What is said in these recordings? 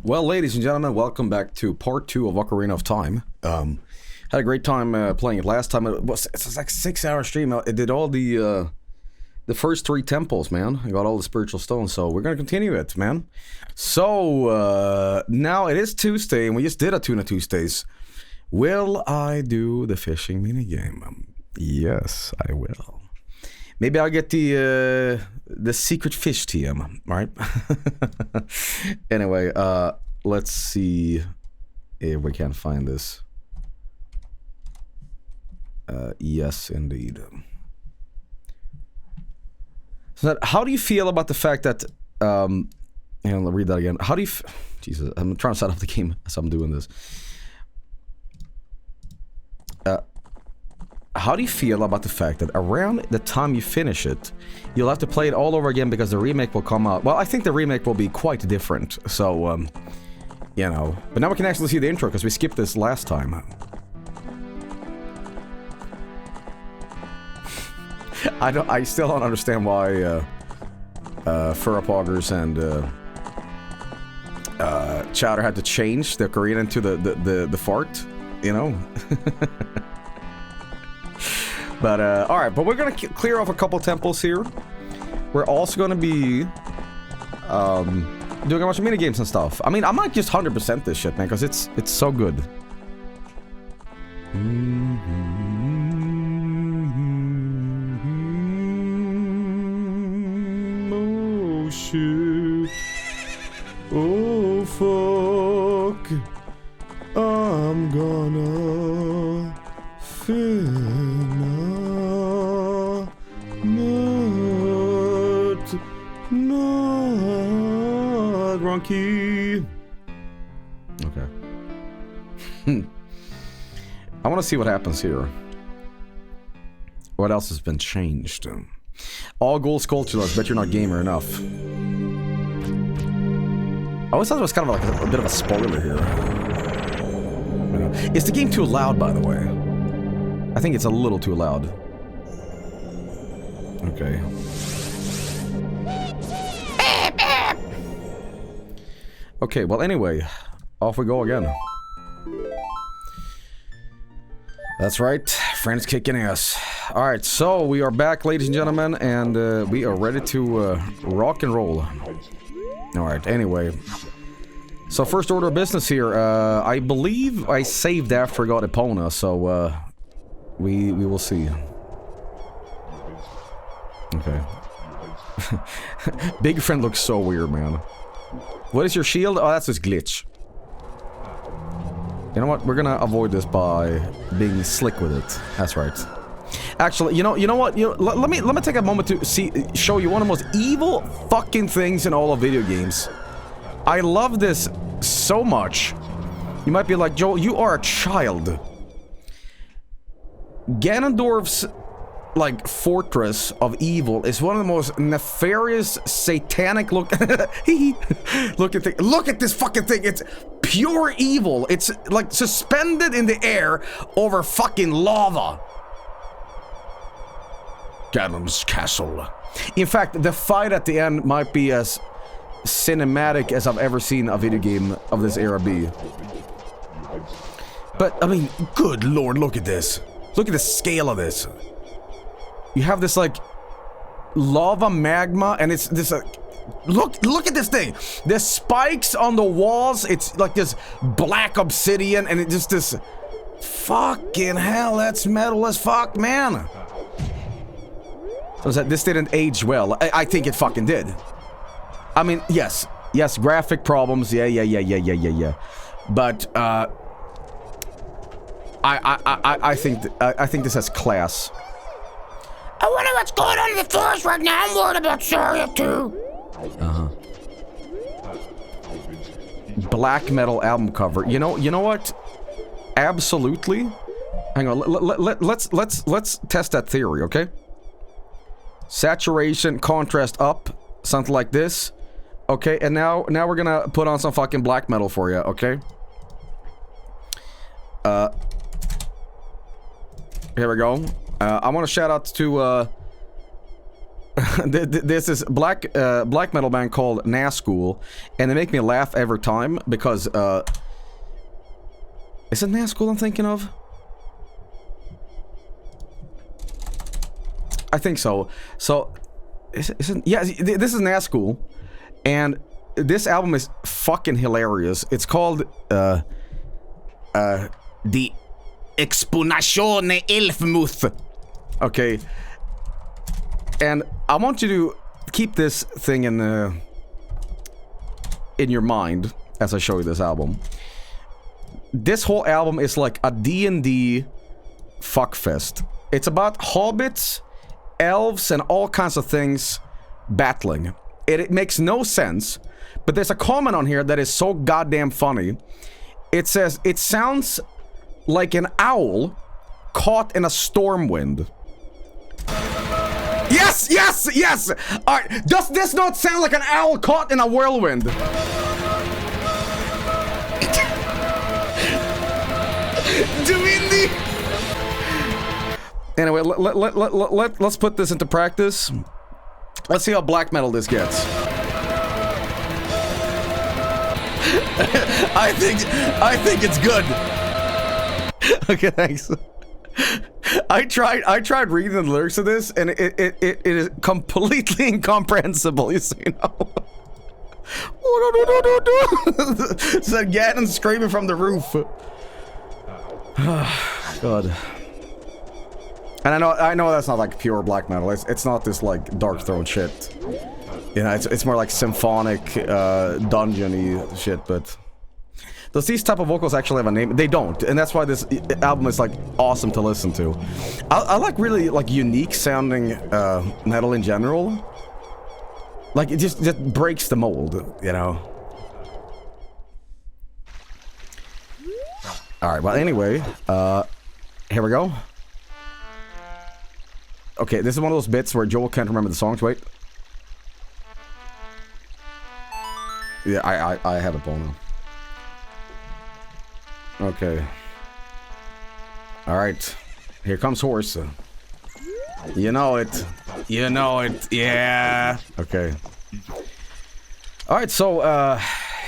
Well, ladies and gentlemen, welcome back to part 2 of Ocarina of Time. Had a great time playing it last time. It's like a 6-hour stream. It did all the first 3 temples, man. I got all the spiritual stones, so we're gonna continue it, man. So, now it is Tuesday, and we just did a Tuna Tuesdays. Will I do the fishing minigame? Yes, I will. Maybe I'll get the secret fish TM, right? Anyway, let's see if we can find this. Yes, indeed. So how do you feel about the fact that, and I'll read that again. How do you, Jesus, I'm trying to set up the game as I'm doing this. How do you feel about the fact that around the time you finish it, you'll have to play it all over again because the remake will come out? Well, I think the remake will be quite different, so, you know. But now we can actually see the intro because we skipped this last time. I still don't understand why, Furrapoggers and, Chowder had to change the Ocarina into the fart, you know? But, alright, but we're gonna clear off a couple temples here. We're also gonna be, doing a bunch of minigames and stuff. I mean, I might just 100% this shit, man, because it's so good. Oh, shit. Oh, fuck. I'm gonna not wrong key. Okay. I want to see what happens here. What else has been changed? All gold sculptures, bet you're not gamer enough. I always thought it was kind of like a bit of a spoiler here. Is the game too loud, by the way? I think it's a little too loud. Okay. Okay, well anyway, off we go again. That's right, Fren's kicking ass. Alright, so we are back, ladies and gentlemen, and we are ready to rock and roll. Alright, anyway. So first order of business here, I believe I saved after I got Epona, so we will see. Okay. Big Friend looks so weird, man. What is your shield? Oh, that's his glitch. You know what? We're gonna avoid this by being slick with it. That's right. Actually, you know what? Let me take a moment to show you one of the most evil fucking things in all of video games. I love this so much. You might be like, Joel, you are a child. Ganondorf's, like, fortress of evil is one of the most nefarious, satanic look at this fucking thing. It's pure evil. It's like suspended in the air over fucking lava. Ganon's castle. In fact, the fight at the end might be as cinematic as I've ever seen a video game of this era be. But, I mean, good lord, look at this. Look at the scale of this. You have this, like, lava magma, and it's this, look at this thing. The spikes on the walls, it's like this black obsidian, and it's just this, fucking hell, that's metal as fuck, man. So this didn't age well. I think it fucking did. I mean, yes, graphic problems, yeah. But, I think this has class. I wonder what's going on in the forest right now. I'm worried about Saria too. Black metal album cover. You know what? Absolutely. Hang on. Let's test that theory, okay? Saturation, contrast up, something like this. Okay, and now we're gonna put on some fucking black metal for you, okay? Here we go. I want to shout out to There's this black metal band called Nazgul, and they make me laugh every time because is it Nazgul I'm thinking of? I think so. So isn't yeah, this is Nazgul, and this album is fucking hilarious. It's called the Exponatione Elfmuth. Okay. And I want you to keep this thing in your mind as I show you this album. This whole album is like a D&D fuckfest. It's about hobbits, elves, and all kinds of things battling. It makes no sense, but there's a comment on here that is so goddamn funny. It says, it sounds like an owl caught in a storm wind. Yes, yes, yes! Alright, does this not sound like an owl caught in a whirlwind? Anyway, let's put this into practice. Let's see how black metal this gets. I think it's good. Okay, thanks. I tried reading the lyrics of this, and it is completely incomprehensible. You see, said Ganon screaming from the roof. God. And I know that's not like pure black metal. It's not this like Darkthrone shit. You know, it's more like symphonic, dungeony shit. But does these type of vocals actually have a name? They don't, and that's why this album is like awesome to listen to. I like really like unique sounding metal in general. Like it just breaks the mold, you know. All right. Well, anyway, here we go. Okay, this is one of those bits where Joel can't remember the songs. Wait. Yeah, I have it pulled now. Okay. Alright. Here comes horse. You know it. You know it. Yeah. Okay. Alright, so,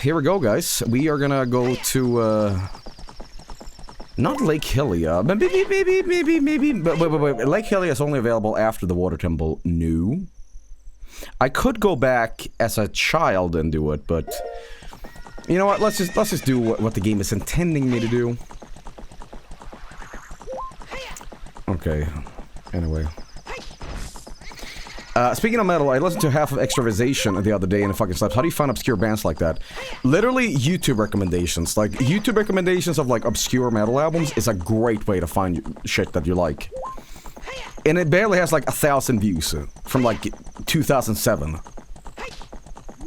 here we go, guys. We are gonna go to, not Lake Hylia, but maybe, but wait. Lake Hylia is only available after the Water Temple. No. I could go back as a child and do it, but you know what? Let's just do what the game is intending me to do. Okay. Anyway. Speaking of metal, I listened to half of Extravasation the other day and it fucking slaps. How do you find obscure bands like that? Literally YouTube recommendations. Like, YouTube recommendations of, like, obscure metal albums is a great way to find shit that you like. And it barely has, like, 1,000 views from, like, 2007.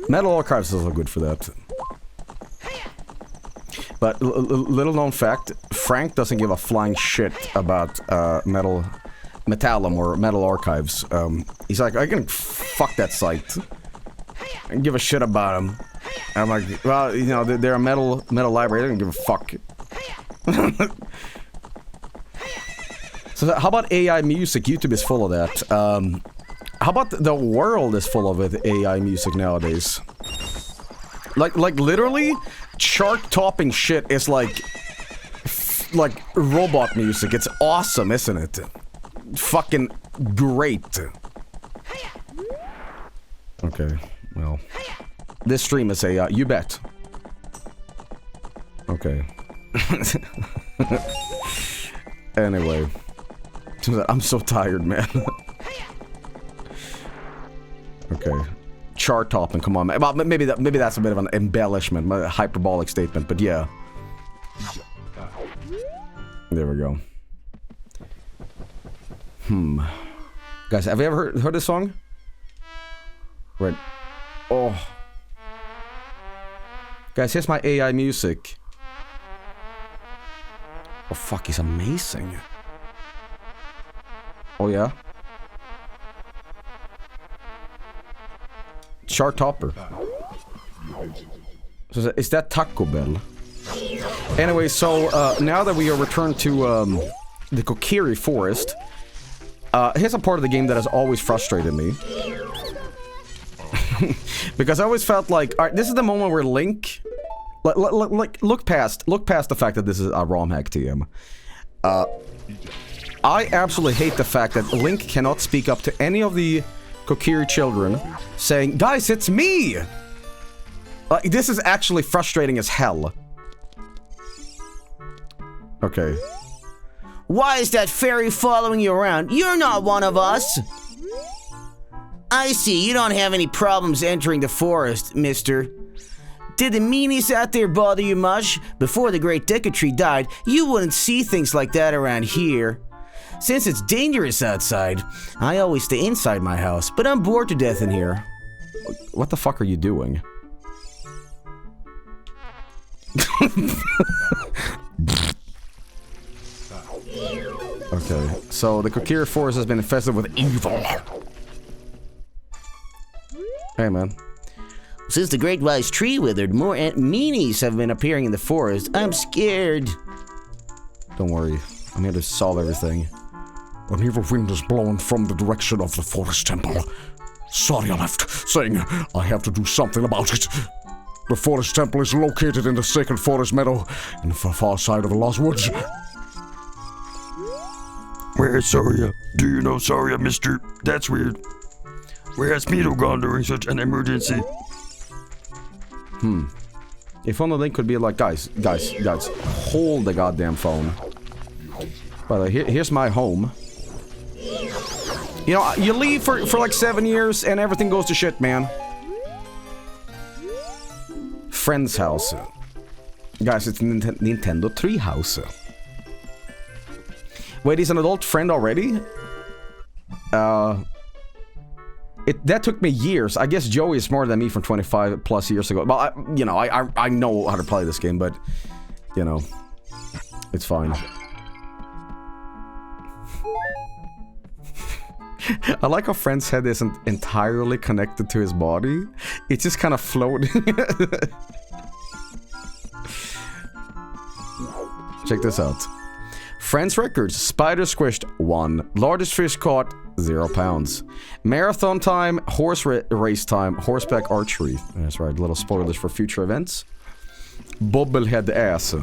Metal Archives is also good for that. But, little known fact, Frank doesn't give a flying shit about, Metallum or Metal Archives. He's like, I can fuck that site. I don't give a shit about them. I'm like, well, you know, they're a metal library. I don't give a fuck. So how about AI music? YouTube is full of that. How about the world is full of it, AI music nowadays? Like literally, chart-topping shit is like robot music. It's awesome, isn't it? Fucking great. Okay, well, this stream is a you bet. Okay. Anyway, I'm so tired, man. Okay, chart topping. Come on, man. Well, maybe that's a bit of an embellishment, a hyperbolic statement, but yeah. There we go. Guys, have you ever heard this song? Right. Oh. Guys, here's my AI music. Oh, fuck, he's amazing. Oh, yeah? Chart topper. So is that Taco Bell? Anyway, so, now that we are returned to, the Kokiri Forest, Here's a part of the game that has always frustrated me. Because I always felt like, alright, this is the moment where Link... look past the fact that this is a ROM hack TM. I absolutely hate the fact that Link cannot speak up to any of the Kokiri children saying, guys, it's me! This is actually frustrating as hell. Okay. Why is that fairy following you around? You're not one of us! I see, you don't have any problems entering the forest, mister. Did the meanies out there bother you much? Before the Great Decatry died, you wouldn't see things like that around here. Since it's dangerous outside, I always stay inside my house, but I'm bored to death in here. What the fuck are you doing? Okay, so the Kokiri Forest has been infested with evil. Hey, man. Since the Great Wise Tree withered, more meanies have been appearing in the forest. I'm scared. Don't worry, I'm here to solve everything. An evil wind is blowing from the direction of the forest temple. Sorry I left, saying I have to do something about it. The forest temple is located in the sacred forest meadow in the far side of the Lost Woods. Where's Soria? Do you know Soria, mister? That's weird. Where has Mito gone during such an emergency? If only Link could be like, guys, hold the goddamn phone. By the way, here's my home. You know, you leave for like 7 years and everything goes to shit, man. Friend's house. Guys, it's Nintendo Treehouse. Wait, he's an adult friend already? That took me years. I guess Joey is smarter than me from 25 plus years ago. Well, I know how to play this game, but, you know, it's fine. I like how Fren's head isn't entirely connected to his body. It's just kind of floating. Check this out. Friends records, spider squished 1, largest fish caught 0 pounds, marathon time, horse race time, horseback archery. That's right, little spoilers for future events. Bobblehead ass.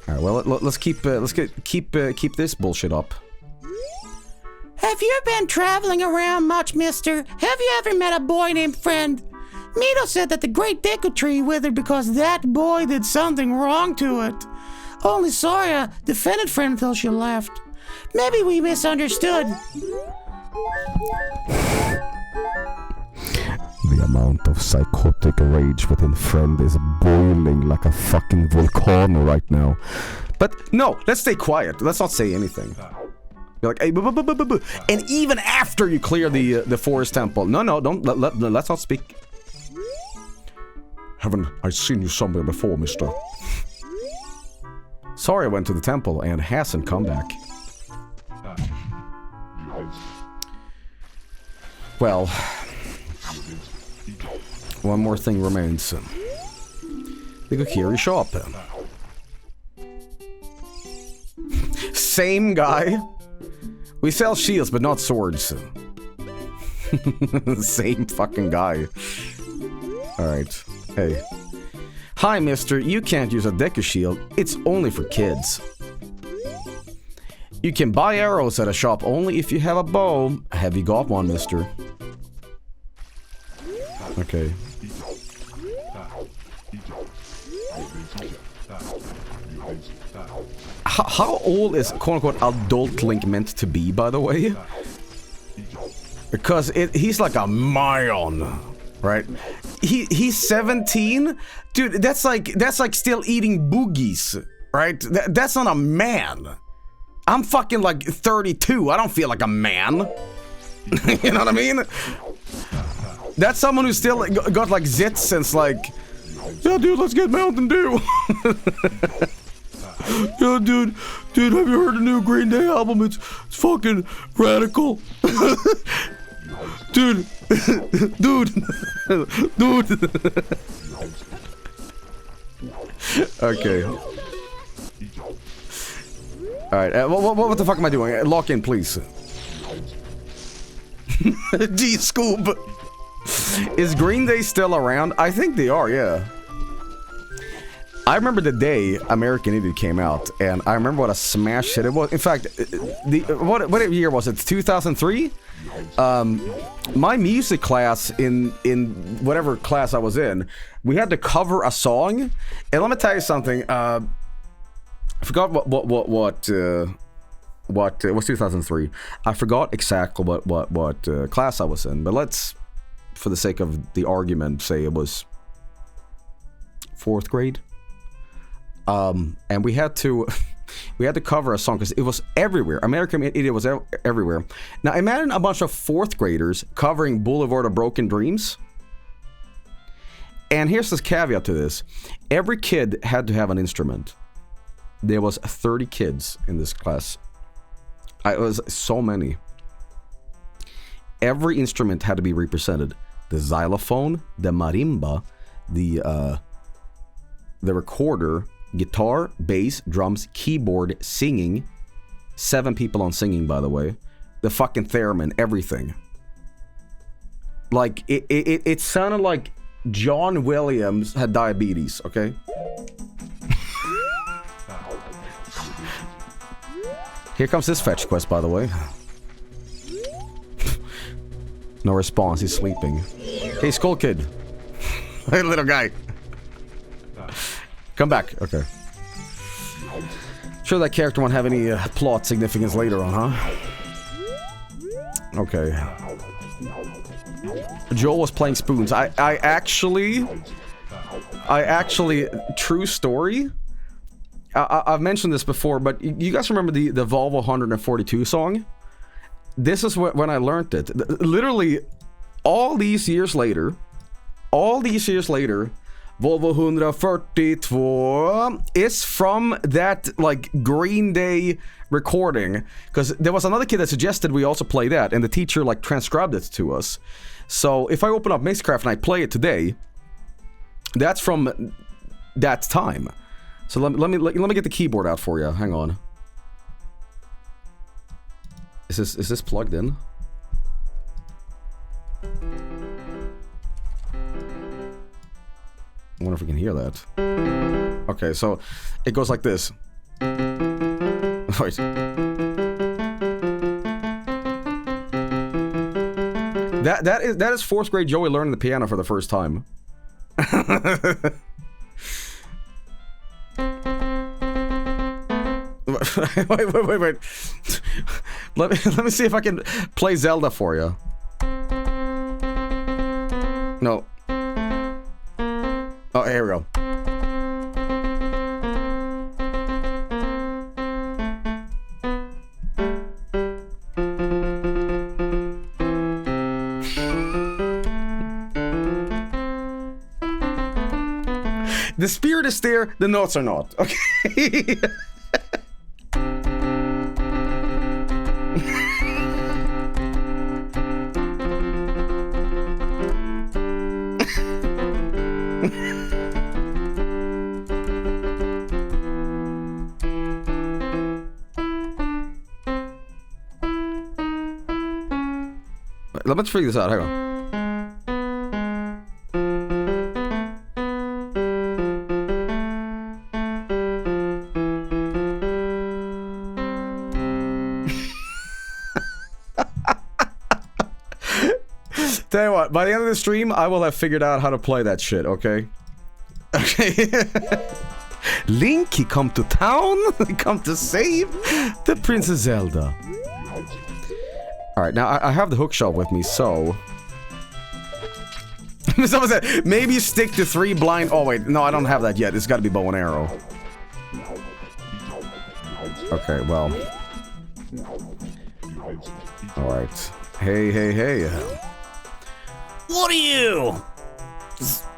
Alright, well let's keep this bullshit up. Have you been traveling around much, mister? Have you ever met a boy named Fren? Mito said that the Great Decatry withered because that boy did something wrong to it. Only Soria defended Fren until she left. Maybe we misunderstood. The amount of psychotic rage within Friend is boiling like a fucking volcano right now. But no, let's stay quiet. Let's not say anything. You're like, hey, and even after you clear the forest temple, no, don't let's not speak. Haven't I seen you somewhere before, mister? Sorry, I went to the temple and hasn't come back. Well, one more thing remains. The Kokiri shop. Same guy. We sell shields, but not swords. Same fucking guy. Alright. Hey. Hi, mister. You can't use a Deku shield. It's only for kids. You can buy arrows at a shop only if you have a bow. Have you got one, mister? Okay. How old is quote-unquote adult Link meant to be, by the way? Because he's like a Mayon, right? He's 17? Dude, that's like still eating boogies, right? That's not a man. I'm fucking like 32. I don't feel like a man. You know what I mean? That's someone who still got like zits since like, yeah, dude, let's get Mountain Dew. Yeah, dude, have you heard the new Green Day album? It's fucking radical. Dude. Okay. Alright, what the fuck am I doing? Lock in, please. G-Scoop! Is Green Day still around? I think they are, yeah. I remember the day American Idiot came out, and I remember what a smash hit it was. In fact, what year was it? 2003? My music class in whatever class I was in, we had to cover a song, and let me tell you something. I forgot what it was 2003. I forgot exactly what class I was in, but let's, for the sake of the argument, say it was 4th grade. And we had to cover a song because it was everywhere. American Idiot was everywhere. Now imagine a bunch of 4th graders covering Boulevard of Broken Dreams. And here's this caveat to this: every kid had to have an instrument. There was 30 kids in this class. It was so many. Every instrument had to be represented: the xylophone, the marimba, the recorder, guitar, bass, drums, keyboard, singing. 7 people on singing, by the way. The fucking theremin, everything. Like, it sounded like John Williams had diabetes, okay? Here comes this fetch quest, by the way. No response, he's sleeping. Hey, Skull Kid. Hey, little guy. Come back. Okay. Sure that character won't have any plot significance later on, huh? Okay. Joel was playing spoons. I actually, true story. I've mentioned this before, but you guys remember the Volvo 142 song? This is when I learned it. Literally, all these years later, Volvo 142 is from that, like, Green Day recording. Because there was another kid that suggested we also play that, and the teacher, like, transcribed it to us. So if I open up Mixcraft and I play it today, that's from that time. So let me get the keyboard out for you. Hang on. Is this plugged in? I wonder if we can hear that. Okay, so it goes like this. Wait. That is 4th grade Joey learning the piano for the first time. Wait. Let me see if I can play Zelda for you. No. Oh, here we go. The spirit is there, the notes are not. Okay. Let's figure this out. Hang on. Tell you what, by the end of the stream, I will have figured out how to play that shit, okay? Okay. Link, he come to town, he come to save the Princess Zelda. Alright, now I have the hookshot with me, so... Someone said, maybe stick to 3 blind... Oh wait, no, I don't have that yet. It's gotta be bow and arrow. Okay, well... Alright. Hey. What are you?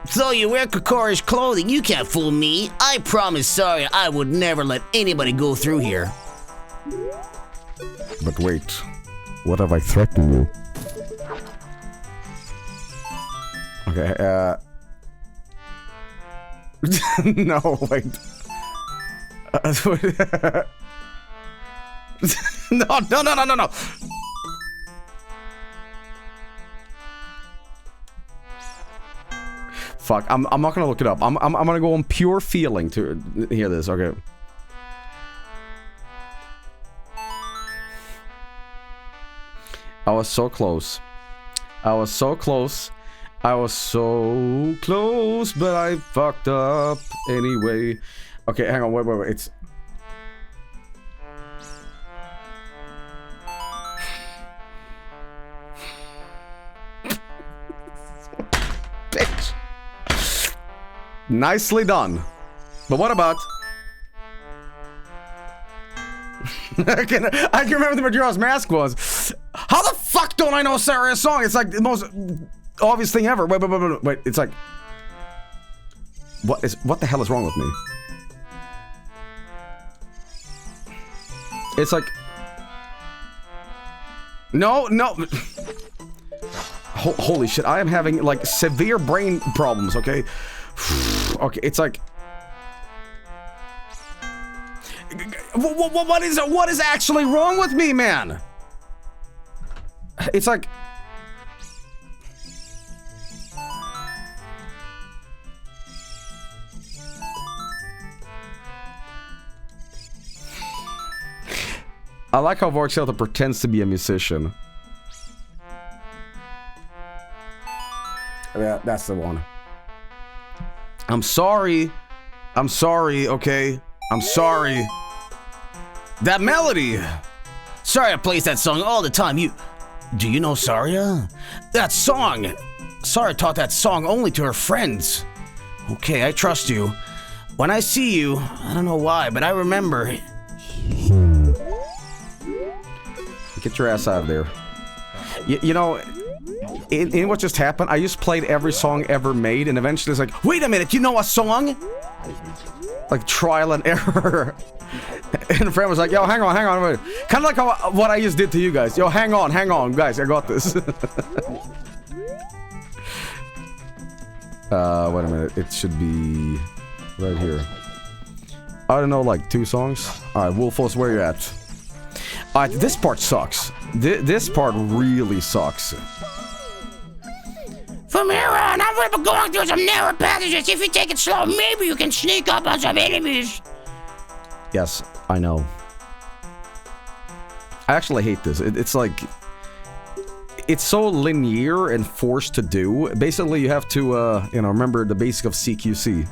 So you wear Kokori's clothing, you can't fool me. I promise Saria I would never let anybody go through here. But wait, what have I threatened you? Okay, no, wait. No. Fuck, I'm not gonna look it up. I'm gonna go on pure feeling to hear this, okay. I was so close. I was so close. I was so close, but I fucked up anyway. Okay, hang on, wait, it's... Bitch. Nicely done. But what about... I can remember the Majora's Mask was. How the fuck don't I know Saria's song? It's like the most obvious thing ever. Wait. It's like, what the hell is wrong with me? It's like, no. Holy shit! I am having like severe brain problems. Okay, okay. It's like. What is actually wrong with me, man? It's like... I like how Vargskelethor pretends to be a musician. Yeah, that's the one. I'm sorry, okay? I'm sorry. That melody! Saria plays that song all the time. Do you know Saria? That song! Saria taught that song only to her friends. Okay, I trust you. When I see you, I don't know why, but I remember. Get your ass out of there. You know, in what just happened, I just played every song ever made, and eventually it's like, wait a minute, you know a song? Like trial and error. And Fren was like, yo, hang on, wait. Kind of like what I just did to you guys. Yo, hang on, guys, I got this. Wait a minute, it should be right here. I don't know, like 2 songs? Alright, Wolfos, where you at? Alright, this part sucks. This part really sucks. From here on, I'm gonna be going through some narrow passages. If you take it slow, maybe you can sneak up on some enemies. Yes, I know. I actually hate this. It's like... It's so linear and forced to do. Basically, you have to, you know, remember the basic of CQC.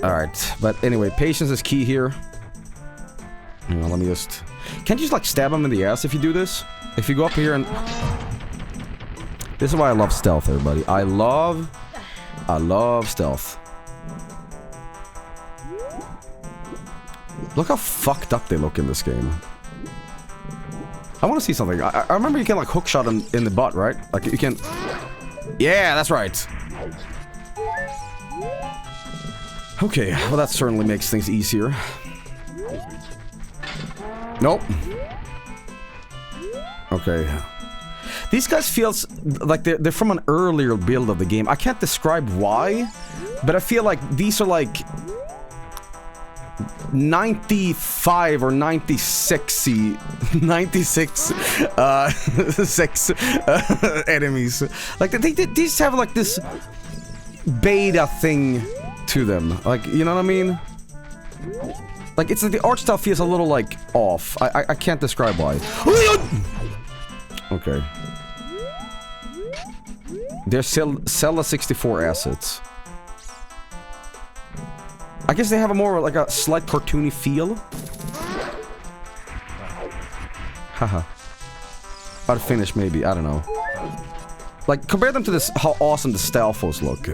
Alright, but anyway, patience is key here. Hang on, let me just... Can't you just, like, stab him in the ass if you do this? If you go up here and... This is why I love stealth, everybody. I love stealth. Look how fucked up they look in this game. I want to see something. I remember you can, like, hookshot him in the butt, right? Like, you can... Yeah, that's right. Okay, well, that certainly makes things easier. Nope. Okay. These guys feel like they're from an earlier build of the game. I can't describe why, but I feel like these are like 95 or 96 enemies. Like they just have like this beta thing to them. Like, you know what I mean? Like, it's like the art style feels a little, like, off. I can't describe why. Okay. They're Zelda 64 assets. I guess they have a more, like, a slight cartoony feel. Haha. About to finish, maybe. I don't know. Like, compare them to this, how awesome the Stalfos look.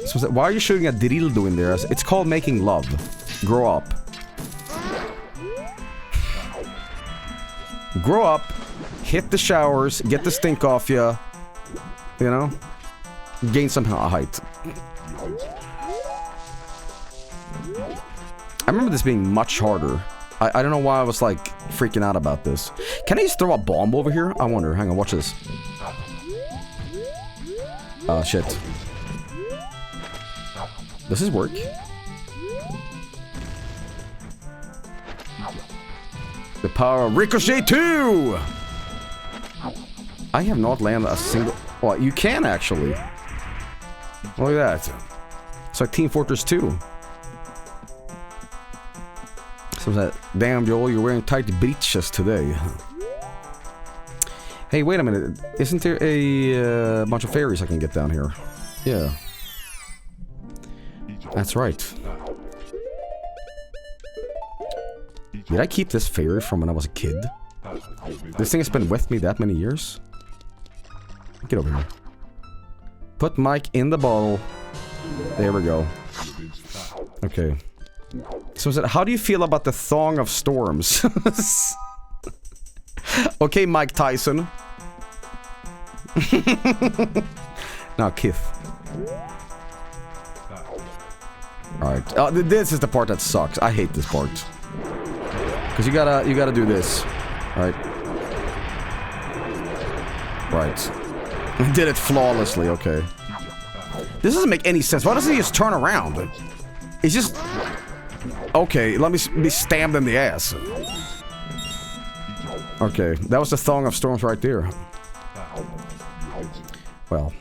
So why are you shooting a Gerudo in there? It's called making love. Grow up. Grow up. Hit the showers. Get the stink off ya. You know? Gain some height. I remember this being much harder. I don't know why I was like freaking out about this. Can I just throw a bomb over here? I wonder. Hang on, watch this. Oh, shit. Does this work? The power of Ricochet 2! I have not landed a single... Well, you can actually. Look at that. It's like Team Fortress 2. So that, damn Joel, you're wearing tight breeches today. Hey, wait a minute. Isn't there a bunch of fairies I can get down here? Yeah. That's right. Did I keep this fairy from when I was a kid? This thing has been with me that many years? Get over here. Put Mike in the bottle. There we go. Okay. So is it, how do you feel about the Thong of Storms? Okay, Mike Tyson. Now, Kith. Alright. This is the part that sucks. I hate this part. Because you gotta do this. Right. Right. I did it flawlessly, okay. This doesn't make any sense. Why doesn't he just turn around? He's just... Okay, let me be stabbed in the ass. Okay, that was the Thong of Storms right there. Well.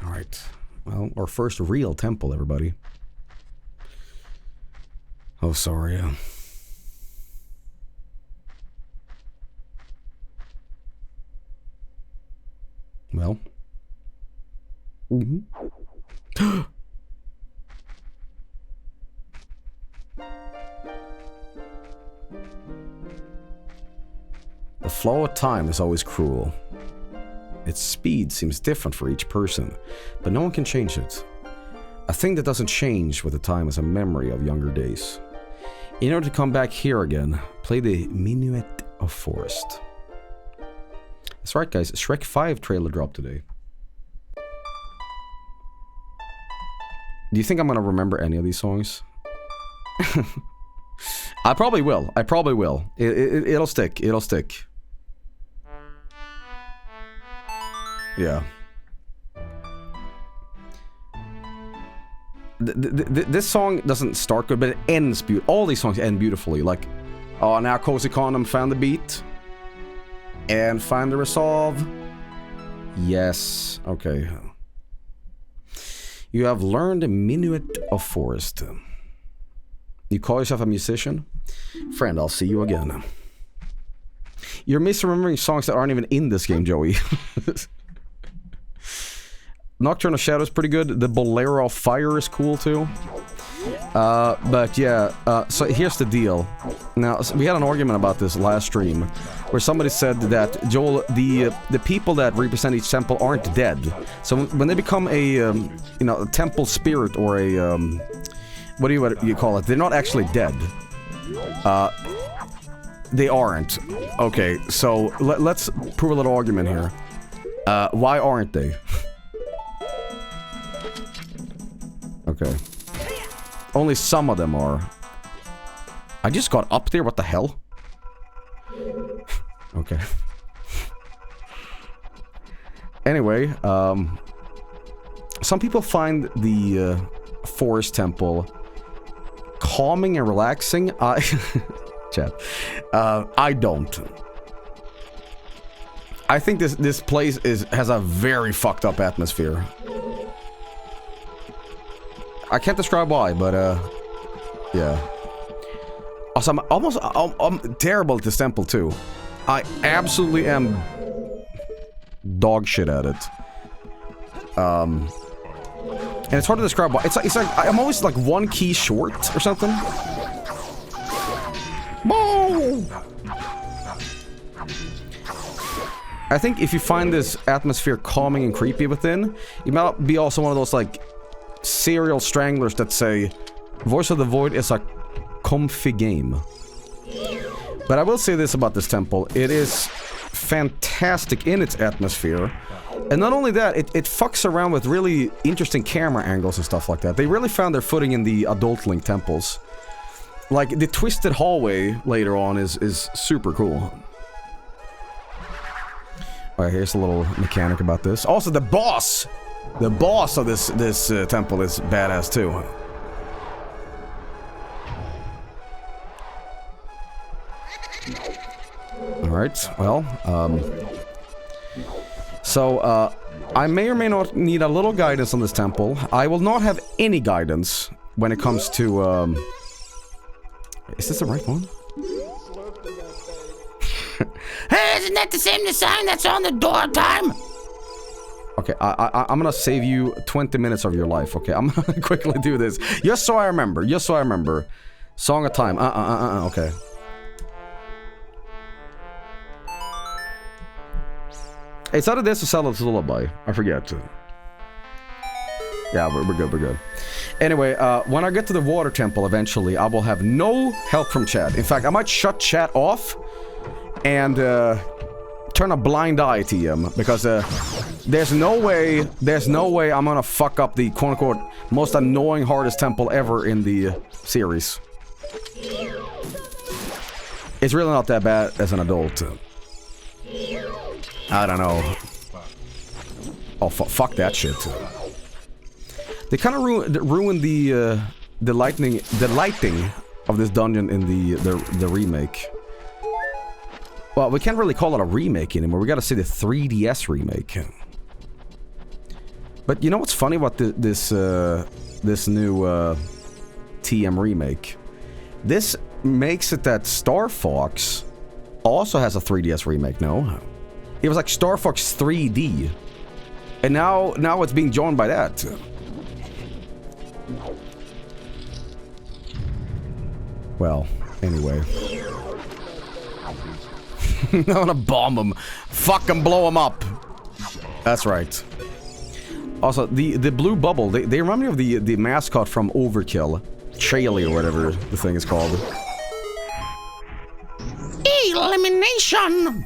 Alright. Well, our first real temple, everybody. Oh, sorry. Well. Mm-hmm. The flow of time is always cruel. Its speed seems different for each person, but no one can change it. A thing that doesn't change with the time is a memory of younger days. In order to come back here again, play the Minuet of Forest. That's right, guys. Shrek 5 trailer dropped today. Do you think I'm gonna remember any of these songs? I probably will. I probably will. It'll stick. It'll stick. Yeah. This song doesn't start good, but it ends beautiful. All these songs end beautifully. Like, oh, now Cozy Condom found the beat. And find the resolve. Yes. Okay. You have learned a Minuet of Forest. You call yourself a musician? Friend, I'll see you again. You're misremembering songs that aren't even in this game, Joey. Nocturne of Shadow is pretty good. The Bolero of Fire is cool too. But yeah, so here's the deal. Now, we had an argument about this last stream, where somebody said that, Joel, the people that represent each temple aren't dead. So when they become a, you know, a temple spirit or a, what do you call it? They're not actually dead. They aren't. Okay, so let's prove a little argument here. Why aren't they? Okay. Only some of them are. I just got up there, what the hell? Okay. Anyway, some people find the forest temple calming and relaxing. Chat. I don't. I think this place has a very fucked up atmosphere. I can't describe why, but yeah. Also, I'm terrible at this temple too. I absolutely am dog shit at it. And it's hard to describe why. It's like I'm always like one key short or something. Whoa! I think if you find this atmosphere calming and creepy within, you might be also one of those like serial stranglers that say Voice of the Void is a comfy game. But I will say this about this temple, it is fantastic in its atmosphere, and not only that, it fucks around with really interesting camera angles and stuff like that. They really found their footing in the Adult Link temples. Like, the twisted hallway later on is super cool. Alright, here's a little mechanic about this. Also, the boss The boss of this temple is badass too. Alright, well, so, I may or may not need a little guidance on this temple. I will not have any guidance when it comes to, is this the right one? Hey, isn't that the same sign that's on the door time? Okay, I'm gonna save you 20 minutes of your life, okay? I'm gonna quickly do this. Just so I remember, just so I remember. Song of Time, okay. It's either this or Zelda's Lullaby. I forget. Yeah, we're good, we're good. Anyway, when I get to the water temple eventually, I will have no help from chat. In fact, I might shut chat off and turn a blind eye to him, because there's no way I'm gonna fuck up the quote-unquote most annoying hardest temple ever in the series. It's really not that bad as an adult. I don't know. Oh, fuck that shit. They kind of ruined the lighting of this dungeon in the remake. Well, we can't really call it a remake anymore. We gotta say the 3DS remake. But you know what's funny about this new TM remake? This makes it that Star Fox also has a 3DS remake, no? It was like Star Fox 3D. And now it's being joined by that. Well, anyway. I'm gonna bomb them. Fucking blow them up. That's right. Also, the blue bubble, they remind me of the mascot from Overkill. Chaily or whatever the thing is called. Elimination!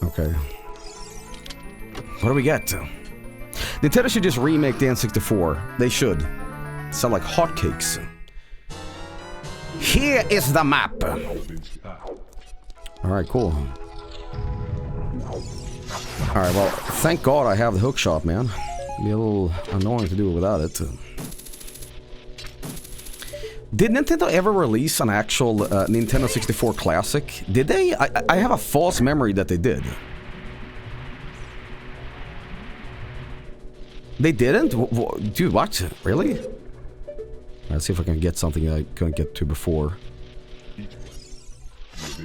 Okay. What do we get? Nintendo should just remake the N64. They should. Sell like hotcakes. Here is the map. Alright, cool. Alright, well, thank God I have the hook shot, man. It'd be a little annoying to do it without it. Did Nintendo ever release an actual Nintendo 64 Classic? Did they? I have a false memory that they did. They didn't? Dude, what? Really? Let's see if I can get something I couldn't get to before.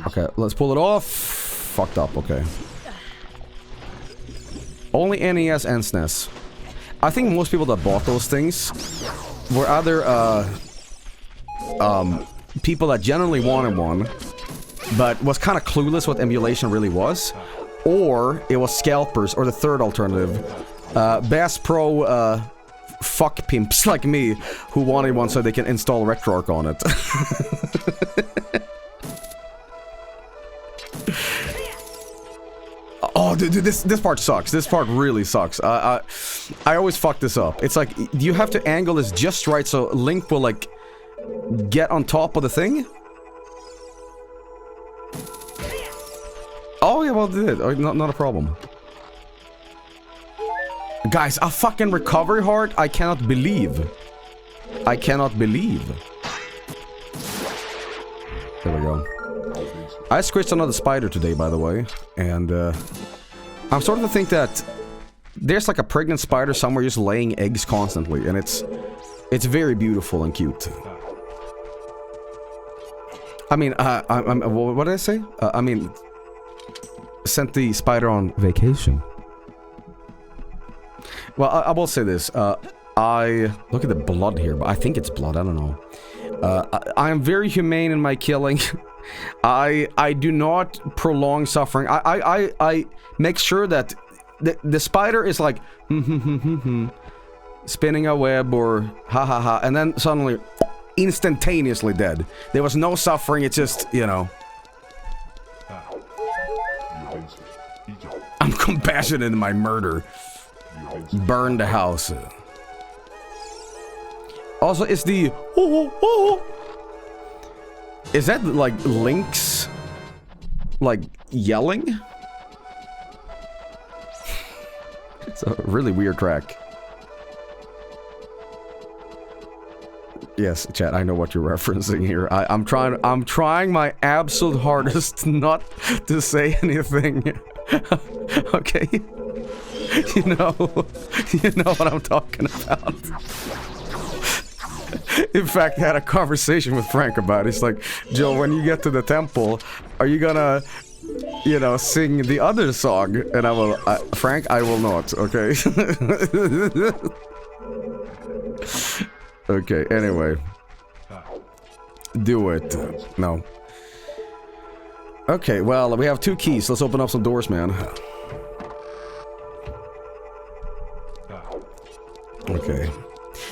Okay, let's pull it off. Fucked up, okay. Only NES and SNES. I think most people that bought those things were either people that generally wanted one, but was kind of clueless what emulation really was, or it was scalpers, or the third alternative, Bass Pro fuck pimps like me who wanted one so they can install RetroArch on it. Oh, dude, this part sucks. This part really sucks. I always fuck this up. It's like, you have to angle this just right so Link will, like, get on top of the thing? Oh, yeah, well, it did. Oh, not a problem. Guys, a fucking recovery heart? I cannot believe. I cannot believe. There we go. I squished another spider today, by the way, and I'm starting to think that there's like a pregnant spider somewhere just laying eggs constantly, and it's very beautiful and cute. I mean, what did I say? I mean, sent the spider on vacation. Well, I will say this. I look at the blood here, but I think it's blood. I don't know. I am very humane in my killing. I do not prolong suffering. I make sure that the spider is like spinning a web or ha ha ha, and then suddenly instantaneously dead. There was no suffering. It's just, you know. I'm compassionate in my murder. Burn the house. Also, is the is that like Link's like yelling? It's a really weird track. Yes, chat, I know what you're referencing here. I'm trying my absolute hardest not to say anything. Okay? You know what I'm talking about. In fact, I had a conversation with Frank about it. He's like, Joe, when you get to the temple, are you gonna, you know, sing the other song? And I will, Frank, I will not, okay? Okay, anyway. Do it. No. Okay, well, we have 2 keys. Let's open up some doors, man. Okay.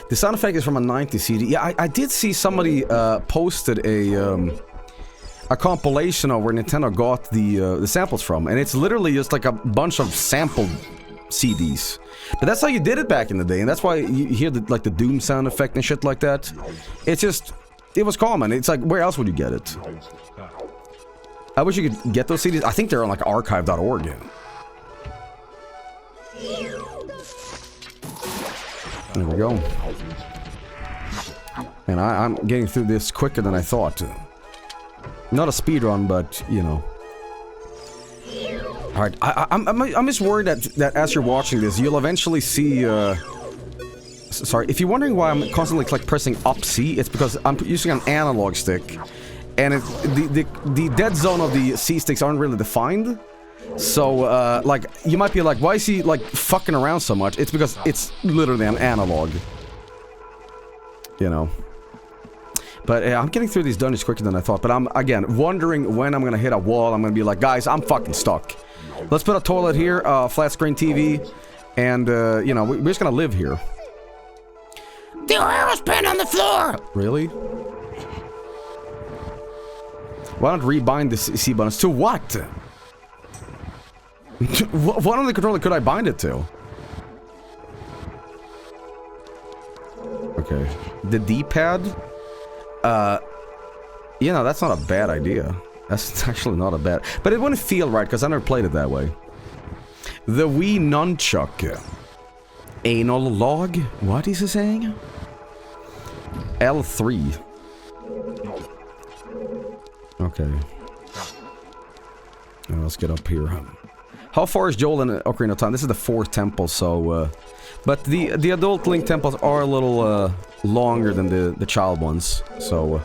The sound effect is from a 90s CD. Yeah, I did see somebody posted a compilation of where Nintendo got the samples from, and it's literally just like a bunch of sampled CDs. But that's how you did it back in the day, and that's why you hear the Doom sound effect and shit like that. It's just, it was common. It's like, where else would you get it? I wish you could get those CDs. I think they're on like archive.org. There we go. And I'm getting through this quicker than I thought. Not a speed run, but you know. All right, I'm just worried that as you're watching this, you'll eventually see. Sorry, if you're wondering why I'm constantly like pressing up C, it's because I'm using an analog stick, and the dead zone of the C sticks aren't really defined. So, like, you might be like, why is he, like, fucking around so much? It's because it's literally an analog. You know. But, I'm getting through these dungeons quicker than I thought. But I'm, again, wondering when I'm gonna hit a wall. I'm gonna be like, guys, I'm fucking stuck. Let's put a toilet here, flat screen TV, and, you know, we're just gonna live here. The arrow's pinned on the floor! Really? Why not rebind the C buttons to what? What on the controller could I bind it to? Okay. The D-pad? You know, that's not a bad idea. That's actually not a bad... But it wouldn't feel right, because I never played it that way. The Wii Nunchuck. Anal log? What is he saying? L3. Okay. Now let's get up here. How far is Joel in Ocarina of Time? This is the 4th temple, so... but the adult Link temples are a little longer than the child ones, so...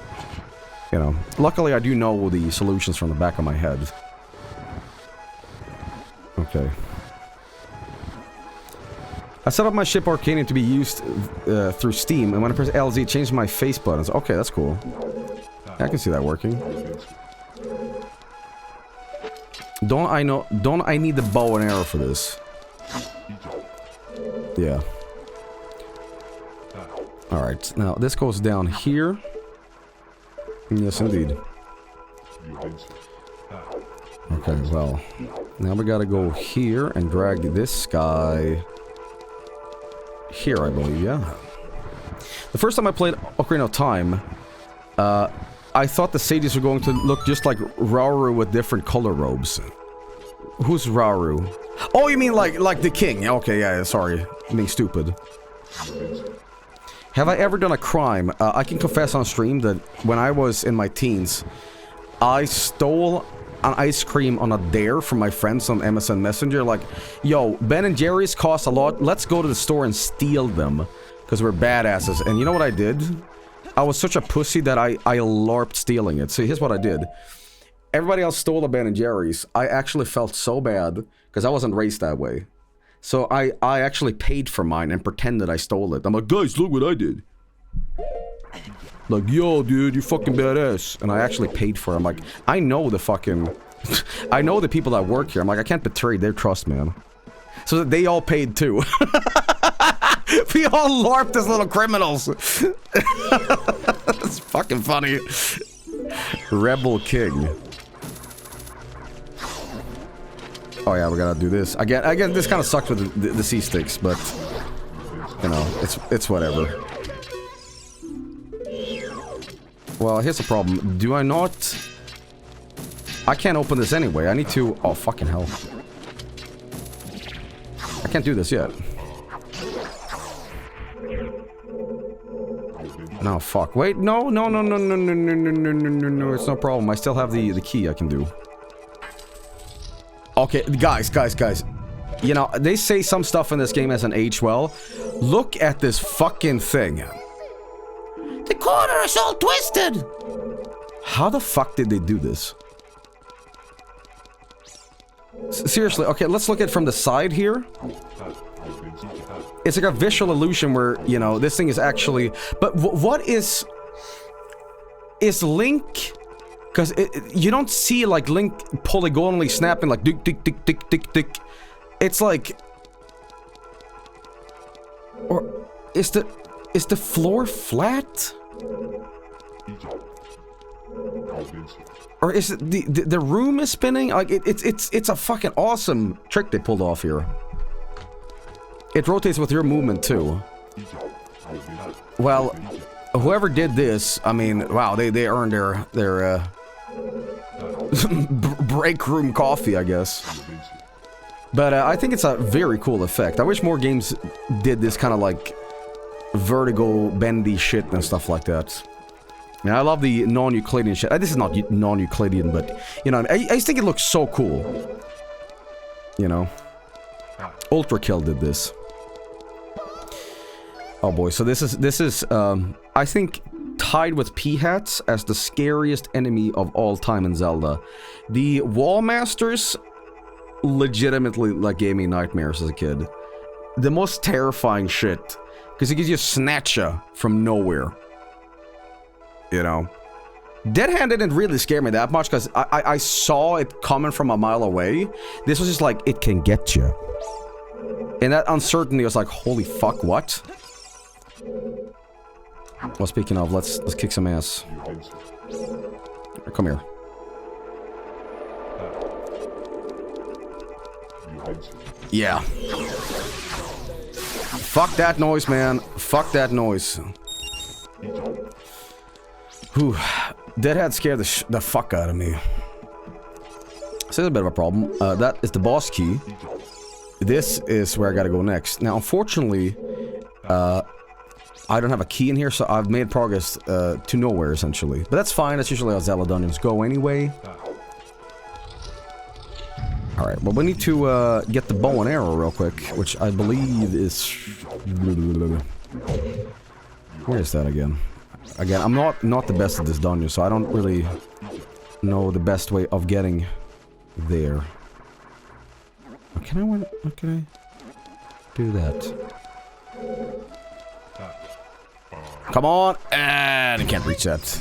you know. Luckily, I do know the solutions from the back of my head. Okay. I set up my ship Arcanium to be used through Steam, and when I press LZ, it changes my face buttons. Okay, that's cool. I can see that working. Don't I need the bow and arrow for this? Yeah. Alright, now this goes down here. Yes, indeed. Okay, well. Now we gotta go here and drag this guy... here, I believe, yeah. The first time I played Ocarina of Time, I thought the sages were going to look just like Rauru with different color robes. Who's Rauru? Oh, you mean like the king? Okay, yeah, sorry. I'm being stupid. Have I ever done a crime? I can confess on stream that when I was in my teens, I stole an ice cream on a dare from my friends on MSN Messenger. Like, yo, Ben & Jerry's cost a lot. Let's go to the store and steal them. Because we're badasses. And you know what I did? I was such a pussy that I LARPed stealing it. So here's what I did. Everybody else stole a Ben & Jerry's. I actually felt so bad. Because I wasn't raised that way. So I actually paid for mine and pretended I stole it. I'm like, guys, look what I did. Like, yo, dude, you fucking badass. And I actually paid for it. I'm like, I know the fucking... I know the people that work here. I'm like, I can't betray their trust, man. So that they all paid too. We all LARPed as little criminals. That's fucking funny. Rebel King. Oh yeah, we gotta do this. Again, this kind of sucks with the C-sticks, but... you know, it's whatever. Well, here's the problem. Do I not... I can't open this anyway. I need to... oh, fucking hell. I can't do this yet. No, fuck. Wait, no, no, no, no, no, no, no, no, no, no, no, no, it's no problem. I still have the key I can do. Okay, guys. You know, they say some stuff in this game hasn't aged well. Look at this fucking thing. The corner is all twisted. How the fuck did they do this? Seriously, okay, let's look at it from the side here. It's like a visual illusion where, you know, this thing is actually... But what is... Is Link... Because you don't see, like, Link polygonally snapping, like, dick, dick, dick, dick, dick, dick. It's like... Or... Is the floor flat? Or is it the room is spinning? Like, it's a fucking awesome trick they pulled off here. It rotates with your movement, too. Well, whoever did this, I mean, wow, they earned their break room coffee, I guess. But I think it's a very cool effect. I wish more games did this kind of, like, vertigo, bendy shit and stuff like that. I mean, I love the non-Euclidean shit. This is not non-Euclidean, but, you know, I just think it looks so cool. You know? Ultra Kill did this. Oh boy, so this is, I think, tied with P-Hats as the scariest enemy of all time in Zelda. The Wall Masters legitimately, like, gave me nightmares as a kid. The most terrifying shit. Because it gives you a snatcha from nowhere. You know? Dead Hand didn't really scare me that much, because I saw it coming from a mile away. This was just like, it can get you. And that uncertainty was like, holy fuck, what? Well, speaking of, let's kick some ass. Come here. Yeah. Fuck that noise, man. Fuck that noise. Whew. Deadhead scared the fuck out of me. So there's a bit of a problem. That is the boss key. This is where I gotta go next. Now, unfortunately, I don't have a key in here, so I've made progress to nowhere, essentially. But that's fine. That's usually how Zelda dungeons go anyway. Alright, well, we need to get the bow and arrow real quick, which I believe is... Where is that again? Again, I'm not the best at this dungeon, so I don't really know the best way of getting there. Can I do that? Come on! And I can't reach that.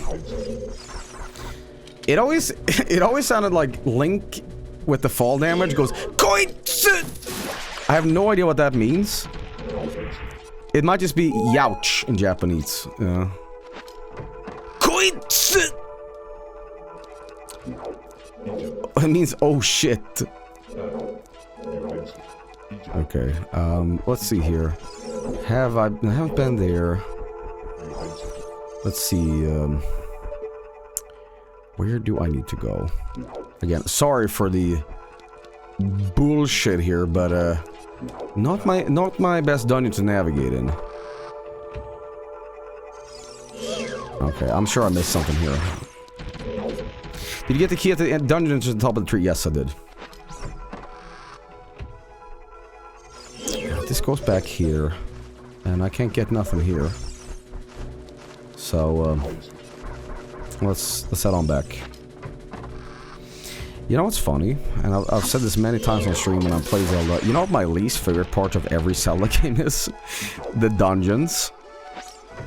It always sounded like Link with the fall damage goes Koitsu! I have no idea what that means. It might just be youch in Japanese. Yeah. Koitsu! It means oh shit. Okay, let's see here. I haven't been there. Let's see, where do I need to go? Again, sorry for the bullshit here, but, not my best dungeon to navigate in. Okay, I'm sure I missed something here. Did you get the key at the dungeon to the top of the tree? Yes, I did. This goes back here, and I can't get nothing here. So, let's head on back. You know what's funny? And I've said this many times on stream when I play Zelda. You know what my least favorite part of every Zelda game is? The dungeons.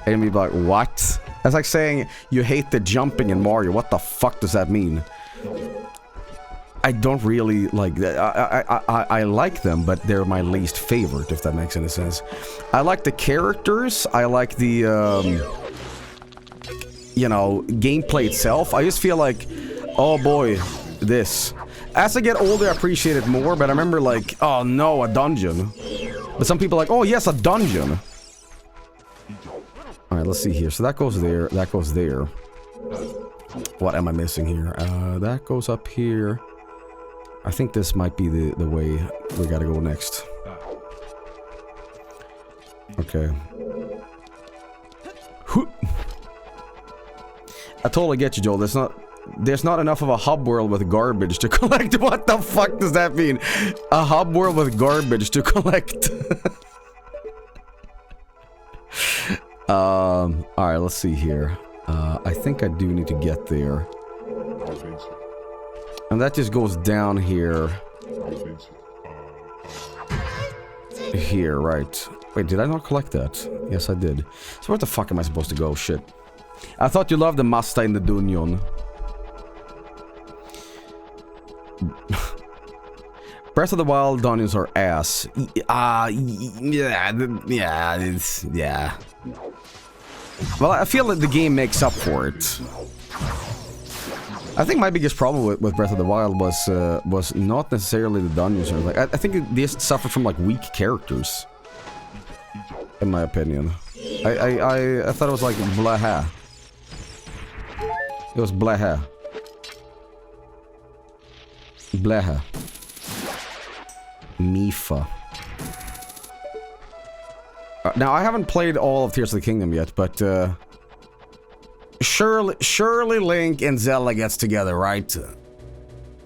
And you'd be like, what? That's like saying you hate the jumping in Mario. What the fuck does that mean? I don't really like that. I like them, but they're my least favorite, if that makes any sense. I like the characters. I like the, you know, gameplay itself. I just feel like, oh boy, this. As I get older, I appreciate it more, but I remember like, oh no, a dungeon. But some people are like, oh yes, a dungeon. Alright, let's see here. So that goes there, that goes there. What am I missing here? That goes up here. I think this might be the way we gotta go next. Okay. I totally get you, Joel. There's not enough of a hub world with garbage to collect. What the fuck does that mean? A hub world with garbage to collect. Alright, let's see here. I think I do need to get there. And that just goes down here. Here, right. Wait, did I not collect that? Yes, I did. So where the fuck am I supposed to go? Shit. I thought you loved the Masta in the Dungeon. Breath of the Wild dungeons are ass. Yeah. Well, I feel that the game makes up for it. I think my biggest problem with Breath of the Wild was not necessarily the dungeons. Or like, I think it just suffered from like weak characters. In my opinion, I thought it was like blah. It was blah. Blah. Mifa. Now I haven't played all of Tears of the Kingdom yet, but surely Link and Zelda gets together, right?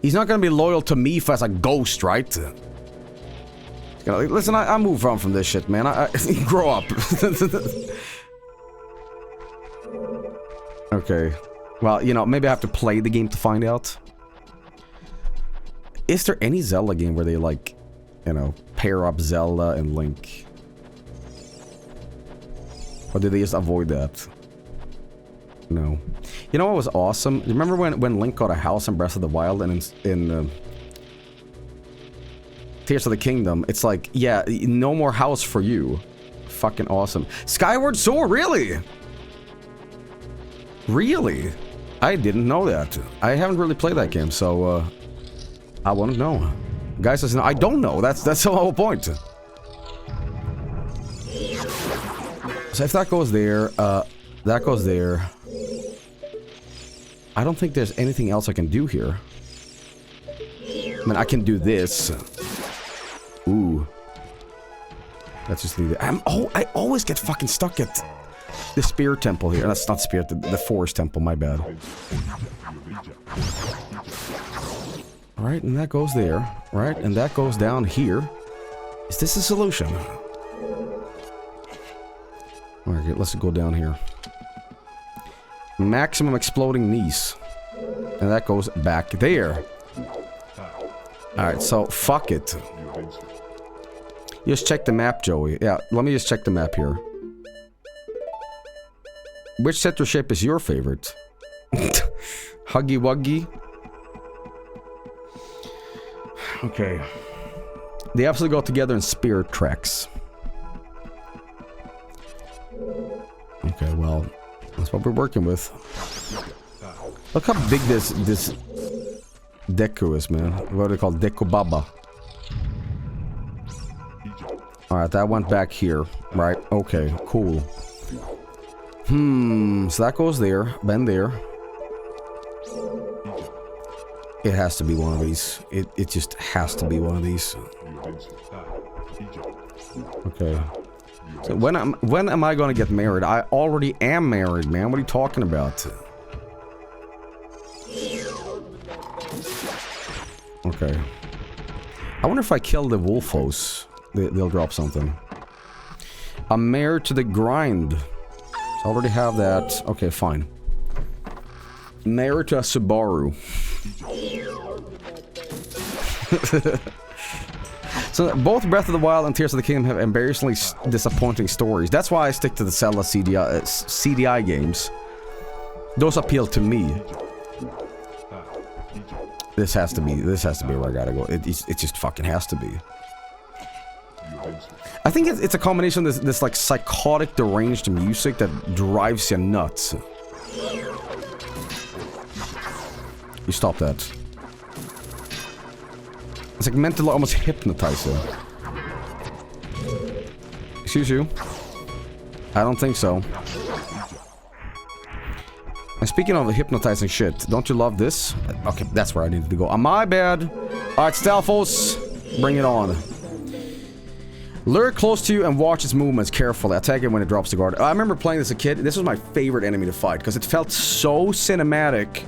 He's not gonna be loyal to Mifa as a ghost, right? Listen, I move on from this shit, man. I grow up. Okay. Well, you know, maybe I have to play the game to find out. Is there any Zelda game where they, like, you know, pair up Zelda and Link? Or did they just avoid that? No. You know what was awesome? Remember when Link got a house in Breath of the Wild and in Tears of the Kingdom, it's like, yeah, no more house for you. Fucking awesome. Skyward Sword, really? Really? I didn't know that. I haven't really played that game, so I wouldn't know. Guy says, no, I don't know. That's the whole point. So if that goes there, that goes there. I don't think there's anything else I can do here. I mean, I can do this. Ooh. Let's just leave it. I always get fucking stuck at the Spear Temple here. That's not Spear, the Forest Temple, my bad. Right, and that goes there. Right, and that goes down here. Is this a solution? Alright, let's go down here. Maximum exploding knees. And that goes back there. Alright, so fuck it. Just check the map, Joey. Yeah, let me just check the map here. Which sector shape is your favorite? Huggy Wuggy? Okay. They absolutely go together in spirit tracks. Okay, well, that's what we're working with. Look how big this Deku is, man. What do they call Deku Baba? Alright, that went back here. Right, okay, cool. So that goes there, then there. It has to be one of these. It just has to be one of these. Okay. So when am I gonna get married? I already am married, man. What are you talking about? Okay. I wonder if I kill the Wolfos, they'll drop something. I'm married to the grind. So I already have that. Okay, fine. Married to a Subaru. So both Breath of the Wild and Tears of the Kingdom have embarrassingly disappointing stories. That's why I stick to the Zelda CDI games. Those appeal to me. This has to be where I gotta go. It just fucking has to be. I think it's a combination of this like psychotic, deranged music that drives you nuts. You stop that. It's like meant to almost hypnotize you. Excuse you. I don't think so. And speaking of the hypnotizing shit, don't you love this? Okay, that's where I needed to go. My bad. Alright, Stalfos, bring it on. Lure close to you and watch its movements carefully. Attack it when it drops the guard. I remember playing this as a kid. This was my favorite enemy to fight because it felt so cinematic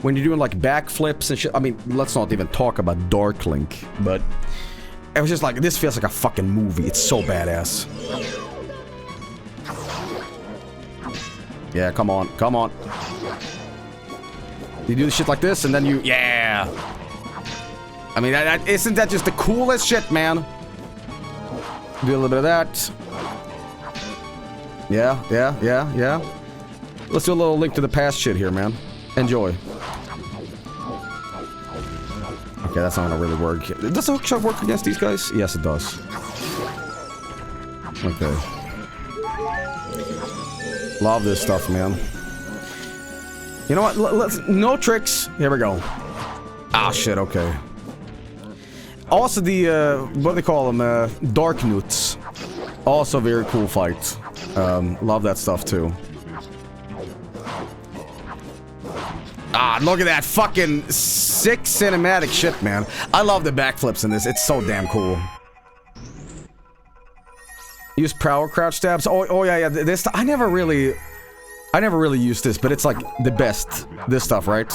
when you're doing like backflips and shit. I mean, let's not even talk about Dark Link, but it was just like, this feels like a fucking movie. It's so badass. Yeah, come on, come on. You do the shit like this and then you, yeah. I mean, isn't that just the coolest shit, man? Do a little bit of that. Yeah, yeah, yeah, yeah. Let's do a little Link to the Past shit here, man. Enjoy. Okay, that's not gonna really work. Does the hookshot work against these guys? Yes, it does. Okay. Love this stuff, man. You know what? Let's no tricks. Here we go. Ah, shit. Okay. Also, the what do they call them? Dark Newts. Also, very cool fight. Love that stuff too. Ah, look at that fucking sick cinematic shit, man. I love the backflips in this. It's so damn cool. Use power crouch stabs. Oh yeah, yeah. This I never really used this, but it's like the best. This stuff, right?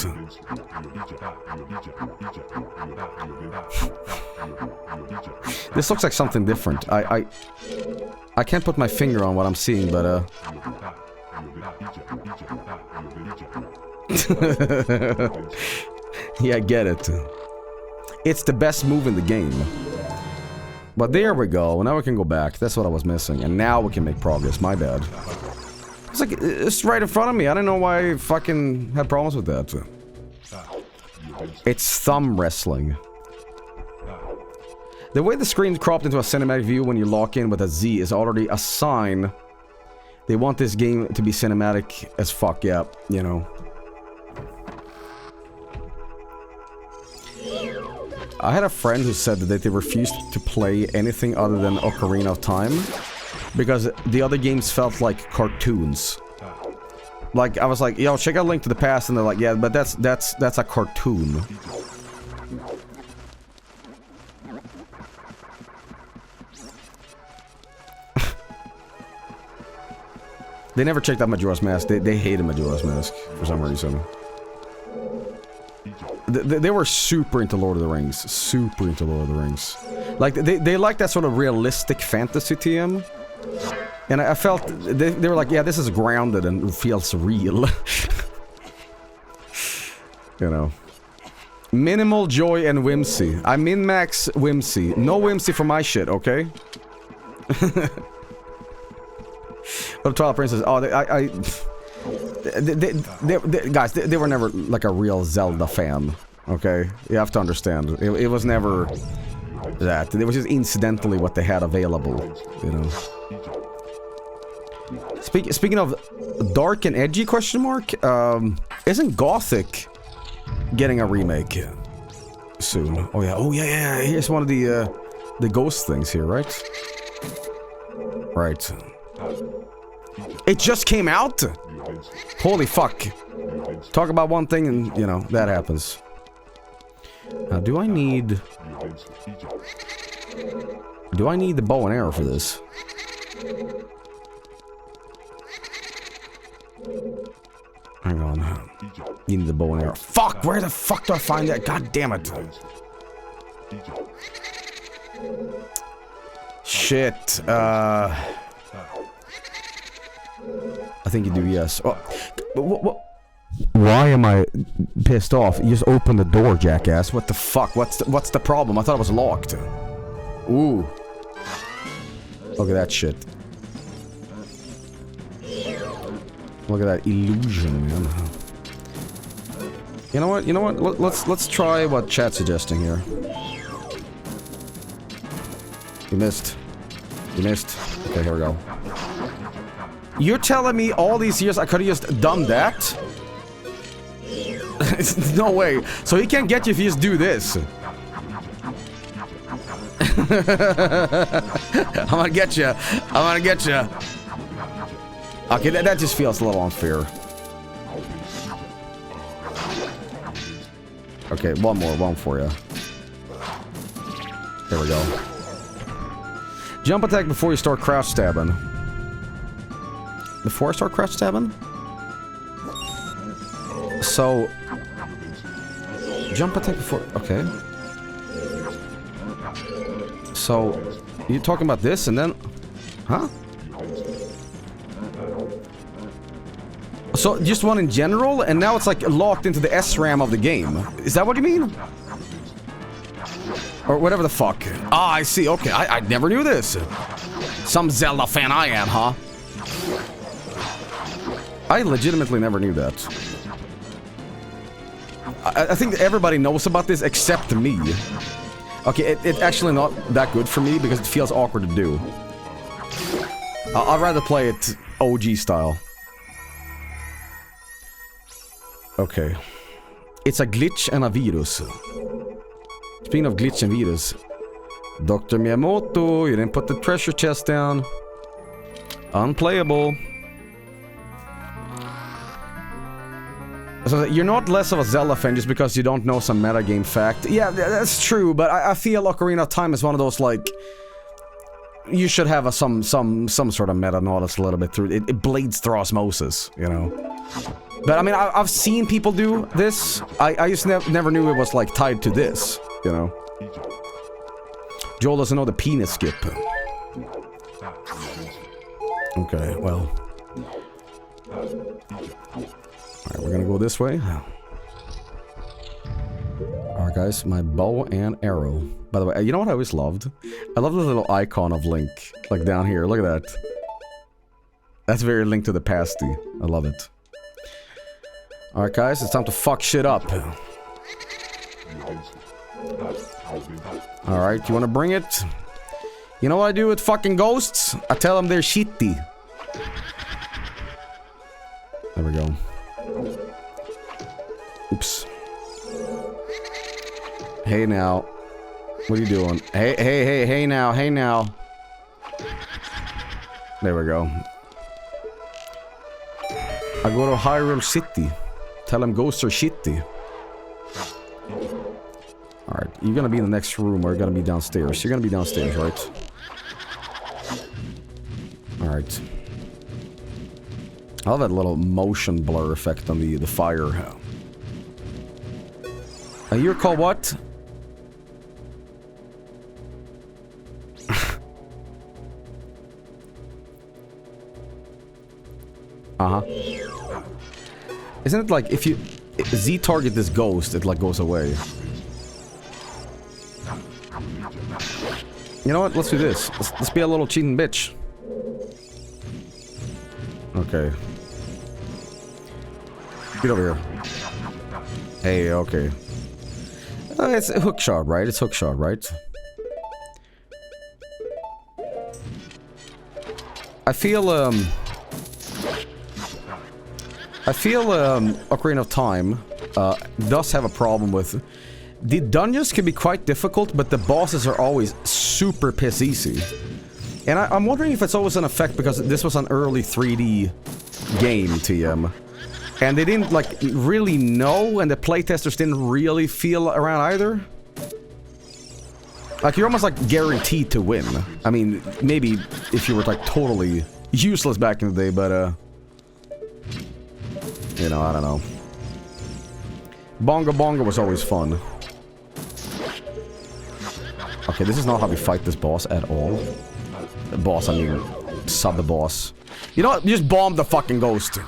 This looks like something different. I can't put my finger on what I'm seeing, but yeah, I get it. It's the best move in the game. But there we go. Now we can go back. That's what I was missing. And now we can make progress. My bad. It's like, it's right in front of me. I don't know why I fucking had problems with that. It's thumb wrestling. The way the screen's cropped into a cinematic view when you lock in with a Z is already a sign they want this game to be cinematic as fuck, yeah, you know. I had a friend who said that they refused to play anything other than Ocarina of Time because the other games felt like cartoons. Like, I was like, yo, check out Link to the Past, and they're like, yeah, but that's a cartoon. They never checked out Majora's Mask. They hated Majora's Mask for some reason. They were super into Lord of the Rings. Super into Lord of the Rings. Like, they like that sort of realistic fantasy to him. And I felt, they were like, yeah, this is grounded and feels real. You know. Minimal joy and whimsy. I min-max whimsy. No whimsy for my shit, okay? But Twilight Princess, oh, guys, they were never like a real Zelda fan, okay? You have to understand. It was never that. It was just incidentally what they had available, you know? Speaking of dark and edgy, question mark, isn't Gothic getting a remake soon? Oh yeah, here's one of the ghost things here, right? Right. It just came out? Holy fuck. Talk about one thing and, you know, that happens. Now, do I need the bow and arrow for this? Hang on. You need the bow and arrow. Fuck! Where the fuck do I find that? God damn it. Shit. I think you do, yes. Oh, what? Why am I pissed off? You just opened the door, jackass. What the fuck? What's the problem? I thought it was locked. Ooh. Look at that shit. Look at that illusion, man. You know what? Let's try what chat's suggesting here. You missed. Okay, here we go. You're telling me all these years I could have just done that? No way. So he can't get you if you just do this. I'm gonna get you. Okay, that just feels a little unfair. Okay, one for you. There we go. Jump attack before you start crouch stabbing. Before I start crouch stabbing? So... Jump attack before... Okay. So... You're talking about this and then... Huh? So, just one in general, and now it's like locked into the SRAM of the game. Is that what you mean? Or whatever the fuck. Ah, I see. Okay, I never knew this. Some Zelda fan I am, huh? I legitimately never knew that. I think everybody knows about this except me. Okay, it's actually not that good for me because it feels awkward to do. I'd rather play it OG style. Okay. It's a glitch and a virus. Speaking of glitch and virus. Dr. Miyamoto, you didn't put the treasure chest down. Unplayable. So you're not less of a Zelda fan just because you don't know some metagame fact. Yeah, that's true, but I feel Ocarina of Time is one of those, like... You should have some sort of meta knowledge a little bit through it. It blades through osmosis, you know? But I mean, I've seen people do this. I just never knew it was like tied to this, you know? Joel doesn't know the penis skip. Okay, well. Alright, we're gonna go this way. Alright guys, my bow and arrow. By the way, you know what I always loved? I love the little icon of Link. Like down here, look at that. That's very Link to the Pasty. I love it. Alright guys, it's time to fuck shit up. Alright, you wanna bring it? You know what I do with fucking ghosts? I tell them they're shitty. There we go. Oops. Hey now. What are you doing? Hey now, hey now. There we go. I go to Hyrule City. Tell them ghosts are shitty. Alright, you're gonna be in the next room or you're gonna be downstairs. You're gonna be downstairs, right? Alright. I love that little motion blur effect on the fire. You're called what? Uh-huh. Isn't it like if you Z target this ghost, it like goes away? You know what? Let's do this. Let's be a little cheating bitch. Okay. Get over here. Hey, okay. It's a hook shot, right? It's hook shot, right? I feel Ocarina of Time does have a problem with... The dungeons can be quite difficult, but the bosses are always super piss easy. And I'm wondering if it's always an effect because this was an early 3D game, TM. And they didn't, like, really know, and the playtesters didn't really feel around either. Like, you're almost, like, guaranteed to win. I mean, maybe if you were, like, totally useless back in the day, but, you know, I don't know. Bonga Bonga was always fun. Okay, this is not how we fight this boss at all. The boss, I mean, sub the boss. You know what? You just bomb the fucking ghost.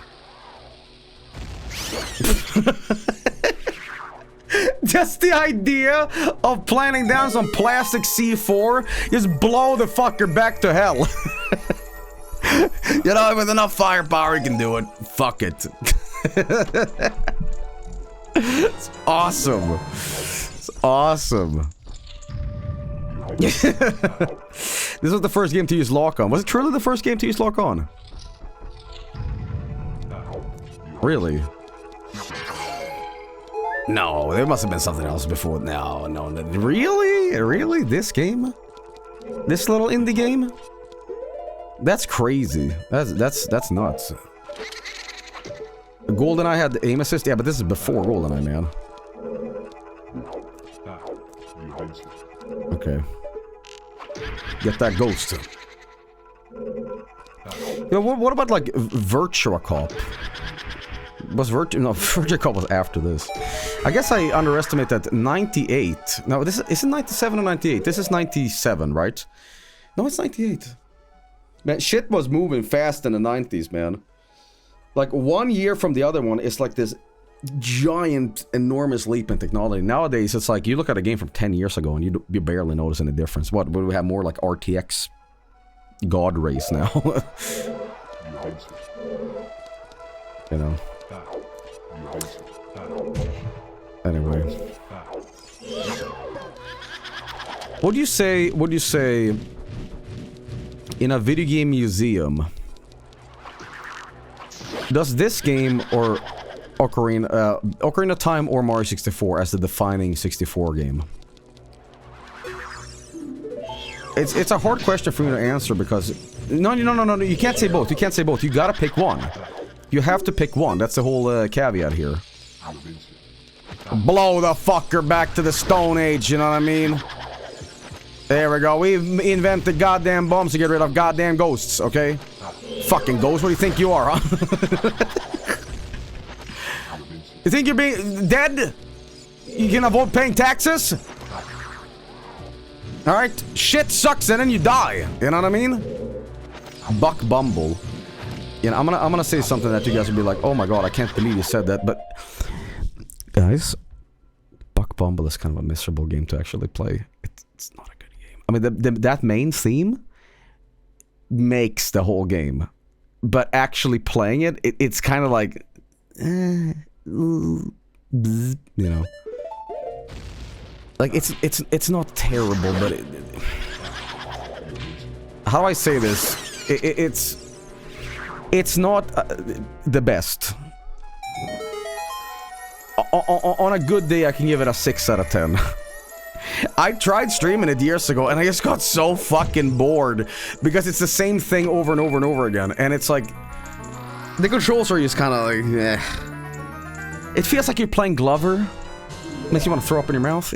Just the idea of planting down some plastic C4, just blow the fucker back to hell. You know, with enough firepower, you can do it. Fuck it. It's awesome. It's awesome. This was the first game to use lock-on. Was it truly the first game to use lock-on? Really? No, there must have been something else before. No, really? Really? This game? This little indie game? That's crazy. That's nuts. GoldenEye had the aim assist? Yeah, but this is before GoldenEye, man. Okay. Get that ghost. You know, what about like Virtua Cop? Was no, Virtua Cop was after this. I guess I underestimate that 98. No, this is it 97 or 98? This is 97, right? No, it's 98. Man, shit was moving fast in the 90s, man. Like 1 year from the other one, it's like this giant, enormous leap in technology. Nowadays, it's like you look at a game from 10 years ago and you barely notice any difference. What, would we have more like RTX God race now? You know. Anyway. What do you say in a video game museum? Does this game or Ocarina of Time or Mario 64 as the defining 64 game? It's a hard question for me to answer because no, you can't say both. You can't say both. You gotta pick one. You have to pick one. That's the whole caveat here. Blow the fucker back to the Stone Age, you know what I mean? There we go. We've invented goddamn bombs to get rid of goddamn ghosts, okay? Fucking ghosts, what do you think you are, huh? You think you're being dead? You can avoid paying taxes? Alright, shit sucks and then you die. You know what I mean? Buck Bumble. You know, I'm gonna say something that you guys will be like, oh my god, I can't believe you said that, but guys, Buck Bumble is kind of a miserable game to actually play. It's not a good game. I mean, that main theme makes the whole game, but actually playing it's kind of like, you know, like it's not terrible, but how do I say this? It's not the best. On a good day, I can give it a 6 out of 10. I tried streaming it years ago, and I just got so fucking bored because it's the same thing over and over and over again, and it's like the controls are just kind of like, It feels like you're playing Glover. Makes you want to throw up in your mouth.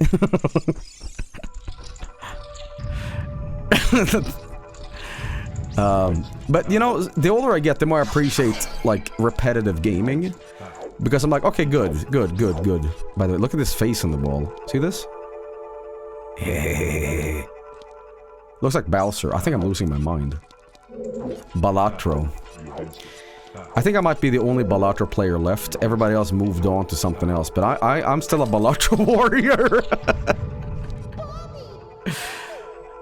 But you know, the older I get, the more I appreciate like repetitive gaming, because I'm like, okay, good. By the way, look at this face on the wall. See this? Looks like Bowser. I think I'm losing my mind. Balatro. I think I might be the only Balatro player left. Everybody else moved on to something else, but I'm still a Balatro warrior.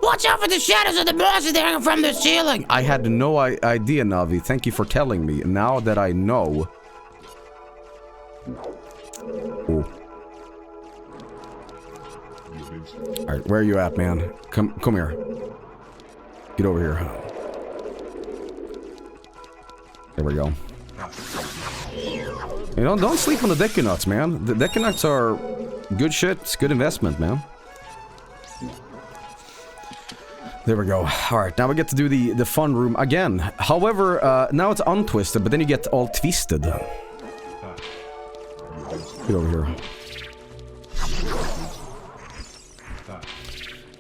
Watch out for the shadows of the bosses that hang from the ceiling! I had no idea, Navi. Thank you for telling me. Now that I know... Oh. Alright, where are you at, man? Come here. Get over here. There we go. You know, don't sleep on the Deku-Nuts, man. The Deku-Nuts are good shit. It's good investment, man. There we go. Alright, now we get to do the fun room again. However, now it's untwisted, but then you get all twisted. Get over here.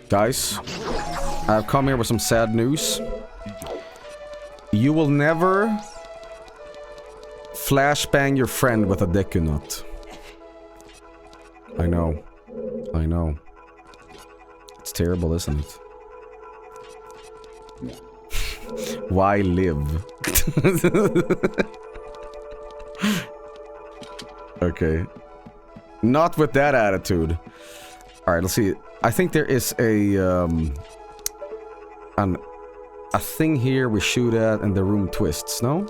Guys, I've come here with some sad news. You will never flashbang your friend with a Deku-Nut. I know. It's terrible, isn't it? Why live? Okay. Not with that attitude. Alright, let's see. I think there is a thing here we shoot at and the room twists, no?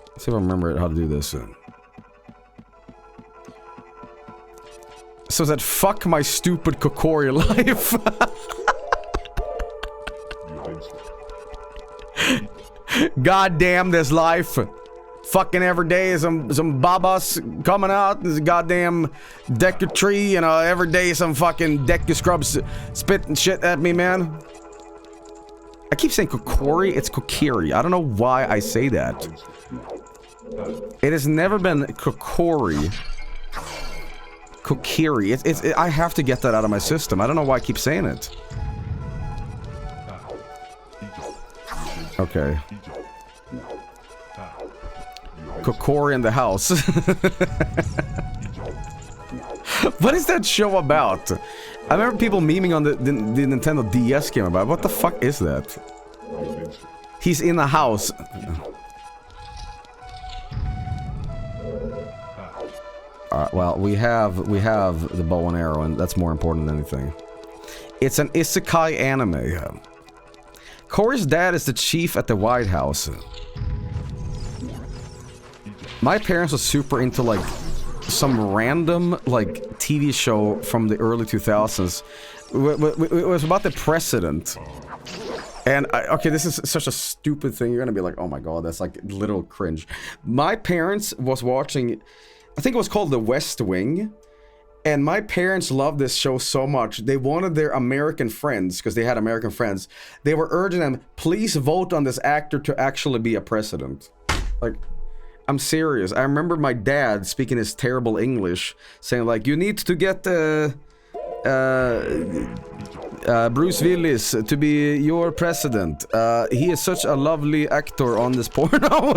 Let's see if I remember how to do this. So that fuck my stupid Kokiri life. God damn this life. Fucking every day some babas coming out. There's a goddamn Deku tree, you know, every day some fucking Deku scrubs spitting shit at me, man. I keep saying Kokiri, it's Kokiri. I don't know why I say that. It has never been Kokiri. Kokiri. I have to get that out of my system. I don't know why I keep saying it. Okay. Kokiri in the house. What is that show about? I remember people memeing on the Nintendo DS game about it. What the fuck is that? He's in the house. Alright, well, we have the bow and arrow, and that's more important than anything. It's an isekai anime. Corey's dad is the chief at the White House. My parents were super into, like, some random, like, TV show from the early 2000s. It was about the president. And, okay, this is such a stupid thing. You're gonna be like, oh my god, that's like literal cringe. My parents was watching, I think it was called The West Wing. And my parents loved this show so much, they wanted their American friends, because they had American friends, they were urging them, please vote on this actor to actually be a president. Like, I'm serious. I remember my dad speaking his terrible English, saying like, you need to get Bruce Willis to be your president. He is such a lovely actor on this porno.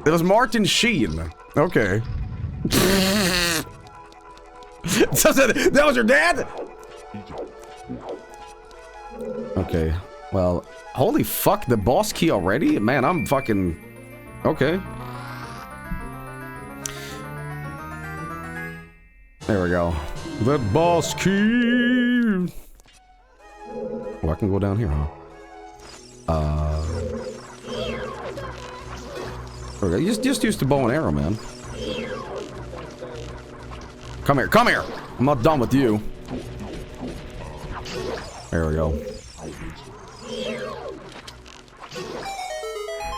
It was Martin Sheen. Okay. So that was your dad? Okay. Well, holy fuck, the boss key already? Man, I'm fucking... Okay. There we go. The boss key! Oh, I can go down here, huh? Okay, just use the bow and arrow, man. Come here, come here! I'm not done with you. There we go.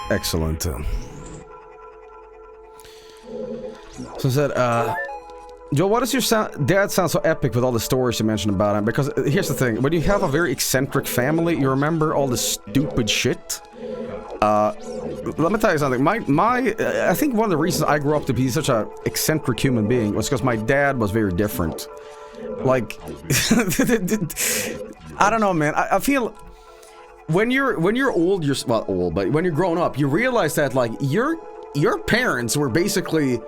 Excellent. So I said, Joe, why does your dad sound so epic with all the stories you mentioned about him? Because here's the thing, when you have a very eccentric family, you remember all the stupid shit. Let me tell you something. I think one of the reasons I grew up to be such a eccentric human being was because my dad was very different. Like, I don't know, man. I feel when you're old, well, old, but when you're grown up, you realize that like your parents were basically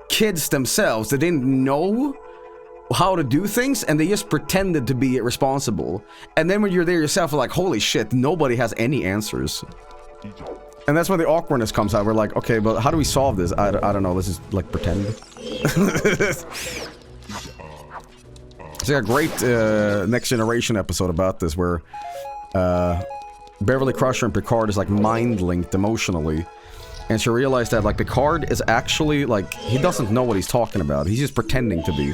kids themselves. They didn't know how to do things, and they just pretended to be responsible. And then when you're there yourself, you're like, holy shit, nobody has any answers. And that's when the awkwardness comes out. We're like, okay, but how do we solve this? I don't know. Let's just like pretend. It's like a great Next Generation episode about this, where Beverly Crusher and Picard is like mind-linked emotionally. And she realized that like Picard is actually like, he doesn't know what he's talking about. He's just pretending to be.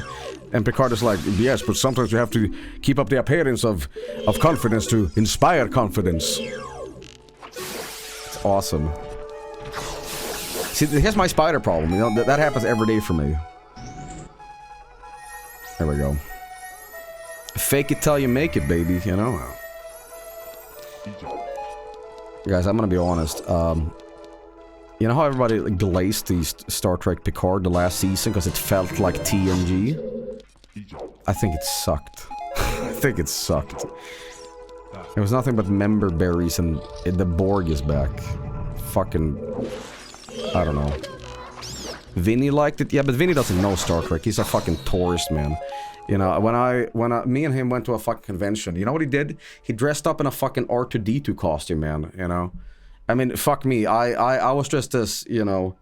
And Picard is like, yes, but sometimes you have to keep up the appearance of confidence to inspire confidence. It's awesome. See, here's my spider problem. You know, that happens every day for me. There we go. Fake it till you make it, baby, you know? Guys, I'm gonna be honest. You know how everybody like, glazed the Star Trek Picard the last season because it felt like TNG? I think it sucked. I think it sucked. It was nothing but member berries and the Borg is back. Fucking... I don't know. Vinny liked it? Yeah, but Vinny doesn't know Star Trek. He's a fucking tourist, man. You know, when me and him went to a fucking convention, you know what he did? He dressed up in a fucking R2-D2 costume, man, you know? I mean, fuck me. I was dressed as, you know,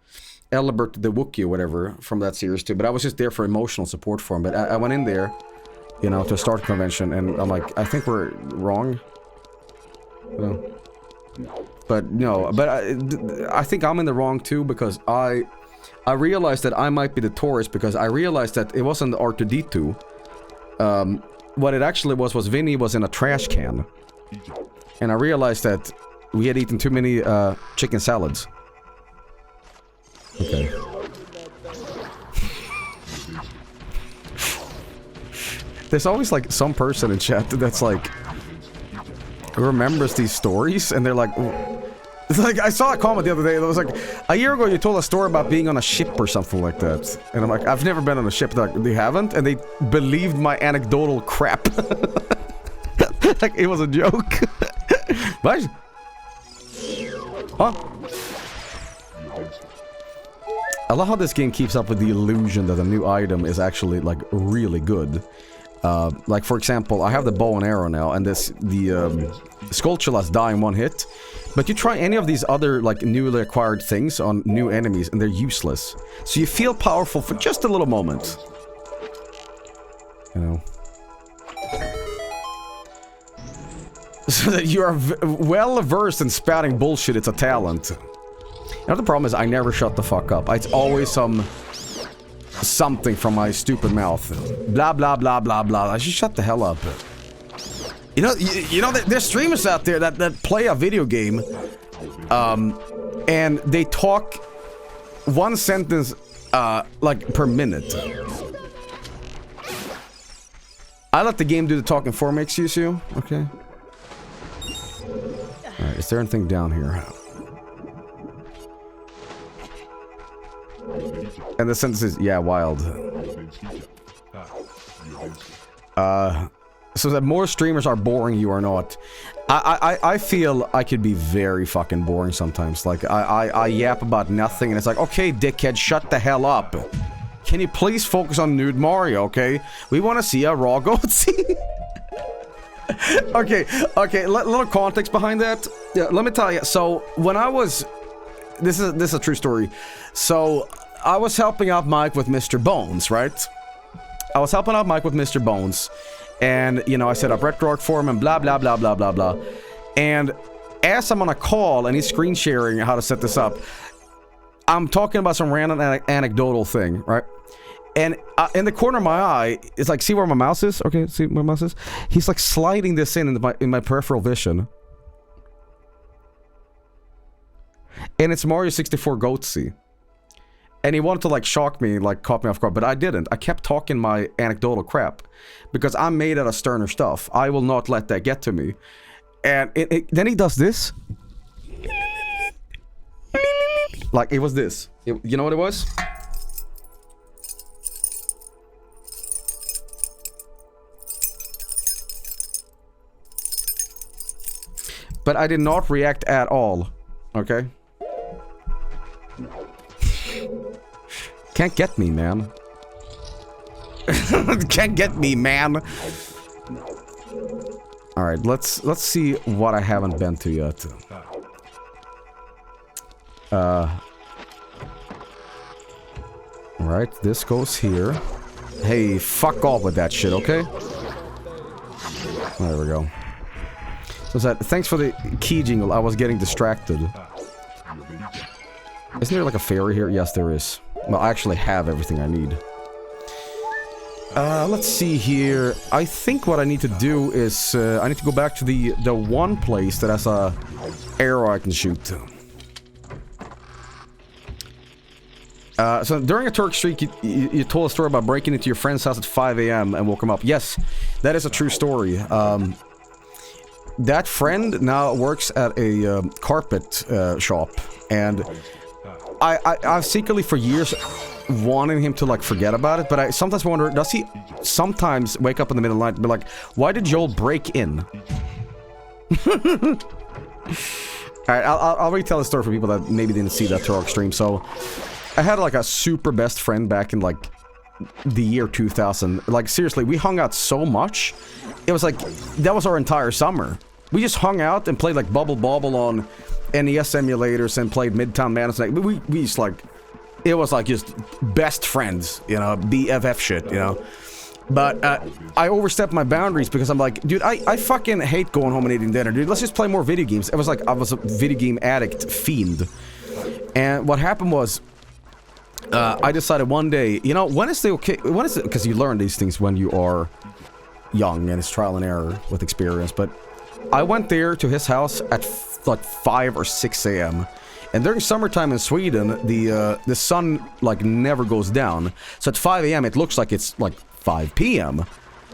Elbert the Wookiee or whatever from that series too, but I was just there for emotional support for him. But I went in there, you know, to a Star Trek convention, and I'm like, I think we're wrong. But no, but I think I'm in the wrong too, because I realized that I might be the tourist because I realized that it wasn't the R2-D2. What it actually was Vinny was in a trash can. And I realized that we had eaten too many chicken salads. Okay. There's always like some person in chat that's like, remembers these stories, and they're like... It's like, I saw a comment the other day that was like, a year ago you told a story about being on a ship or something like that. And I'm like, I've never been on a ship. They're like, they haven't? And they believed my anecdotal crap. Like, it was a joke. What? Huh? I love how this game keeps up with the illusion that a new item is actually, like, really good. Like, for example, I have the bow and arrow now, and the Skulltulas die in one hit. But you try any of these other, like, newly acquired things on new enemies, and they're useless. So you feel powerful for just a little moment. You know. So that you are well versed in spouting bullshit, it's a talent. You know, the problem is I never shut the fuck up. It's always something from my stupid mouth. Blah, blah, blah, blah, blah. I should shut the hell up. You know, there's streamers out there that play a video game, and they talk one sentence, like, per minute. I let the game do the talking for me, excuse you, okay? Alright, is there anything down here? And the sentence is, yeah, wild. So that more streamers are boring you or not. I feel I could be very fucking boring sometimes. Like, I yap about nothing and it's like, okay, dickhead, shut the hell up. Can you please focus on Nude Mario, okay? We want to see a raw goat scene. Okay, little context behind that. Yeah, let me tell you. So, when I was... This is a true story. So, I was helping out Mike with Mr. Bones, right? I was helping out Mike with Mr. Bones. And, you know, I set up RetroArch for him and blah, blah, blah, blah, blah, blah. And as I'm on a call and he's screen sharing how to set this up, I'm talking about some random anecdotal thing, right? And in the corner of my eye, it's like, see where my mouse is? Okay, see where my mouse is? He's like sliding this in my peripheral vision. And it's Mario 64 Goatsy. And he wanted to, like, shock me, like, caught me off guard, but I didn't. I kept talking my anecdotal crap. Because I'm made out of sterner stuff. I will not let that get to me. And then he does this. Like, it was this. You know what it was? But I did not react at all. Okay? Can't get me, man. Can't get me, man. Alright, let's see what I haven't been to yet. Alright, this goes here. Hey, fuck off with that shit, okay? There we go. So that, thanks for the key jingle, I was getting distracted. Isn't there like a fairy here? Yes, there is. Well, I actually have everything I need. Let's see here. I think what I need to do is, I need to go back to the one place that has a arrow I can shoot. So during a Turk streak, you told a story about breaking into your friend's house at 5 AM and woke him up. Yes, that is a true story. That friend now works at a carpet shop, and I've secretly for years wanting him to, like, forget about it, but I sometimes wonder, does he sometimes wake up in the middle of the night and be like, why did Joel break in? Alright, I'll retell the story for people that maybe didn't see that Turok stream. So, I had, like, a super best friend back in, like, the year 2000. Like, seriously, we hung out so much. It was like, that was our entire summer. We just hung out and played, like, Bubble Bobble on NES emulators and played Midtown Madness. Like, we just, like, it was, like, just best friends, you know, BFF shit, you know. But, I overstepped my boundaries because I'm like, dude, I fucking hate going home and eating dinner, dude. Let's just play more video games. It was like, I was a video game addict fiend. And what happened was, I decided one day, you know, when is it, because you learn these things when you are young and it's trial and error with experience, but I went there to his house at like 5 or 6 AM. And during summertime in Sweden, the sun, like, never goes down. So at 5 AM, it looks like it's, like, 5 PM.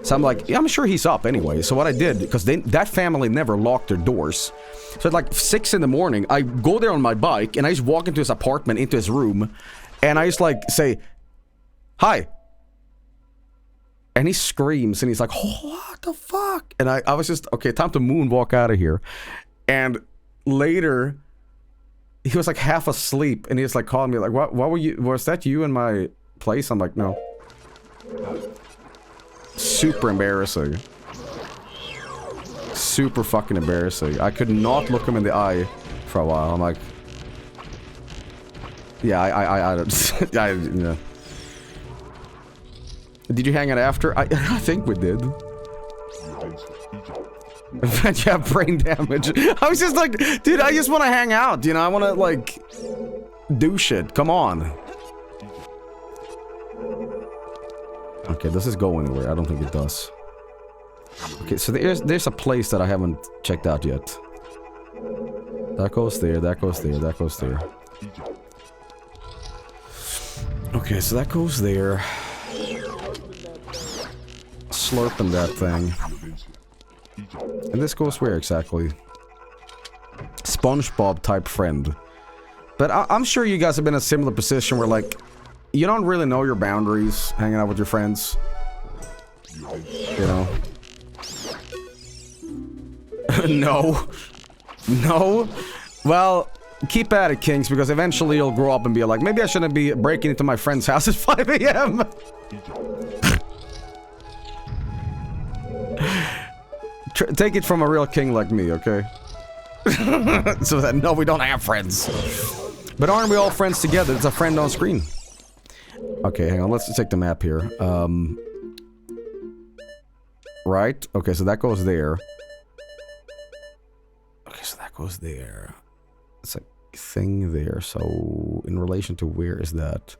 So I'm like, yeah, I'm sure he's up anyway. So what I did, because that family never locked their doors. So at like 6 in the morning, I go there on my bike, and I just walk into his apartment, into his room, and I just like say, hi. And he screams, and he's like, oh, what the fuck? And I was just, okay, time to moonwalk out of here. And later, he was like half asleep, and he was like calling me, like, what were you, was that you in my place? I'm like, no. Super embarrassing. Super fucking embarrassing. I could not look him in the eye for a while. I'm like, yeah, I don't, yeah. Did you hang out after? I think we did. You have brain damage. I was just like, dude, I just want to hang out, you know? I want to, like, do shit. Come on. Okay, does this go anywhere? I don't think it does. Okay, so there's a place that I haven't checked out yet. That goes there, that goes there, that goes there. Okay, so that goes there. Slurping that thing. And this goes where exactly? SpongeBob type friend. But I'm sure you guys have been in a similar position where, like, you don't really know your boundaries hanging out with your friends. You know? No. No? Well, keep at it, Kings, because eventually you'll grow up and be like, maybe I shouldn't be breaking into my friend's house at 5 a.m. Take it from a real king like me, okay? So that, no, we don't have friends. But aren't we all friends together? It's a friend on screen. Okay, hang on. Let's take the map here. Right? Okay, so that goes there. Okay, so that goes there. It's a thing there. So, in relation to where is that?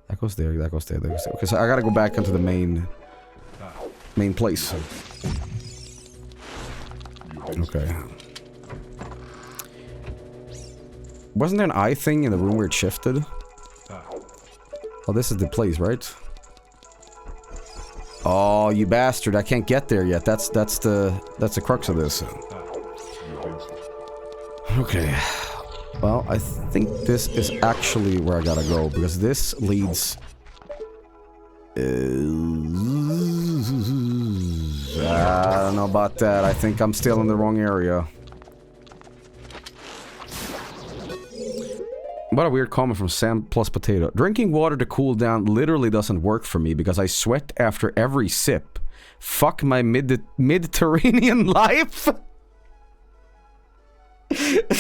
That goes there, that goes there, that goes there. Okay, so I gotta go back into the main place. Okay. Wasn't there an eye thing in the room where it shifted? Oh, this is the place, right? Oh, you bastard! I can't get there yet. That's the crux of this. Okay. Well, I think this is actually where I gotta go because this leads. I don't know about that. I think I'm still in the wrong area. What a weird comment from Sam plus Potato. Drinking water to cool down literally doesn't work for me because I sweat after every sip. Fuck my Mediterranean life.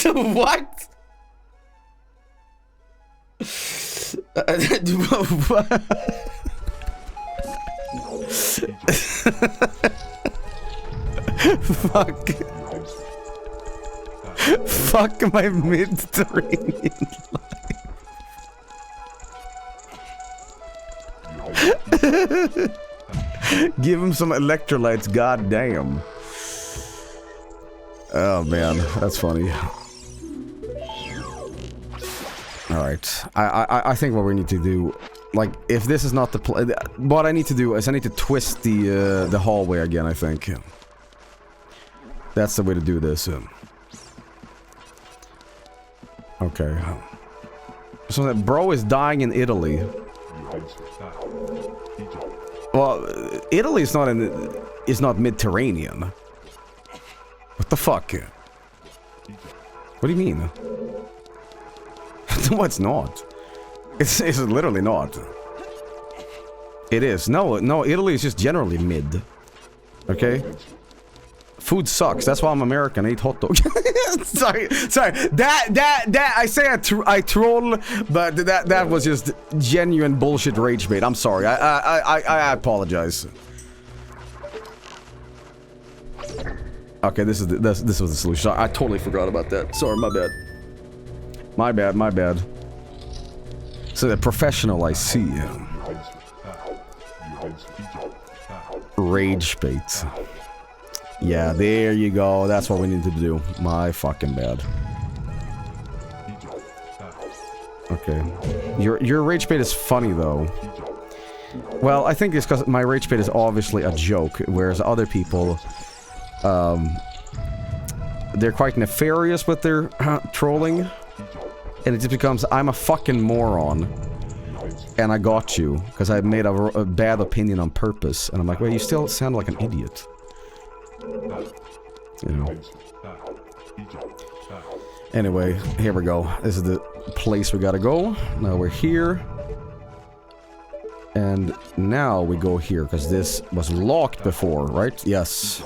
What? Fuck. Fuck my Mediterranean life. Give him some electrolytes, goddamn. Oh man, that's funny. Alright, I think what we need to do, like, if this is not the what I need to do is I need to twist the hallway again, I think. That's the way to do this. Okay. So that bro is dying in Italy. Well, Italy is not Mediterranean. What the fuck? What do you mean? No, it's not. It's literally not. It is. No, Italy is just generally mid. Okay? Food sucks. That's why I'm American. I eat hot dogs. sorry. That I say I troll, but that was just genuine bullshit rage bait. I'm sorry. I apologize. Okay, this was the solution. I totally forgot about that. Sorry, my bad. My bad. So the professional, I see. Rage bait. Yeah, there you go. That's what we need to do. My fucking bad. Okay. Your rage bait is funny though. Well, I think it's because my rage bait is obviously a joke, whereas other people, they're quite nefarious with their trolling. And it just becomes, I'm a fucking moron. And I got you, because I made a bad opinion on purpose. And I'm like, well, you still sound like an idiot. You know. Anyway, here we go. This is the place we gotta go. Now we're here. And now we go here, because this was locked before, right? Yes.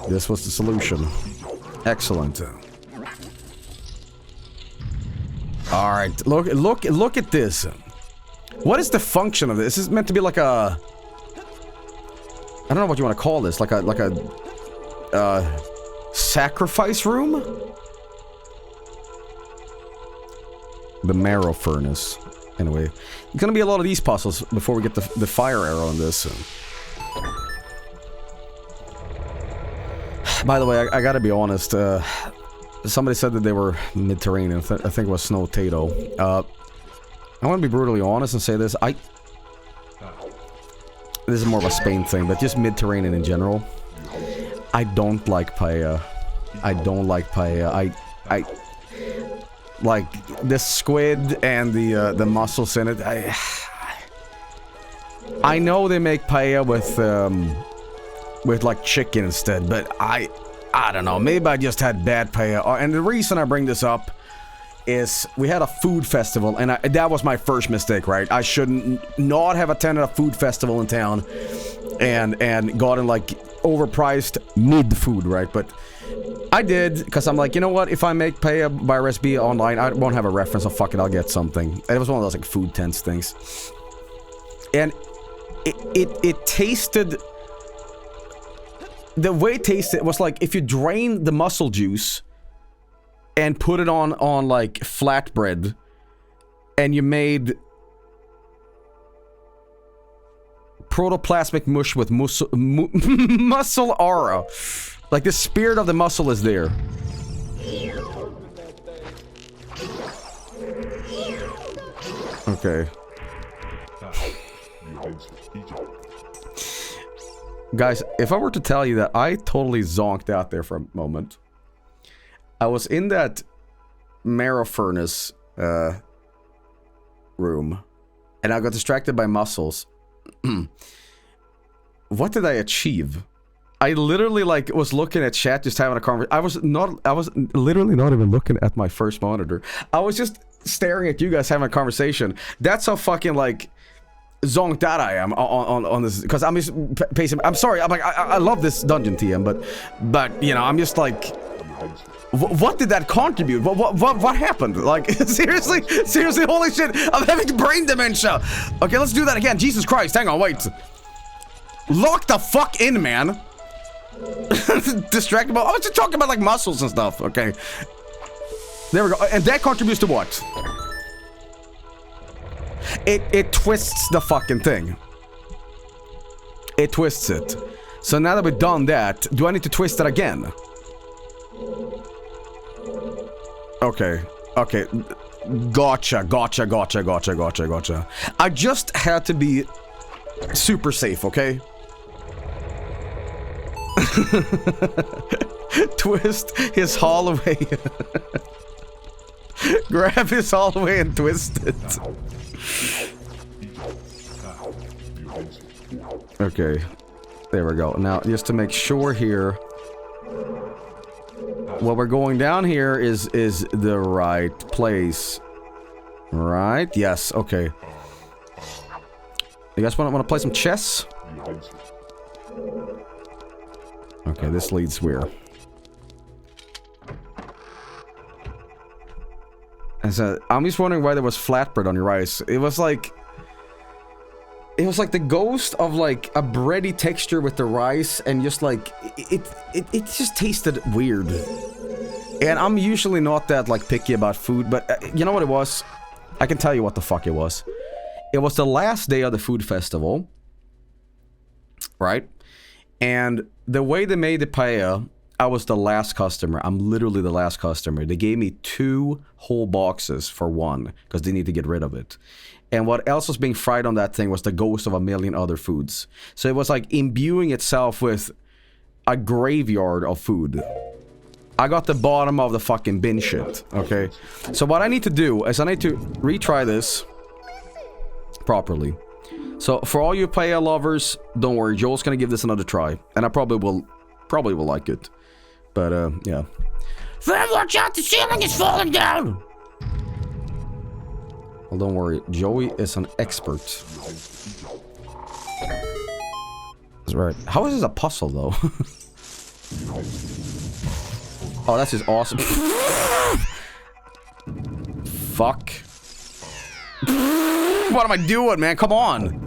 This was the solution. Excellent. Alright, look at this. What is the function of this? This is meant to be like a... I don't know what you want to call this. Like a sacrifice room? The marrow furnace. Anyway, there's gonna be a lot of these puzzles before we get the fire arrow in this. By the way, I gotta be honest, somebody said that they were Mediterranean. I think it was Snow Tato. I want to be brutally honest and say this. This is more of a Spain thing, but just Mediterranean in general. I don't like paella. I don't like paella. I like the squid and the mussels in it. I know they make paella with like chicken instead, but I don't know. Maybe I just had bad paella. And the reason I bring this up is we had a food festival, and that was my first mistake, right? I shouldn't not have attended a food festival in town and gotten like overpriced mid food, right? But I did, because I'm like, you know what? If I make paella by recipe online, I won't have a reference, so fuck it, I'll get something. It was one of those like food tents things. And it tasted... The way it tasted was like if you drain the mussel juice and put it on like flatbread and you made protoplasmic mush with mussel aura. Like the spirit of the mussel is there. Okay. Guys, if I were to tell you that I totally zonked out there for a moment. I was in that marrow furnace room, and I got distracted by mussels. What did I achieve? I literally like was looking at chat, just having a conversation. I was literally not even looking at my first monitor. I was just staring at you guys having a conversation. That's how fucking like zonked out I am on this, because I'm just pacing. I'm sorry. I'm like I love this dungeon, TM, but you know, I'm just like, what did that contribute? What happened? Like seriously, holy shit! I'm having brain dementia. Okay, let's do that again. Jesus Christ! Hang on, wait. Lock the fuck in, man. Distracted. I was just talking about like muscles and stuff. Okay, there we go. And that contributes to what? It twists the fucking thing. It twists it. So now that we've done that, do I need to twist it again? Okay. Okay. Gotcha. I just had to be super safe, okay? Twist his Holloway. Grab his Holloway and twist it. Okay, there we go. Now, just to make sure here, what we're going down here is the right place, right? Yes. Okay. You guys want to play some chess? Okay, this leads where? And so I'm just wondering why there was flatbread on your rice. It was like the ghost of like a bready texture with the rice, and just like it just tasted weird. And I'm usually not that like picky about food, but you know what it was? I can tell you what the fuck it was. It was the last day of the food festival, right? And the way they made the paella, I was the last customer. I'm literally the last customer. They gave me 2 whole boxes for 1 because they need to get rid of it. And what else was being fried on that thing was the ghost of a million other foods. So it was like imbuing itself with a graveyard of food. I got the bottom of the fucking bin shit, okay? So what I need to do is I need to retry this properly. So for all you Paella lovers, don't worry, Joel's gonna give this another try. And I probably will like it. But, yeah. Fren, watch out, the ceiling is falling down! Well, don't worry, Joey is an expert. That's right. How is this a puzzle, though? Oh, that's just awesome. Fuck. What am I doing, man? Come on!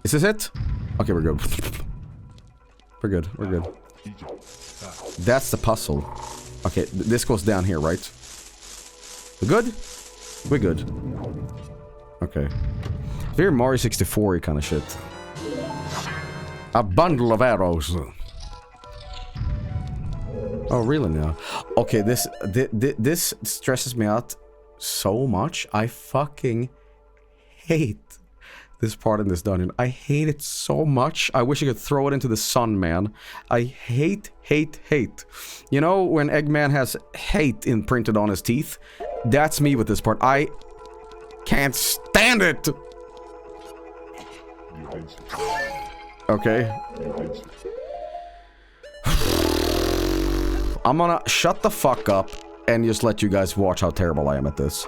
Is this it? Okay, we're good. We're good, we're good. That's the puzzle. Okay, this goes down here, right? We're good? We're good. Okay. Very Mario 64 kind of shit. A bundle of arrows. Oh, really now? Okay, this stresses me out so much. I fucking hate this part in this dungeon. I hate it so much. I wish I could throw it into the sun, man. I hate. You know when Eggman has hate imprinted on his teeth? That's me with this part. I can't stand it! Okay. I'm gonna shut the fuck up and just let you guys watch how terrible I am at this.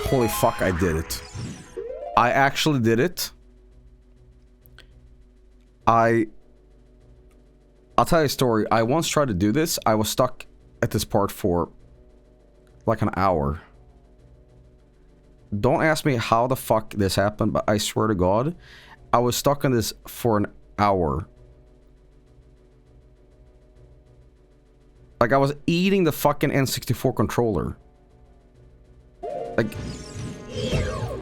Holy fuck, I did it. I actually did it. I'll tell you a story. I once tried to do this. I was stuck at this part for like an hour. Don't ask me how the fuck this happened, but I swear to God, I was stuck in this for an hour. Like I was eating the fucking N64 controller. Like,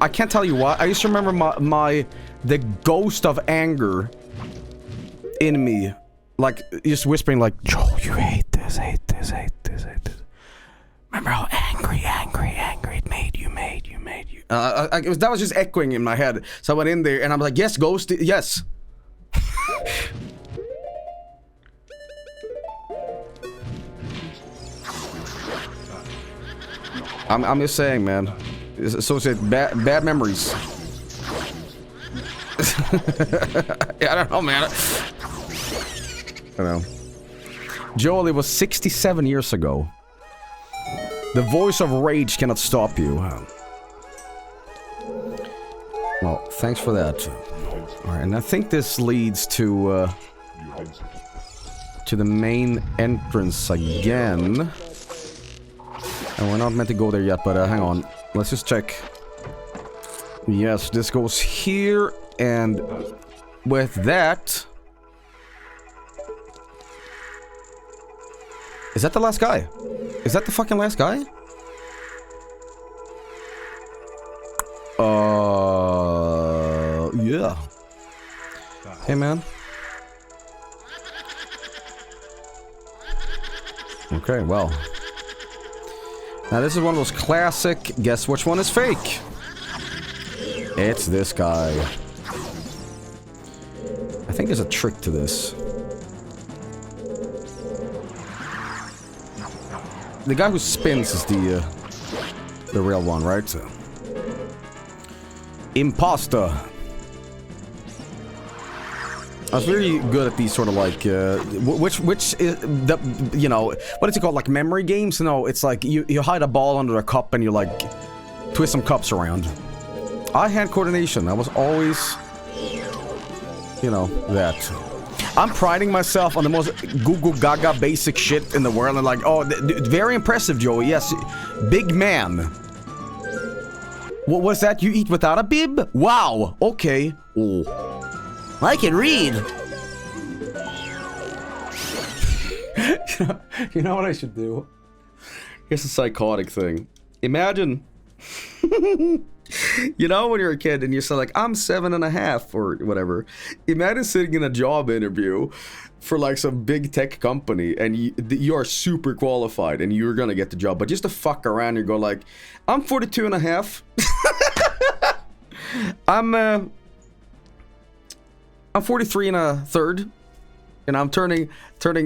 I can't tell you what. I used to remember the ghost of anger in me, like just whispering, like, Joel, you hate this, hate this, hate this, hate this. Remember how angry it made you. That was just echoing in my head. So I went in there and I'm like, yes, ghost, yes. I'm just saying, man. It's associated bad memories. Yeah, I don't know, man. I don't know. Joel, it was 67 years ago. The voice of rage cannot stop you. Well, thanks for that. Alright, and I think this leads to the main entrance again. And we're not meant to go there yet, but hang on. Let's just check. Yes, this goes here, and with that... Is that the last guy? Is that the fucking last guy? Yeah. Hey, man. Okay, well. Now this is one of those classic, guess which one is fake? It's this guy. I think there's a trick to this. The guy who spins is the real one, right? Imposter. I was very good at these sort of like, which is the, you know, what is it called, like memory games? No, it's like you hide a ball under a cup and you like twist some cups around. Eye-hand coordination, I was always, you know, that. I'm priding myself on the most goo gaga basic shit in the world, and like, oh, very impressive, Joey, yes, big man. What was that? You eat without a bib? Wow, okay. Oh. I can read. You know what I should do? Here's a psychotic thing. Imagine, you know, when you're a kid and you're so like, I'm 7.5 or whatever. Imagine sitting in a job interview for like some big tech company and you are super qualified and you're gonna get the job, but just to fuck around and go like, I'm 42.5. I'm 43 1/3, and I'm turning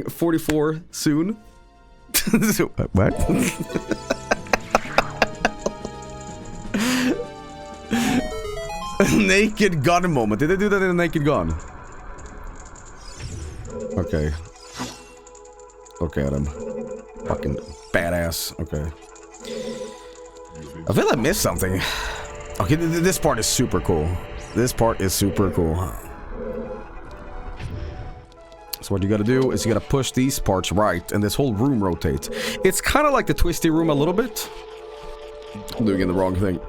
44 soon. What? Naked Gun moment. Did they do that in a Naked Gun? Okay. Look at him. Fucking badass. Okay. I feel I missed something. Okay, this part is super cool. This part is super cool. So what you gotta do is you gotta push these parts right, and this whole room rotates. It's kind of like the twisty room a little bit. I'm doing the wrong thing.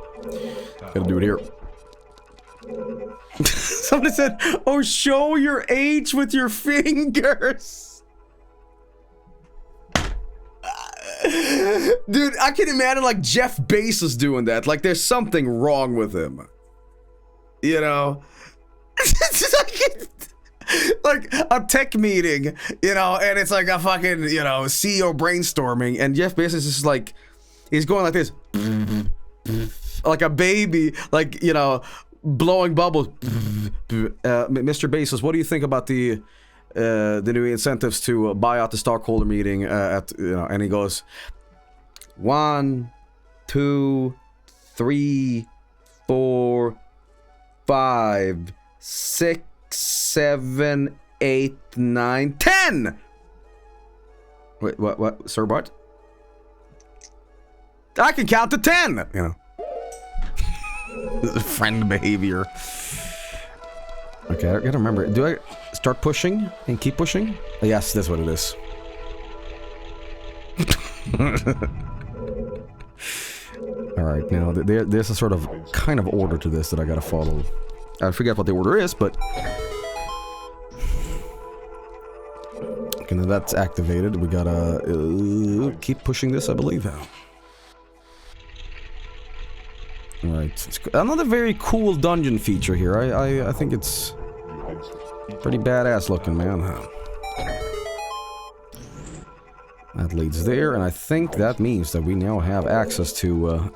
Gotta do it here. Somebody said, oh, show your age with your fingers. Dude, I can imagine like Jeff Bezos doing that. Like there's something wrong with him. You know? Like a tech meeting, you know, and it's like a fucking, you know, CEO brainstorming, and Jeff Bezos is just like, he's going like this. Like a baby, like, you know, blowing bubbles. Mr. Bezos, what do you think about the new incentives to buy out the stockholder meeting at, you know, and he goes, 1, 2, 3, 4, 5, 6, 7, 8, 9, 10! Wait, what? Sir, what? I can count to 10! You know. Friend behavior. Okay, I gotta remember. Do I start pushing and keep pushing? Yes, that's what it is. Alright, now there's a sort of kind of order to this that I gotta follow. I forget what the order is, but... Okay, now that's activated. We gotta keep pushing this, I believe. Alright, it's another very cool dungeon feature here. I think it's pretty badass looking, man. That leads there, and I think that means that we now have access to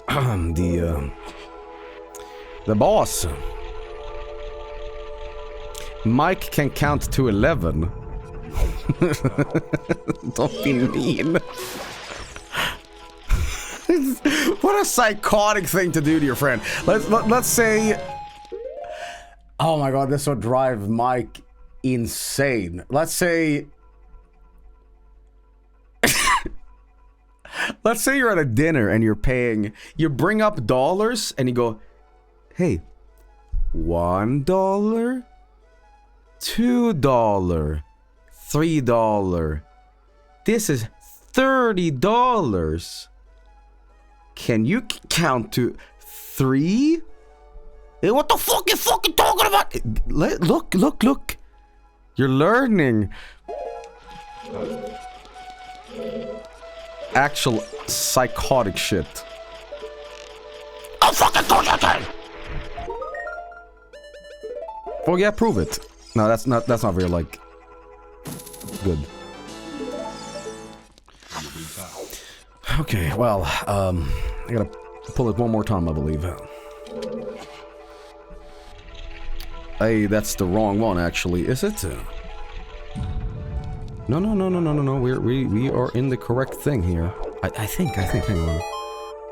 the boss. Mike can count to 11. Don't be mean. What a psychotic thing to do to your friend. Let's say... Oh my god, this would drive Mike insane. Let's say... Let's say you're at a dinner and you're paying... You bring up dollars and you go... Hey, $1, $2, $3. This is $30. Can you count to 3? Hey, what the fuck you fucking talking about? Look. You're learning. Actual psychotic shit. I'll fucking do that thing. Well, yeah, prove it. No, that's not very, like, good. Okay, well, I gotta pull it one more time, I believe. Hey, that's the wrong one, actually, is it? No. We are in the correct thing here. I think, hang on.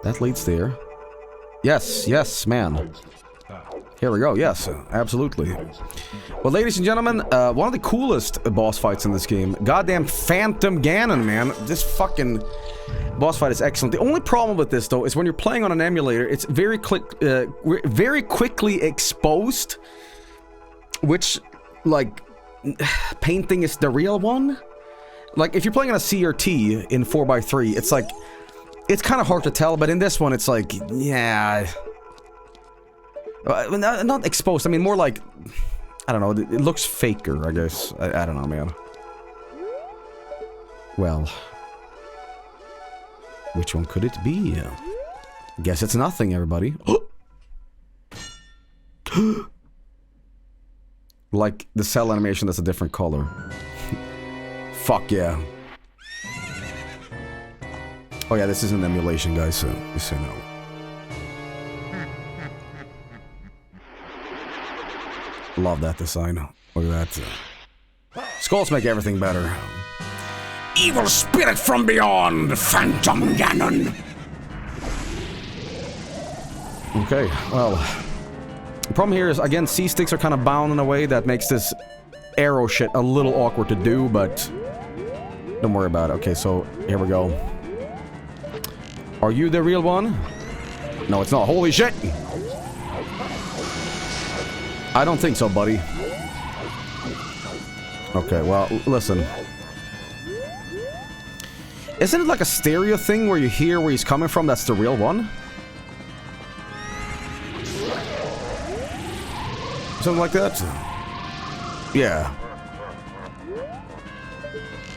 That leads there. Yes, man. Here we go, yes, absolutely. Well, ladies and gentlemen, one of the coolest boss fights in this game. Goddamn Phantom Ganon, man. This fucking boss fight is excellent. The only problem with this, though, is when you're playing on an emulator, it's very quickly exposed. Which, like, painting is the real one? Like, if you're playing on a CRT in 4x3, it's like... It's kind of hard to tell, but in this one, it's like, yeah... Not exposed, I mean more like, I don't know, it looks faker, I guess. I don't know, man. Well, which one could it be? Guess it's nothing, everybody. Like the cell animation that's a different color. Fuck yeah. Oh yeah, this is an emulation, guys, so just so you know. Love that design. Look at that. Skulls make everything better. Evil spirit from beyond, Phantom Ganon. Okay, well... The problem here is, again, C-sticks are kind of bound in a way that makes this arrow shit a little awkward to do, but... Don't worry about it. Okay, so, here we go. Are you the real one? No, it's not. Holy shit! I don't think so, buddy. Okay, well, listen. Isn't it like a stereo thing where you hear where he's coming from that's the real one? Something like that? Yeah.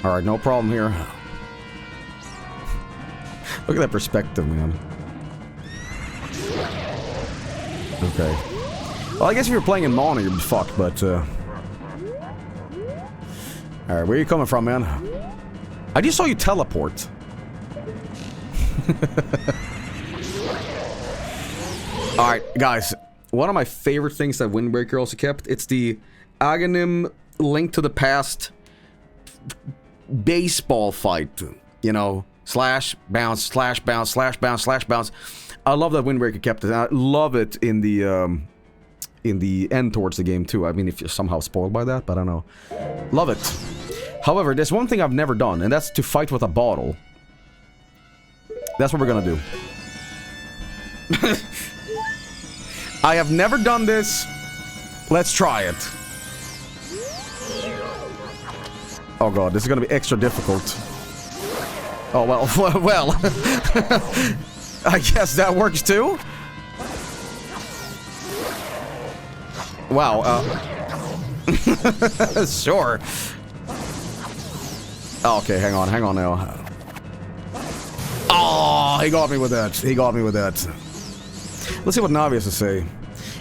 Alright, no problem here. Look at that perspective, man. Okay. Well, I guess if you're playing in mono, you'd be fucked, but, Alright, where are you coming from, man? I just saw you teleport. Alright, guys. One of my favorite things that Wind Waker also kept, it's the Aghanim Link to the Past baseball fight. You know, slash, bounce, slash, bounce, slash, bounce, slash, bounce. I love that Wind Waker kept it. I love it in the end towards the game too. I mean, if you're somehow spoiled by that, but I don't know. Love it. However, there's one thing I've never done, and that's to fight with a bottle. That's what we're gonna do. I have never done this. Let's try it. Oh god, this is gonna be extra difficult. Oh well, well. I guess that works too. Wow, sure. Oh, okay, hang on now. Oh, he got me with that. He got me with that. Let's see what Navi has to say.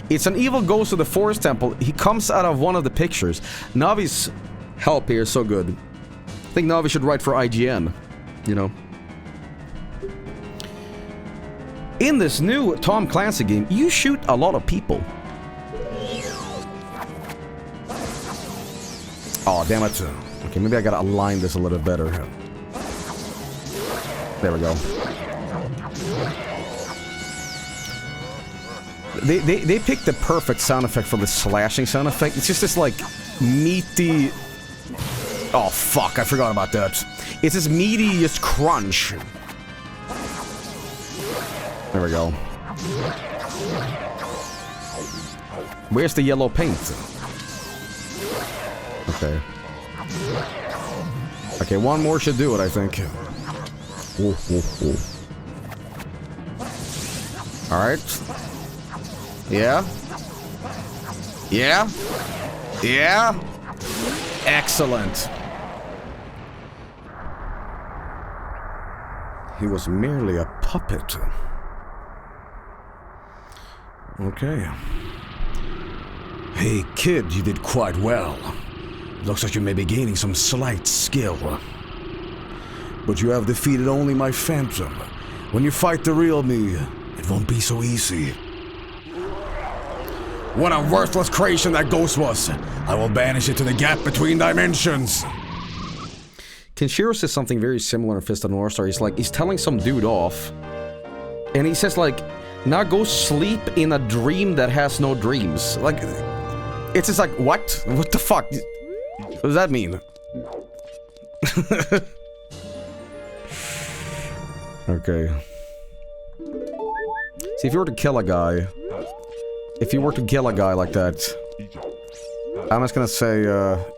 It's an evil ghost of the forest temple. He comes out of one of the pictures. Navi's help here is so good. I think Navi should write for IGN. You know. In this new Tom Clancy game, you shoot a lot of people. Oh, damn it. Okay, maybe I gotta align this a little better. There we go. They picked the perfect sound effect for the slashing sound effect. It's just this, like, meaty... Oh, fuck, I forgot about that. It's this meaty, just crunch. There we go. Where's the yellow paint? Okay. Okay, one more should do it, I think. Ooh, ooh, ooh. Alright. Yeah. Yeah. Yeah. Excellent. He was merely a puppet. Okay. Hey, kid, you did quite well. Looks like you may be gaining some slight skill. But you have defeated only my phantom. When you fight the real me, it won't be so easy. What a worthless creation that ghost was! I will banish it to the gap between dimensions! Kenshiro says something very similar in Fist of North Star. He's telling some dude off. And he says, like, Now go sleep in a dream that has no dreams. Like, it's just like, what? What the fuck? What does that mean? Okay. See, if you were to kill a guy... If you were to kill a guy like that... I'm just gonna say,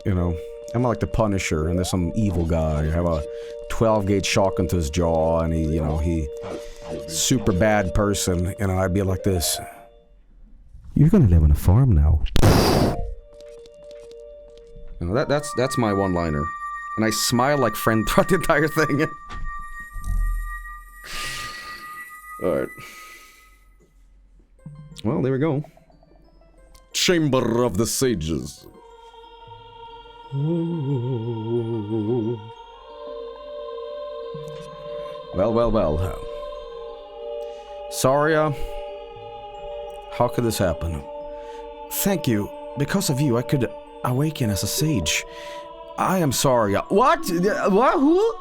you know... I'm like the Punisher, and there's some evil guy. I have a 12-gauge shotgun to his jaw, and he, you know, he... super bad person, and I'd be like this. You're gonna live on a farm now. You know, that's my one-liner. And I smile like Fren throughout the entire thing. Alright. Well, there we go. Chamber of the Sages. Well. Saria, how could this happen? Thank you. Because of you, I could awaken as a sage. I am Saria. What? What? Who?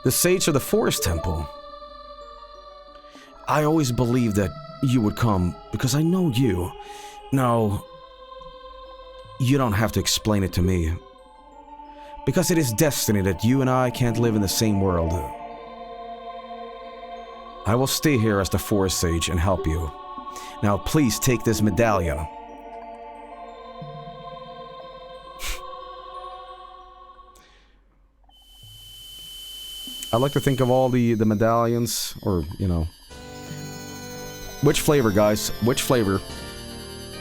The sage of the Forest Temple. I always believed that you would come because I know you. No, you don't have to explain it to me. Because it is destiny that you and I can't live in the same world. I will stay here as the Forest Sage and help you. Now please take this medallion. I like to think of all the medallions, or, you know... Which flavor, guys? Which flavor?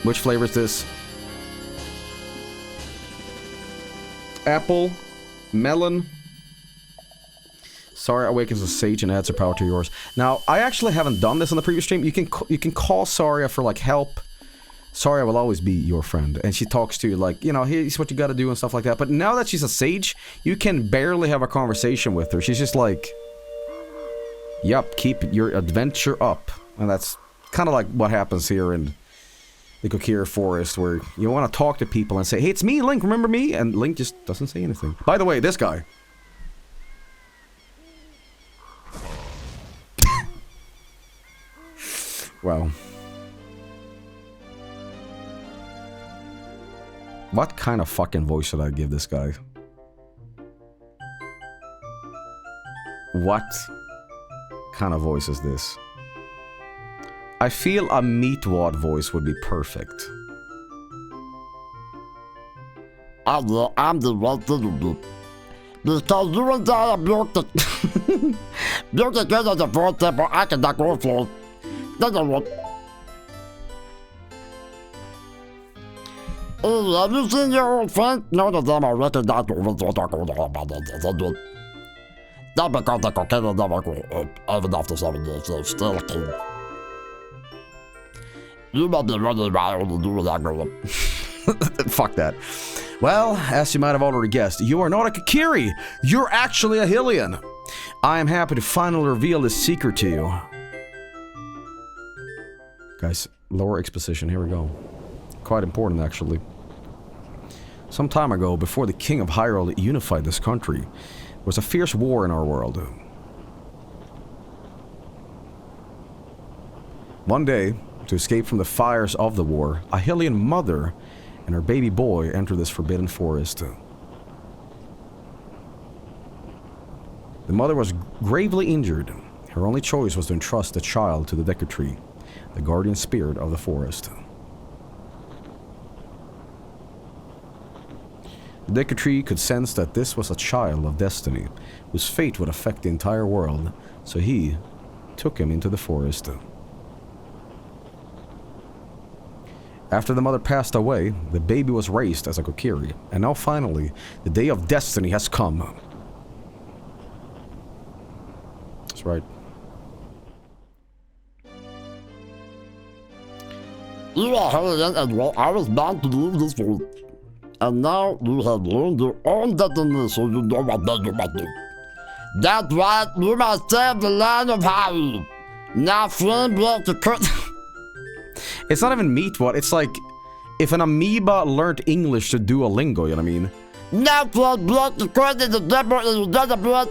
Which flavor is this? Apple, melon. Saria awakens a sage and adds her power to yours. Now, I actually haven't done this on the previous stream. You can call Saria for like help. Saria will always be your friend, and she talks to you like, you know, here's what you got to do and stuff like that. But now that she's a sage, you can barely have a conversation with her. She's just like, "Yup, keep your adventure up," and that's kind of like what happens here in the Kokiri Forest, where you want to talk to people and say, "Hey, it's me, Link. Remember me?" And Link just doesn't say anything. By the way, this guy. Wow. What kind of fucking voice should I give this guy? What kind of voice is this? I feel a Meatwad voice would be perfect. I'm the one to do. Because you and I built the... built together the Forest Temple, I cannot go for it. That's a what. Have you seen your old friend? No, that I'm already not over to talk about it. Not because the cocaine never go even after 7 years, so still a kid. You might be running around to do that, girl. Fuck that. Well, as you might have already guessed, you are not a Kokiri. You're actually a Hylian. I am happy to finally reveal this secret to you. Guys, lower exposition, here we go. Quite important, actually. Some time ago, before the King of Hyrule unified this country, there was a fierce war in our world. One day, to escape from the fires of the war, a Hylian mother and her baby boy entered this forbidden forest. The mother was gravely injured. Her only choice was to entrust the child to the Deku Tree, the guardian spirit of the forest. The Deku Tree could sense that this was a child of destiny, whose fate would affect the entire world, so he took him into the forest. After the mother passed away, the baby was raised as a Kokiri, and now finally, the day of destiny has come. That's right. You are Hylian, and well, I was bound to leave this world. And now you have learned your own destiny, so you know what you must do. That's right, you must save the land of Hyrule. Now Fren broke the curse. It's not even Meatwad, it's like if an amoeba learned English to Duolingo, you know what I mean? Now Fren broke the curse in the temple and you got the blood.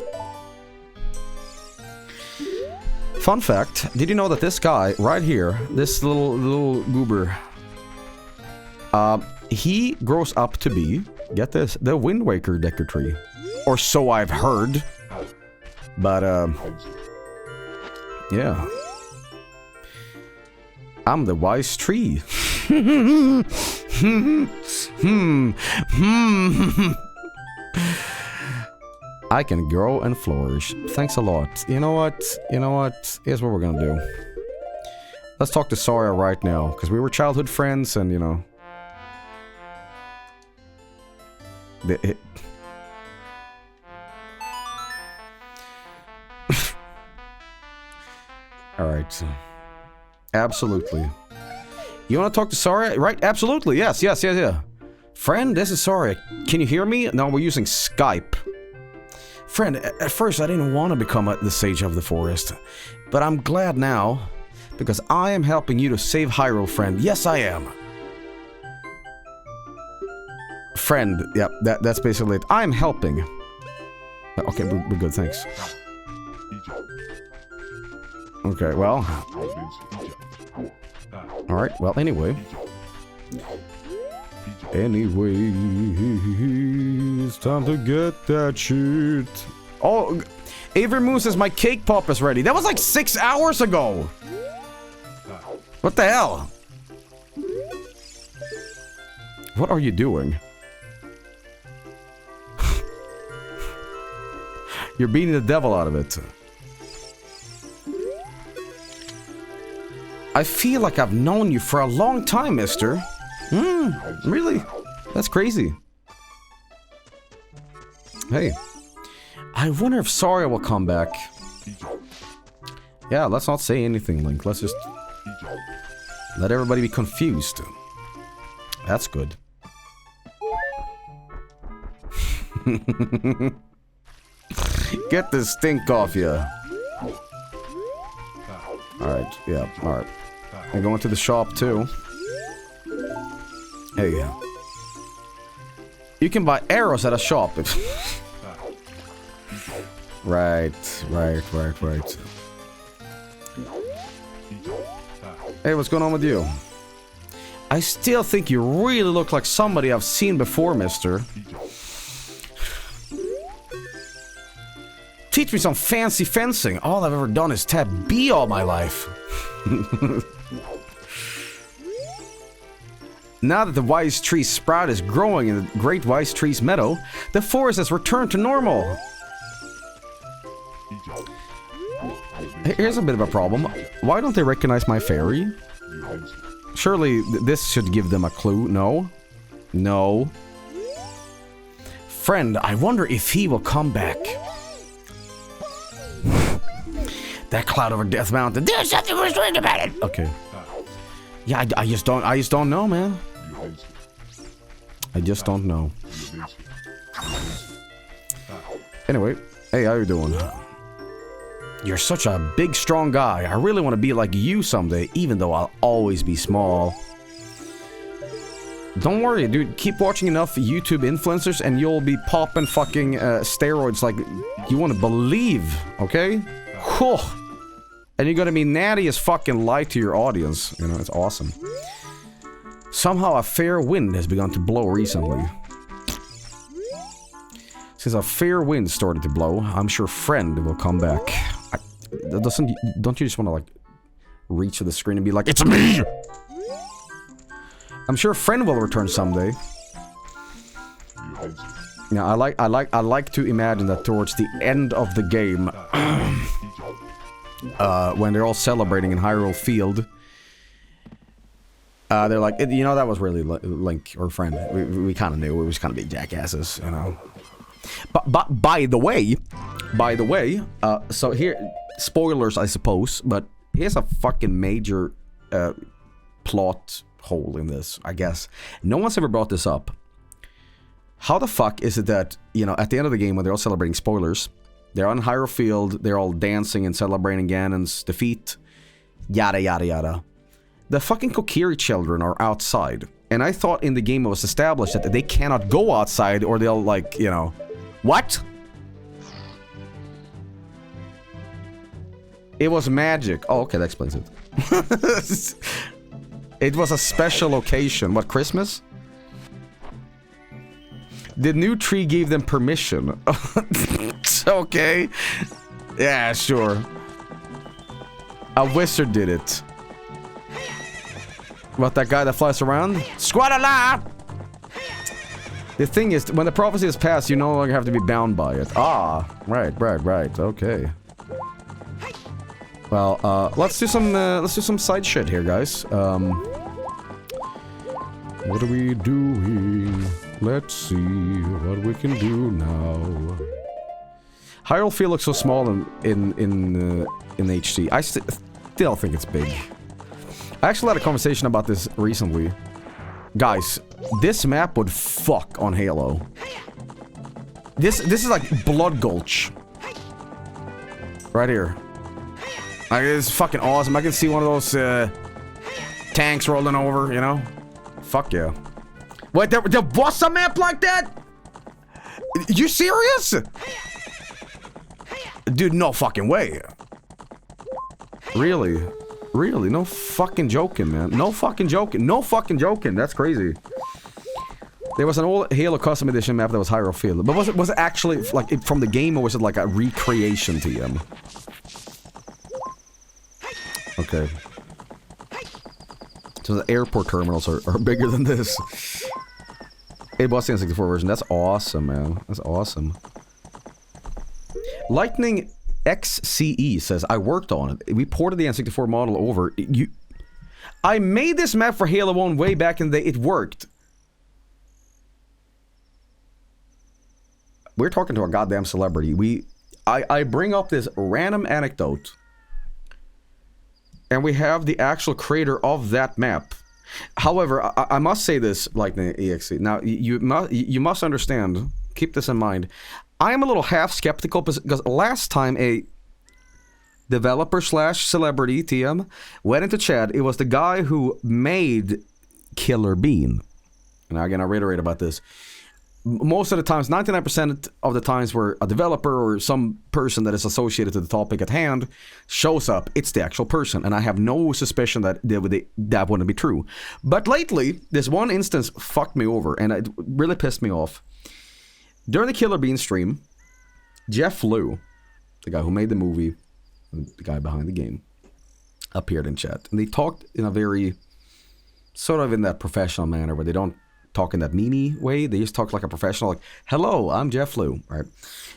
Fun fact, did you know that this guy right here, this little goober, he grows up to be, get this, the Wind Waker Deku Tree. Or so I've heard. But, yeah. I'm the wise tree. I can grow and flourish. Thanks a lot. You know what? Here's what we're gonna do. Let's talk to Saria right now, because we were childhood friends and, you know... Alright, so... Absolutely. You want to talk to Saria? Right? Absolutely. Yes. Friend, this is Saria. Can you hear me? No, we're using Skype. Friend, at first I didn't want to become the Sage of the Forest. But I'm glad now. Because I am helping you to save Hyrule, friend. Yes, I am. Friend, yeah, that's basically it. I'm helping. Okay, we're good, thanks. Okay, well... Alright, well, anyway. It's time to get that shit. Oh, Avery Moon says my cake pop is ready. That was like 6 hours ago. What the hell? What are you doing? You're beating the devil out of it. I feel like I've known you for a long time, mister. Really? That's crazy. Hey. I wonder if Saria will come back. Yeah, let's not say anything, Link. Let's just... let everybody be confused. That's good. Get the stink off ya. Alright, yeah, alright. I'm going to the shop too. Hey. You can buy arrows at a shop. Right. Hey, what's going on with you? I still think you really look like somebody I've seen before, mister. Teach me some fancy fencing. All I've ever done is tab B all my life. Now that the Wise Tree sprout is growing in the Great Wise Tree's meadow, the forest has returned to normal. Here's a bit of a problem. Why don't they recognize my fairy? Surely this should give them a clue. No. No. Friend, I wonder if he will come back. That cloud over Death Mountain. There's something restrained about it. Okay. Yeah, I just don't know, man. I just don't know. Anyway, hey, how you doing? You're such a big, strong guy. I really want to be like you someday, even though I'll always be small. Don't worry, dude. Keep watching enough YouTube influencers and you'll be popping fucking steroids like you want to believe, okay? Whew. And you're gonna be natty as fucking light to your audience. You know, it's awesome. Somehow a fair wind has begun to blow recently. Since a fair wind started to blow, I'm sure Friend will come back. Don't you just want to, like, reach for the screen and be like, it's me! I'm sure Friend will return someday. Yeah, I like to imagine that towards the end of the game, when they're all celebrating in Hyrule Field, they're like, you know, that was really Link or Friend. We kind of knew. We was kind of big jackasses, you know. But by the way, so here, spoilers, I suppose, but here's a fucking major plot hole in this, I guess. No one's ever brought this up. How the fuck is it that, you know, at the end of the game when they're all celebrating, spoilers, they're on Hyrule Field, they're all dancing and celebrating Ganon's defeat, yada yada yada. The fucking Kokiri children are outside. And I thought in the game it was established that they cannot go outside or they'll, like, you know... What? It was magic. Oh, okay, that explains it. It was a special location. What, Christmas? The new tree gave them permission. Okay. Yeah, sure. A wizard did it. What, that guy that flies around? Squadala! The thing is, when the prophecy is passed, you no longer have to be bound by it. Ah, right, okay. Well, let's do some side shit here, guys. What are we doing? Let's see what we can do now. Hyrule Field looks so small in HD. I still think it's big. I actually had a conversation about this recently. Guys, this map would fuck on Halo. This is like Blood Gulch. Right here. Like, it's fucking awesome. I can see one of those tanks rolling over, you know? Fuck yeah. Wait, there was a map like that? You serious? Dude, no fucking way. Really? Really? No fucking joking, man. No fucking joking. No fucking joking. That's crazy. There was an old Halo Custom Edition map that was Hyrule Field. But was it actually like from the game, or was it like a recreation TM? Okay. So the airport terminals are bigger than this. It was the N64 version. That's awesome, man. That's awesome. Lightning XCE says, I worked on it. We ported the N64 model over. I made this map for Halo 1 way back in the day. It worked. We're talking to a goddamn celebrity. I bring up this random anecdote. And we have the actual creator of that map. However, I must say this, Lightning EXE. Now, you must understand, keep this in mind. I am a little half skeptical because last time a developer / celebrity TM went into chat, it was the guy who made Killer Bean. And again, I reiterate about this. Most of the times, 99% of the times where a developer or some person that is associated to the topic at hand shows up, it's the actual person. And I have no suspicion that that wouldn't be true. But lately, this one instance fucked me over and it really pissed me off. During the Killer Bean stream, Jeff Liu, the guy who made the movie, the guy behind the game, appeared in chat. And they talked in a very, sort of in that professional manner where they don't talk in that memey way. They just talk like a professional, like, hello, I'm Jeff Liu, right?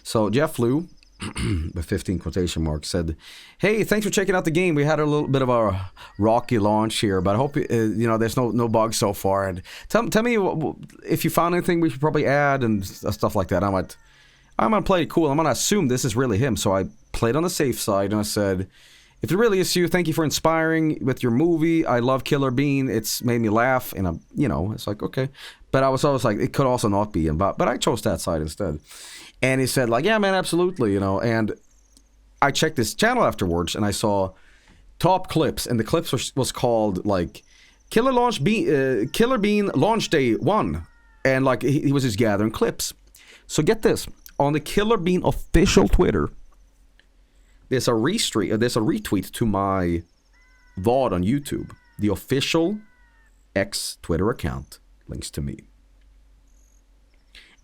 So Jeff Liu, with 15 quotation marks, said, hey, thanks for checking out the game. We had a little bit of a rocky launch here, but I hope, you know, there's no bugs so far. And tell me if you found anything we should probably add and stuff like that. I'm going to play it cool. I'm going to assume this is really him. So I played on the safe side and I said, if it really is you, thank you for inspiring with your movie. I love Killer Bean. It's made me laugh. And you know, it's like, okay. But I was always like, it could also not be him. But I chose that side instead. And he said, like, yeah, man, absolutely, you know. And I checked his channel afterwards, and I saw top clips, and the clips was called, like, Killer Bean Launch Day 1. And, like, he was just gathering clips. So get this. On the Killer Bean official Twitter, there's a retweet to my VOD on YouTube. The official X Twitter account links to me.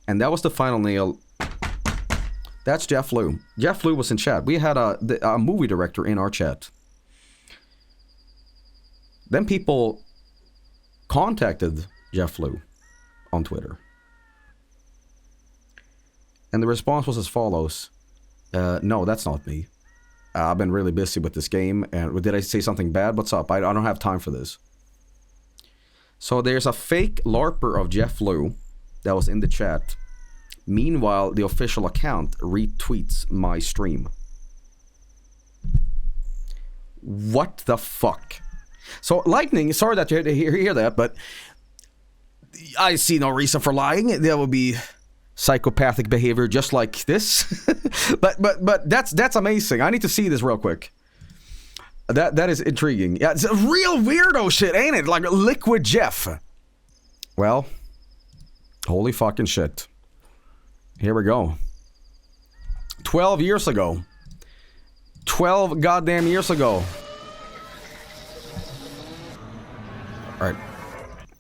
And that was the final nail. That's Jeff Liu. Jeff Liu was in chat. We had a movie director in our chat. Then people contacted Jeff Liu on Twitter. And the response was as follows. No, that's not me. I've been really busy with this game. And did I say something bad? What's up? I don't have time for this. So there's a fake LARPer of Jeff Liu that was in the chat. Meanwhile, the official account retweets my stream. What the fuck? So, Lightning, sorry that you had to hear that, but I see no reason for lying. There would be psychopathic behavior just like this. but that's amazing. I need to see this real quick. That is intriguing. Yeah, it's a real weirdo shit, ain't it? Like Liquid Jeff. Well, holy fucking shit. Here we go. 12 years ago, 12 goddamn years ago. Alright.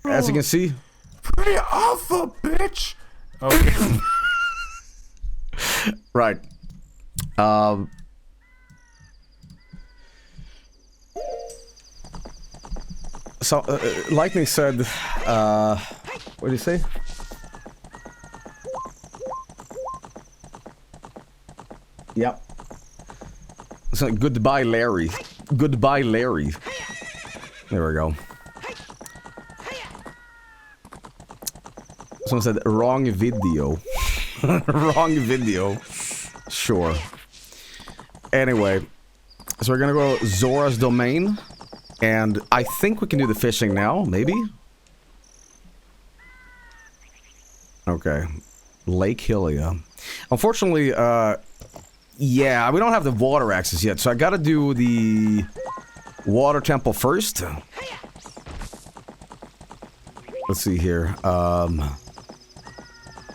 As you can see. Pretty awful, bitch. Okay. Right. So, Lightning said, what did he say? Yep. So, goodbye, Larry. Goodbye, Larry. There we go. Someone said, wrong video. Wrong video. Sure. Anyway. So we're gonna go Zora's Domain. And I think we can do the fishing now, maybe? Okay. Lake Hylia. Unfortunately, yeah, we don't have the water access yet, so I gotta do the water temple first. Let's see here.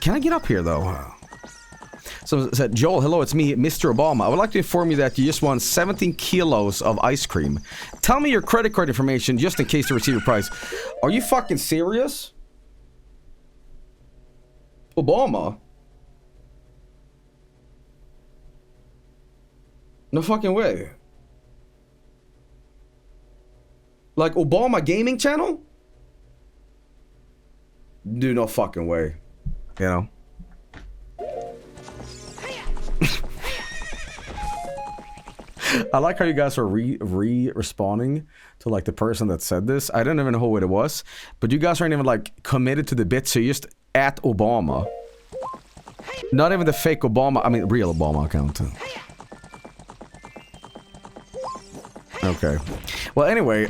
Can I get up here, though? So it said, Joel, hello, it's me, Mr. Obama. I would like to inform you that you just won 17 kilos of ice cream. Tell me your credit card information just in case to receive your prize. Are you fucking serious? Obama? No fucking way. Like Obama Gaming Channel? Dude, no fucking way. You know? I like how you guys are responding to like the person that said this. I didn't even know who it was, but you guys aren't even like committed to the bit, so you just at Obama. Not even the fake Obama, I mean real Obama account. Okay. Well, anyway,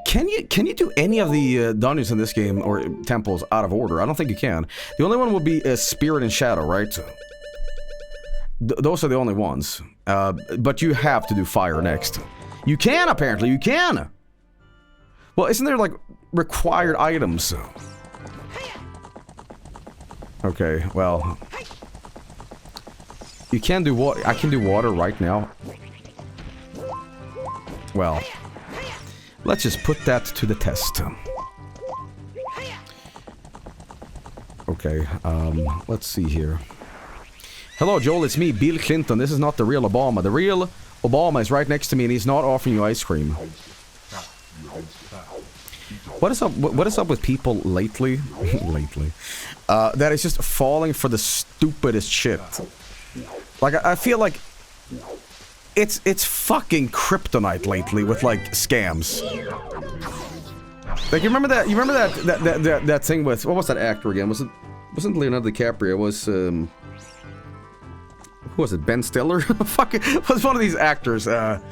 can you do any of the dungeons in this game or temples out of order? I don't think you can. The only one would be Spirit and Shadow, right? Those are the only ones. But you have to do fire next. You can, apparently. You can! Well, isn't there, like, required items? Okay, well... You can do water. I can do water right now. Well... Let's just put that to the test. Okay, let's see here. Hello, Joel, it's me, Bill Clinton. This is not the real Obama. The real Obama is right next to me and he's not offering you ice cream. What is up with people lately? That is just falling for the stupidest shit. Like, I feel like it's fucking kryptonite lately with like scams. Like, you remember that thing with, what was that actor again? Wasn't Leonardo DiCaprio? It was who was it? Ben Stiller? Fuck it was one of these actors. Brad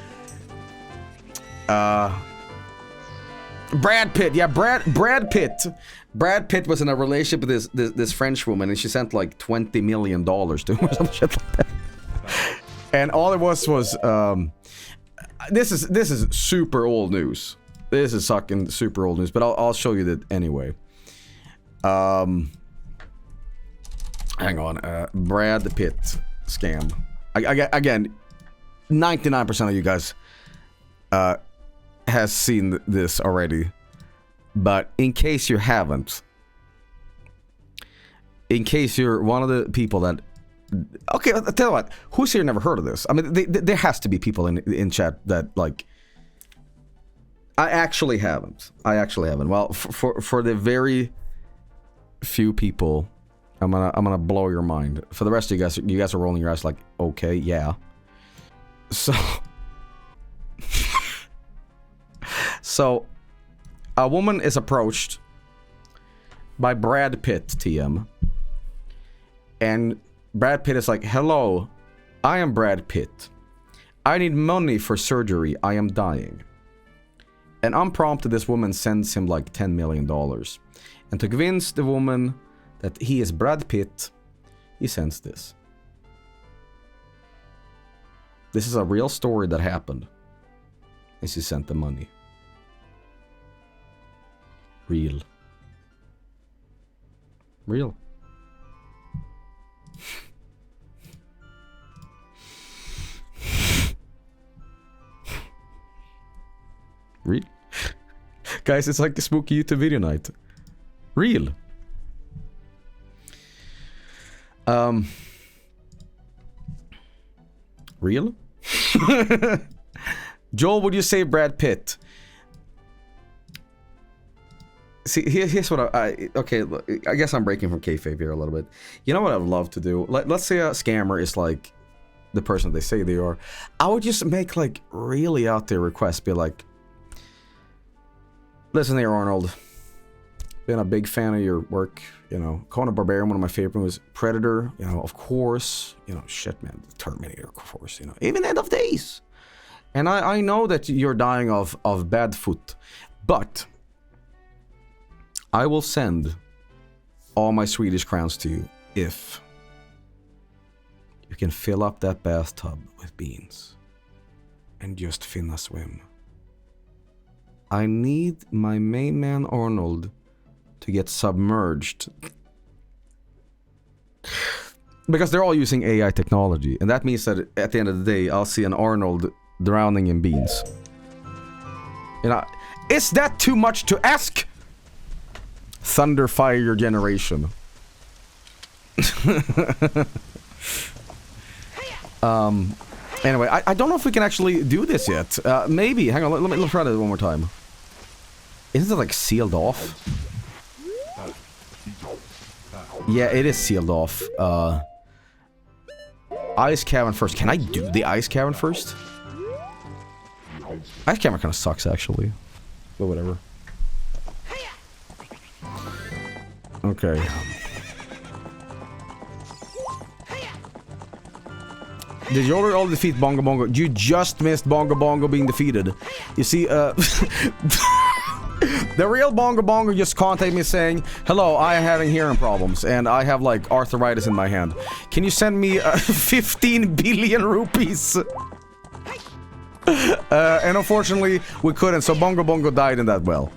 Pitt. Yeah, Brad Pitt. Brad Pitt was in a relationship with this French woman, and she sent like $20 million to him or some shit like that. And all it was this is super old news. This is fucking super old news, but I'll show you that anyway. Hang on. Brad Pitt scam. Again, 99% of you guys has seen this already, but in case you haven't, in case you're one of the people that, okay, I'll tell you what, who's here never heard of this? I mean, there has to be people in chat that like, I actually haven't. Well, for the very few people, I'm gonna blow your mind. For the rest of you guys are rolling your eyes like, okay, yeah. So, so a woman is approached by Brad Pitt, TM, and Brad Pitt is like, hello, I am Brad Pitt. I need money for surgery. I am dying. And unprompted, this woman sends him like $10 million. And to convince the woman that he is Brad Pitt, he sends this. This is a real story that happened. And she sent the money. Real. Real? Guys, it's like a spooky YouTube video night. Real. Real? Joel, would you say Brad Pitt? See, here's what okay, I guess I'm breaking from kayfabe here a little bit. You know what I would love to do? Let's say a scammer is like the person they say they are. I would just make like really out there requests, be like, listen here, Arnold. Been a big fan of your work, you know. Conan Barbarian, one of my favorite movies. Predator, you know, of course. You know, shit, man. Terminator, of course, you know. Even End of Days. And I know that you're dying of bad foot, but I will send all my Swedish crowns to you if you can fill up that bathtub with beans and just finna swim. I need my main man Arnold to get submerged. Because they're all using AI technology, and that means that at the end of the day, I'll see an Arnold drowning in beans. You know, is that too much to ask? Thunder fire your generation. Anyway, I don't know if we can actually do this yet. Maybe. Hang on, let me try that one more time. Isn't it like sealed off? Yeah, it is sealed off. Ice cavern first. Can I do the ice cavern first? Ice cavern kind of sucks, actually. But whatever. Okay. Did you already defeat Bongo Bongo? You just missed Bongo Bongo being defeated. You see, the real Bongo Bongo just contacted me saying, hello, I am having hearing problems, and I have, like, arthritis in my hand. Can you send me 15 billion rupees? And unfortunately, we couldn't, so Bongo Bongo died in that well.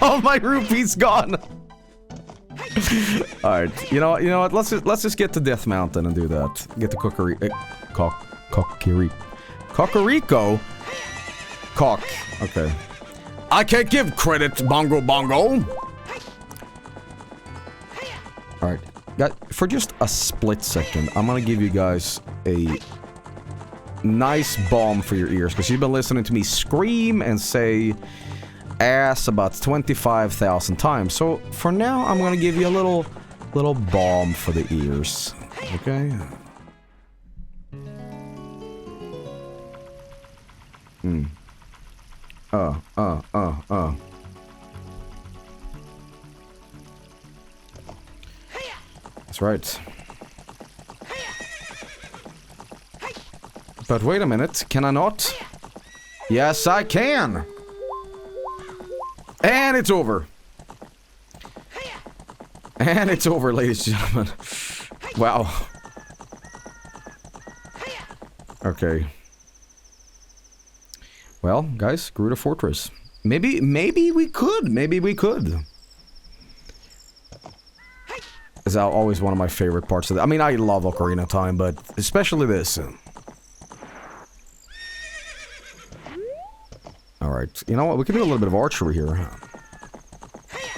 All my rupees gone! Alright, you know what, let's just get to Death Mountain and do that. Get the Kokiri... Kokoriko? Cock. Okay. I can't give credit, Bongo Bongo! Alright. For just a split second, I'm gonna give you guys a nice balm for your ears, because you've been listening to me scream and say ass about 25,000 times. So for now, I'm gonna give you a little balm for the ears. Okay? That's right. But wait a minute, can I not? Yes, I can! And it's over. And it's over, ladies and gentlemen. Wow. Okay. Well, guys, Gerudo Fortress. Maybe we could. Maybe we could. Is always one of my favorite parts of it. I mean, I love Ocarina of Time, but especially this. Alright, you know what? We can do a little bit of archery here.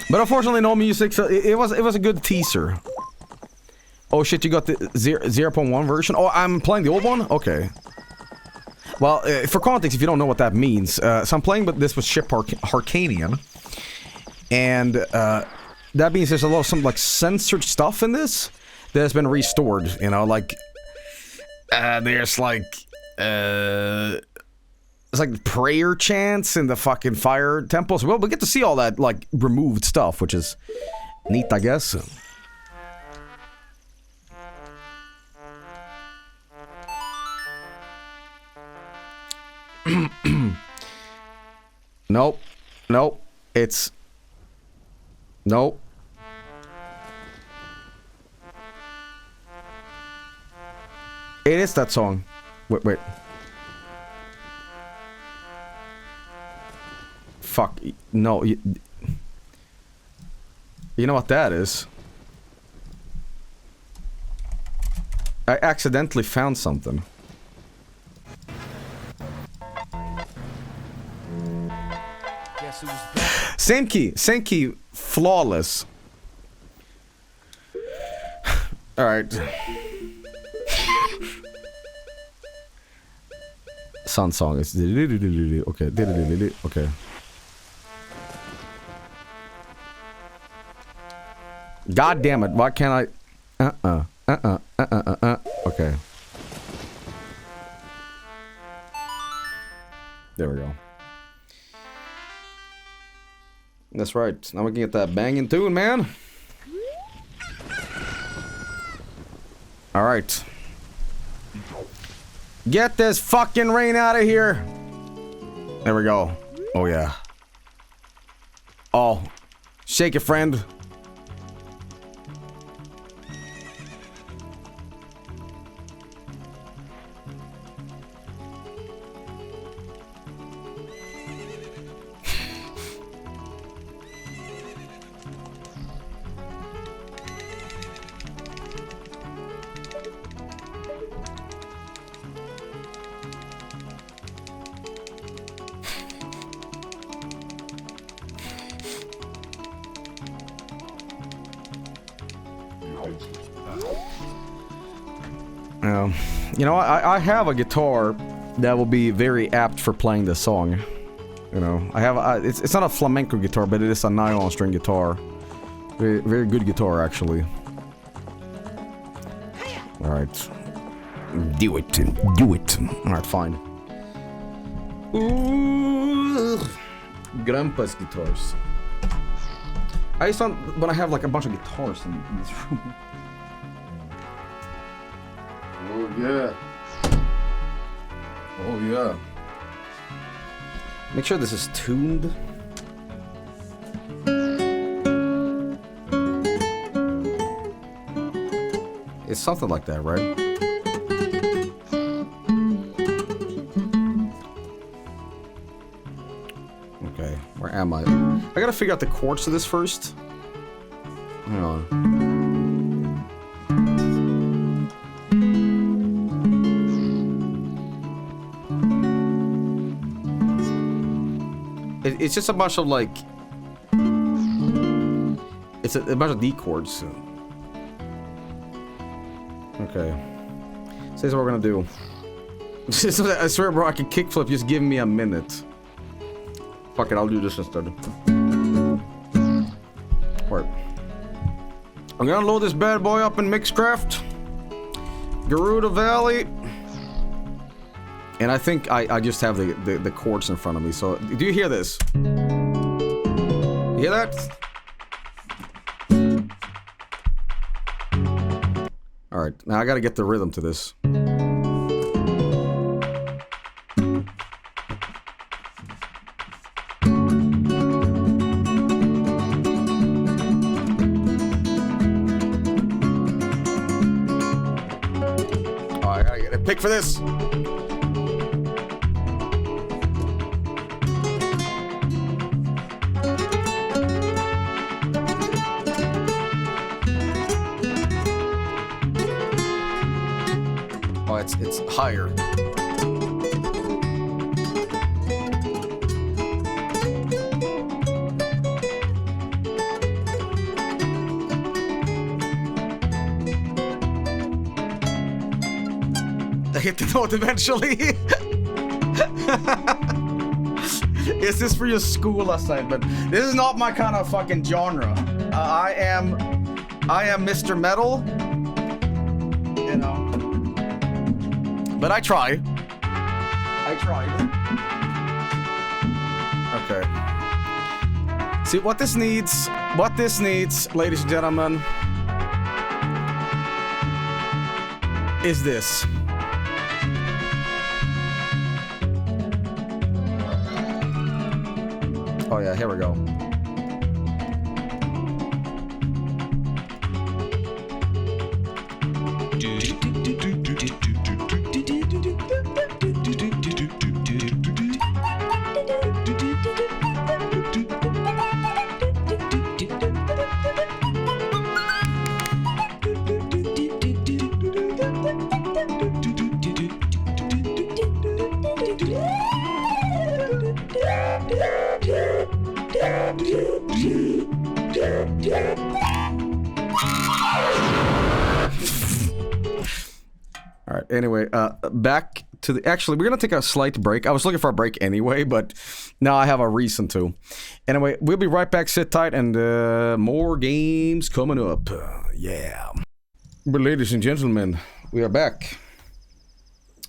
But unfortunately, no music, so it was a good teaser. Oh shit, you got the 0.1 version? Oh, I'm playing the old one? Okay. Well, for context, if you don't know what that means, so I'm playing this with Ship Harkanian. And, that means there's a lot of some, like, censored stuff in this that has been restored, you know, like... there's, like, it's like prayer chants in the fucking fire temples. Well, we get to see all that, like, removed stuff, which is neat, I guess. Nope. Nope. It's... Nope. It is that song. Wait. Fuck. No. You know what that is? I accidentally found something. Same key, flawless. All right. Sun song is okay. Okay. God damn it! Why can't I? Okay. There we go. That's right. Now we can get that banging tune, man. All right. Get this fucking rain out of here. There we go. Oh yeah. Oh, shake it, friend. You know, I have a guitar that will be very apt for playing this song. You know, I have it's not a flamenco guitar, but it is a nylon string guitar. Very good guitar, actually. All right, do it. All right, fine. Ooh, Grandpa's guitars. I just want when I have like a bunch of guitars in this room. Oh yeah. Oh yeah. Make sure this is tuned. It's something like that, right? Okay, where am I? I gotta figure out the chords to this first. Hang on. It's just a bunch of like... It's a bunch of D chords. Okay. So here's what we're gonna do. I swear, bro, I can kickflip. Just give me a minute. Fuck it, I'll do this instead. Alright. I'm gonna load this bad boy up in Mixcraft. Gerudo Valley. And I think I just have the chords in front of me, so... Do you hear this? You hear that? Alright, now I gotta get the rhythm to this. Oh, I gotta get a pick for this! It's higher. I hit the note eventually. Is this for your school assignment? This is not my kind of fucking genre. I am Mr. Metal. You know. But I try. I tried. Okay. See what this needs, ladies and gentlemen, is this. Oh yeah, here we go. Alright, anyway, back to the... Actually, we're gonna take a slight break. I was looking for a break anyway, but now I have a reason to. Anyway, we'll be right back, sit tight, and more games coming up. Yeah. But ladies and gentlemen, we are back.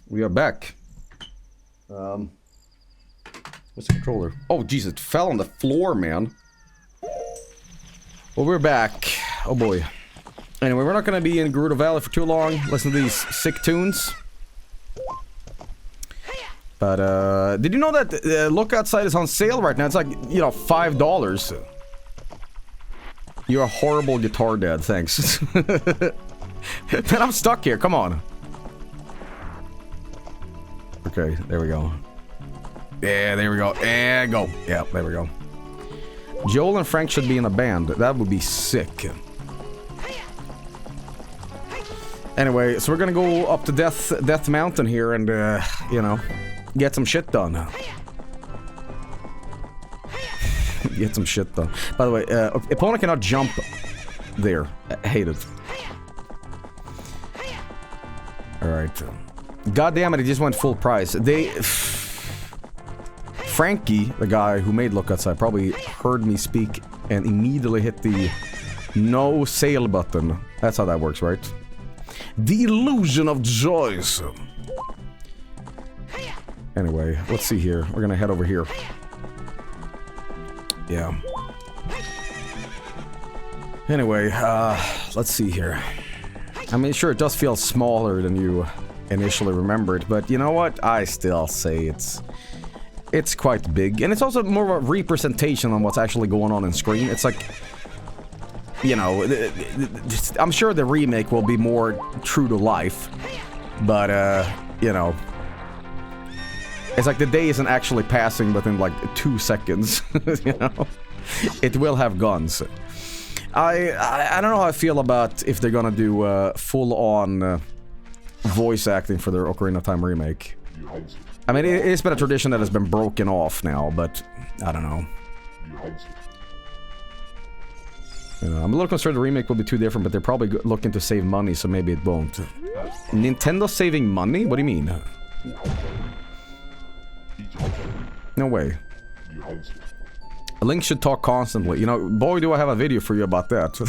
We are back. What's the controller? Oh, jeez, it fell on the floor, man. Well, we're back. Oh, boy. Anyway, we're not going to be in Gerudo Valley for too long. Listen to these sick tunes. But, did you know that Look Outside is on sale right now? It's like, you know, $5. You're a horrible guitar dad, thanks. Man, I'm stuck here, come on. Okay, there we go. Yeah, there we go. And go. Yeah, there we go. Joel and Frank should be in a band. That would be sick. Anyway, so we're gonna go up to Death Mountain here and, you know, get some shit done. Get some shit done. By the way, opponent cannot jump there. I hate it. Alright. God damn it, it just went full price. Frankie, the guy who made Look Outside, probably heard me speak and immediately hit the no sale button. That's how that works, right? The illusion of choice. Anyway, let's see here. We're gonna head over here. Yeah. Anyway, let's see here. I mean, sure, it does feel smaller than you initially remembered, but you know what? I still say it's quite big, and it's also more of a representation on what's actually going on in screen. It's like, you know, I'm sure the remake will be more true to life, but, you know, it's like the day isn't actually passing within, like, 2 seconds, you know? It will have guns. I don't know how I feel about if they're gonna do, full-on, voice acting for their Ocarina of Time remake. I mean, it's been a tradition that has been broken off now, but I don't know. You know, I'm a little concerned the remake will be too different, but they're probably looking to save money, so maybe it won't. Nintendo saving money? What do you mean? No way. Link should talk constantly. You know, boy, do I have a video for you about that.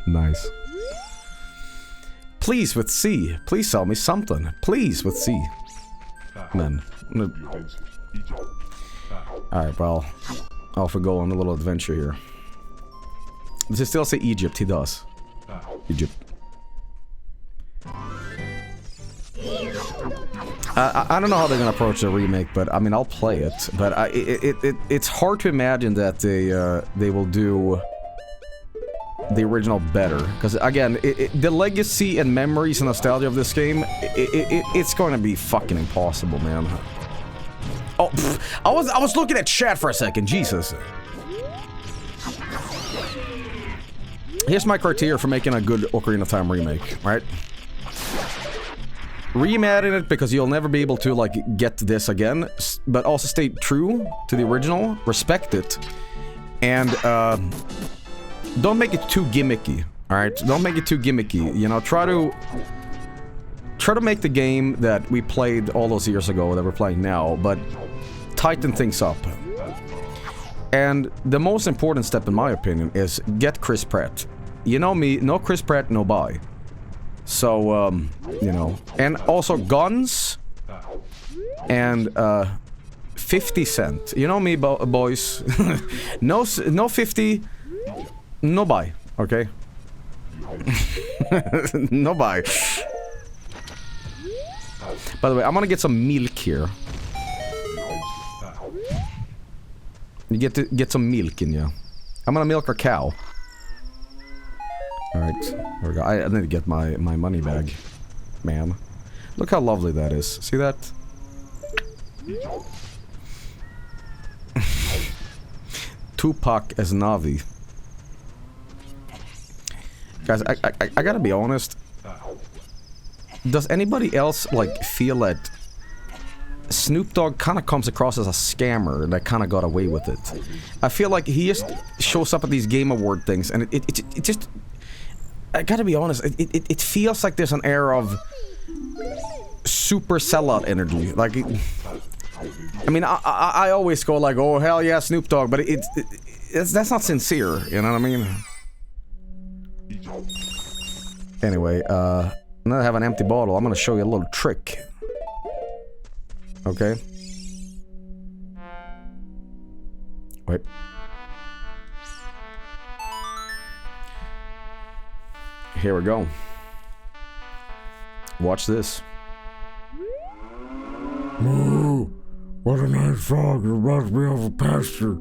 Nice. Please with C. Please sell me something. Please with C. Man. Alright, well. Off we go on a little adventure here. Does it still say Egypt? He does. Egypt. I don't know how they're gonna approach the remake, but I mean, I'll play it. But it's hard to imagine that they will do the original better, because again, the legacy and memories and nostalgia of this game, it's going to be fucking impossible, man. Oh, pff, I was looking at chat for a second, Jesus. Here's my criteria for making a good Ocarina of Time remake, right? Reimagine it because you'll never be able to, like, get this again, but also stay true to the original, respect it, and, don't make it too gimmicky, alright? Don't make it too gimmicky, you know, try to make the game that we played all those years ago that we're playing now, but tighten things up. And the most important step, in my opinion, is get Chris Pratt. You know me, no Chris Pratt, no buy. So, you know, and also guns, and, 50 cent. You know me, boys. no 50... No buy, okay? No buy. By the way, I'm gonna get some milk here. You get some milk in you. I'm gonna milk a cow. Alright, there we go. I need to get my money bag. Man. Look how lovely that is. See that? Tupac as Navi. Guys, I gotta be honest. Does anybody else, like, feel that Snoop Dogg kind of comes across as a scammer that kind of got away with it? I feel like he just shows up at these Game Award things, and it just... I gotta be honest, it feels like there's an air of super sellout energy. Like, I mean, I always go like, oh, hell yeah, Snoop Dogg, but that's not sincere, you know what I mean? Anyway, now that I have an empty bottle, I'm gonna show you a little trick. Okay? Wait. Here we go. Watch this. Moo! What a nice frog. It reminds me of a pasture.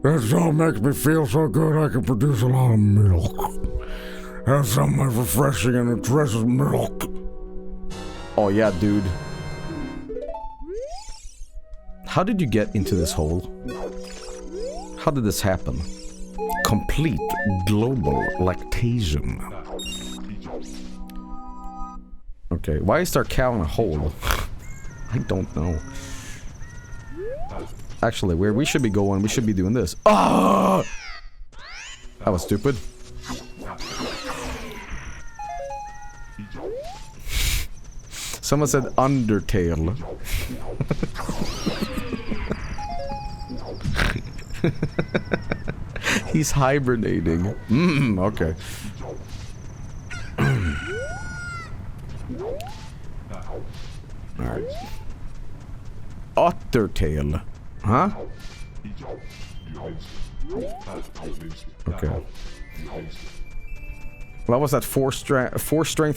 That song makes me feel so good I can produce a lot of milk. That's something refreshing and nutritious milk. Oh yeah, dude. How did you get into this hole? How did this happen? Complete global lactation. Okay, why is there a cow in a hole? I don't know. Actually, where we should be going, we should be doing this. Ah! That was stupid. Someone said Undertale. He's hibernating. Okay. Alright. Ottertail. Huh? Okay. What was that? 4 strength,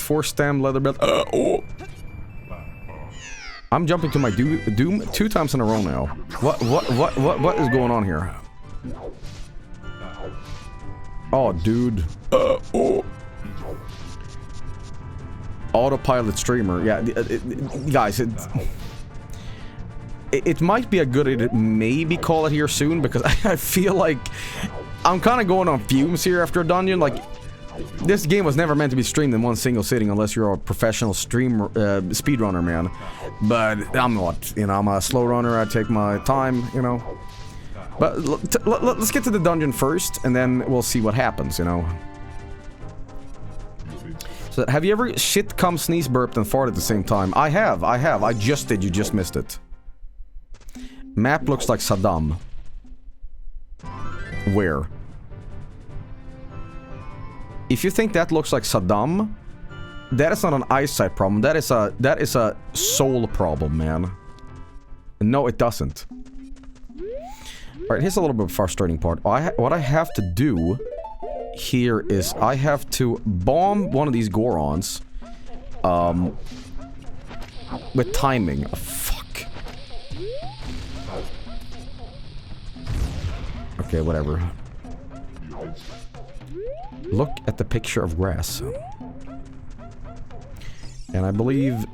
4 stem, leather belt. Oh! I'm jumping to my doom 2 times in a row now. What is going on here? Oh, dude. Oh. Autopilot streamer. Yeah, guys, it might be a good idea to maybe call it here soon, because I feel like I'm kind of going on fumes here after a dungeon. Like, this game was never meant to be streamed in one single sitting unless you're a professional speedrunner, man. But I'm not, you know, I'm a slow runner, I take my time, you know. But let's get to the dungeon first, and then we'll see what happens, you know. So, have you ever shit, cum, sneeze, burped, and farted at the same time? I have. I just did, you just missed it. Map looks like Saddam. Where? If you think that looks like Saddam, that is not an eyesight problem. That is a soul problem, man. No, it doesn't. Alright, here's a little bit of a frustrating part. What I have to do here is I have to bomb one of these Gorons with timing. Oh, fuck. Okay, whatever. Look at the picture of grass. And I believe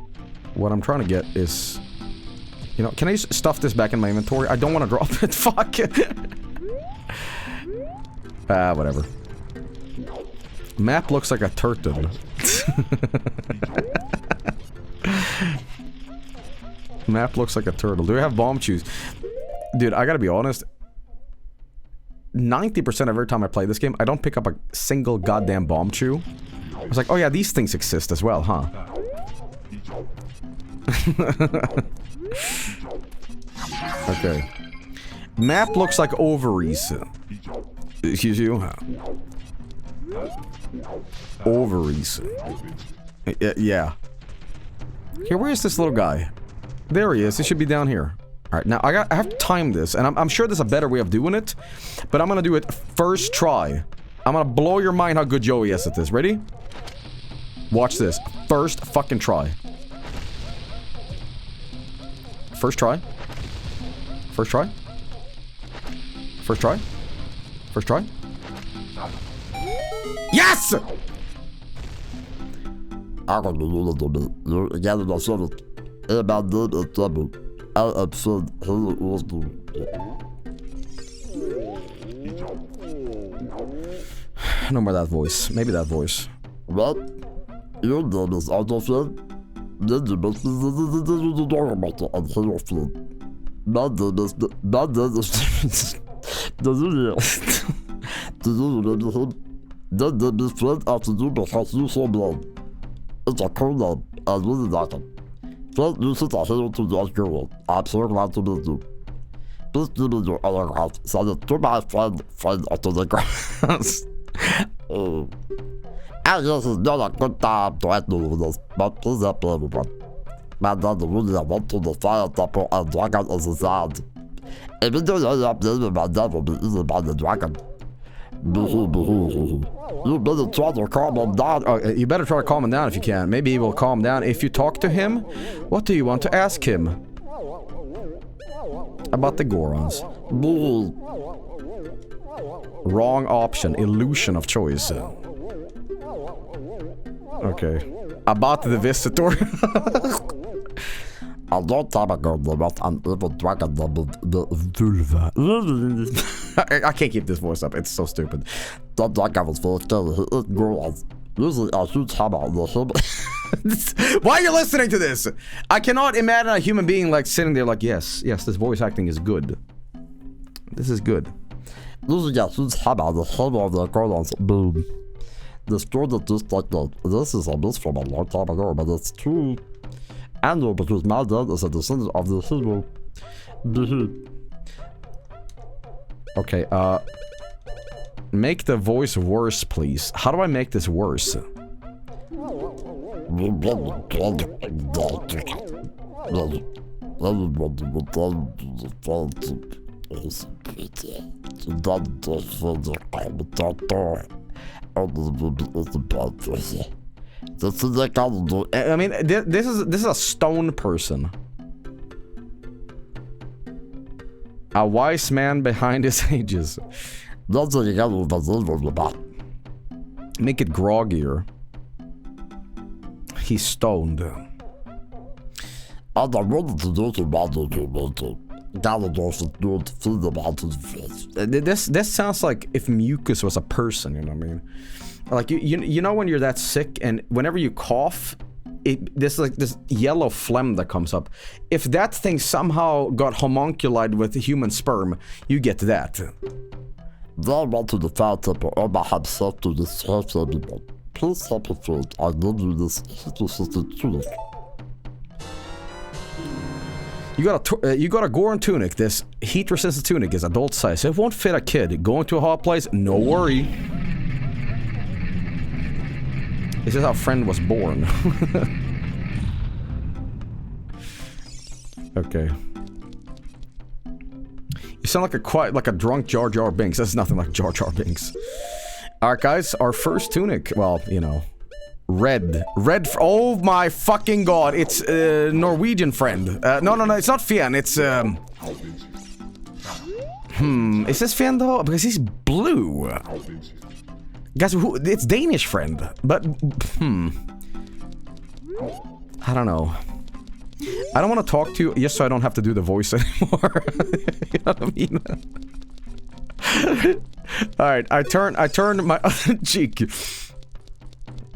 what I'm trying to get is... You know, can I just stuff this back in my inventory? I don't want to drop it. Fuck. Whatever. Map looks like a turtle. Map looks like a turtle. Do we have bomb chews? Dude, I gotta be honest. 90% of every time I play this game, I don't pick up a single goddamn bomb chew. I was like, oh yeah, these things exist as well, huh? Okay. Map looks like ovaries. Excuse you? Ovaries. Yeah. Here, where is this little guy? There he is. He should be down here. Alright, now I have to time this, and I'm sure there's a better way of doing it, but I'm gonna do it first try. I'm gonna blow your mind how good Joey is at this. Ready? Watch this. First fucking try. First try. First try. First try. First try. Yes! No more that voice. Maybe that voice. What? Your name is Adolfin? Then you must be the Dormator and Herofin. My name is... Do you remember him? Then name is Fren after you because you so blood. It's a cool name. I really like it. Fren uses a hero to your girl. I'm so glad to meet you. Please give me your autograph. Send it to my friend onto the grass. I guess it's not a good time to end with this, but please help everyone. My dad really went to the fire temple and dragon is inside. If you don't end up leaving, my dad will be eaten by the dragon. You better try to calm him down. You better try to calm him down if you can. Maybe he will calm down if you talk to him. What do you want to ask him? About the Gorons. Wrong option. Illusion of choice. Okay. About the visitor. A long time ago, there was an evil dragon named the Vulva. I can't keep this voice up. It's so stupid. That dragon was very scary. He ate girls. Using a huge hammer on the hammer. Why are you listening to this? I cannot imagine a human being like sitting there like, yes, this voice acting is good. This is good. Using a huge hammer on the hammer of the Gorons. Boom. Destroyed it just like that. This is a myth from a long time ago, but it's true. I know because my dad is a descendant of the hero. Okay, make the voice worse, please. How do I make this worse? I mean, this is a stone person. A wise man behind his ages. Make it groggier. He's stoned. This sounds like if mucus was a person, you know what I mean? Like you know when you're that sick and whenever you cough, there's like this yellow phlegm that comes up. If that thing somehow got homunculized with human sperm, you get that. They went to the fire temple and by himself to destroy everyone. Please help me friend, I give you this heat-resistant tunic. You got a Goron Tunic. This heat-resistant tunic is adult size. It won't fit a kid. Going to a hot place? No worry. This is how Fren was born. Okay. You sound like a drunk Jar Jar Binks. That's nothing like Jar Jar Binks. Alright guys, our first tunic. Well, you know. Red. Oh my fucking god. It's Norwegian friend. No, it's not Fien. It's is this Fien though? Because he's blue. Guys, it's Danish friend, but I don't know. I don't want to talk to you just so I don't have to do the voice anymore. You know what I mean? All right, I turned my other cheek.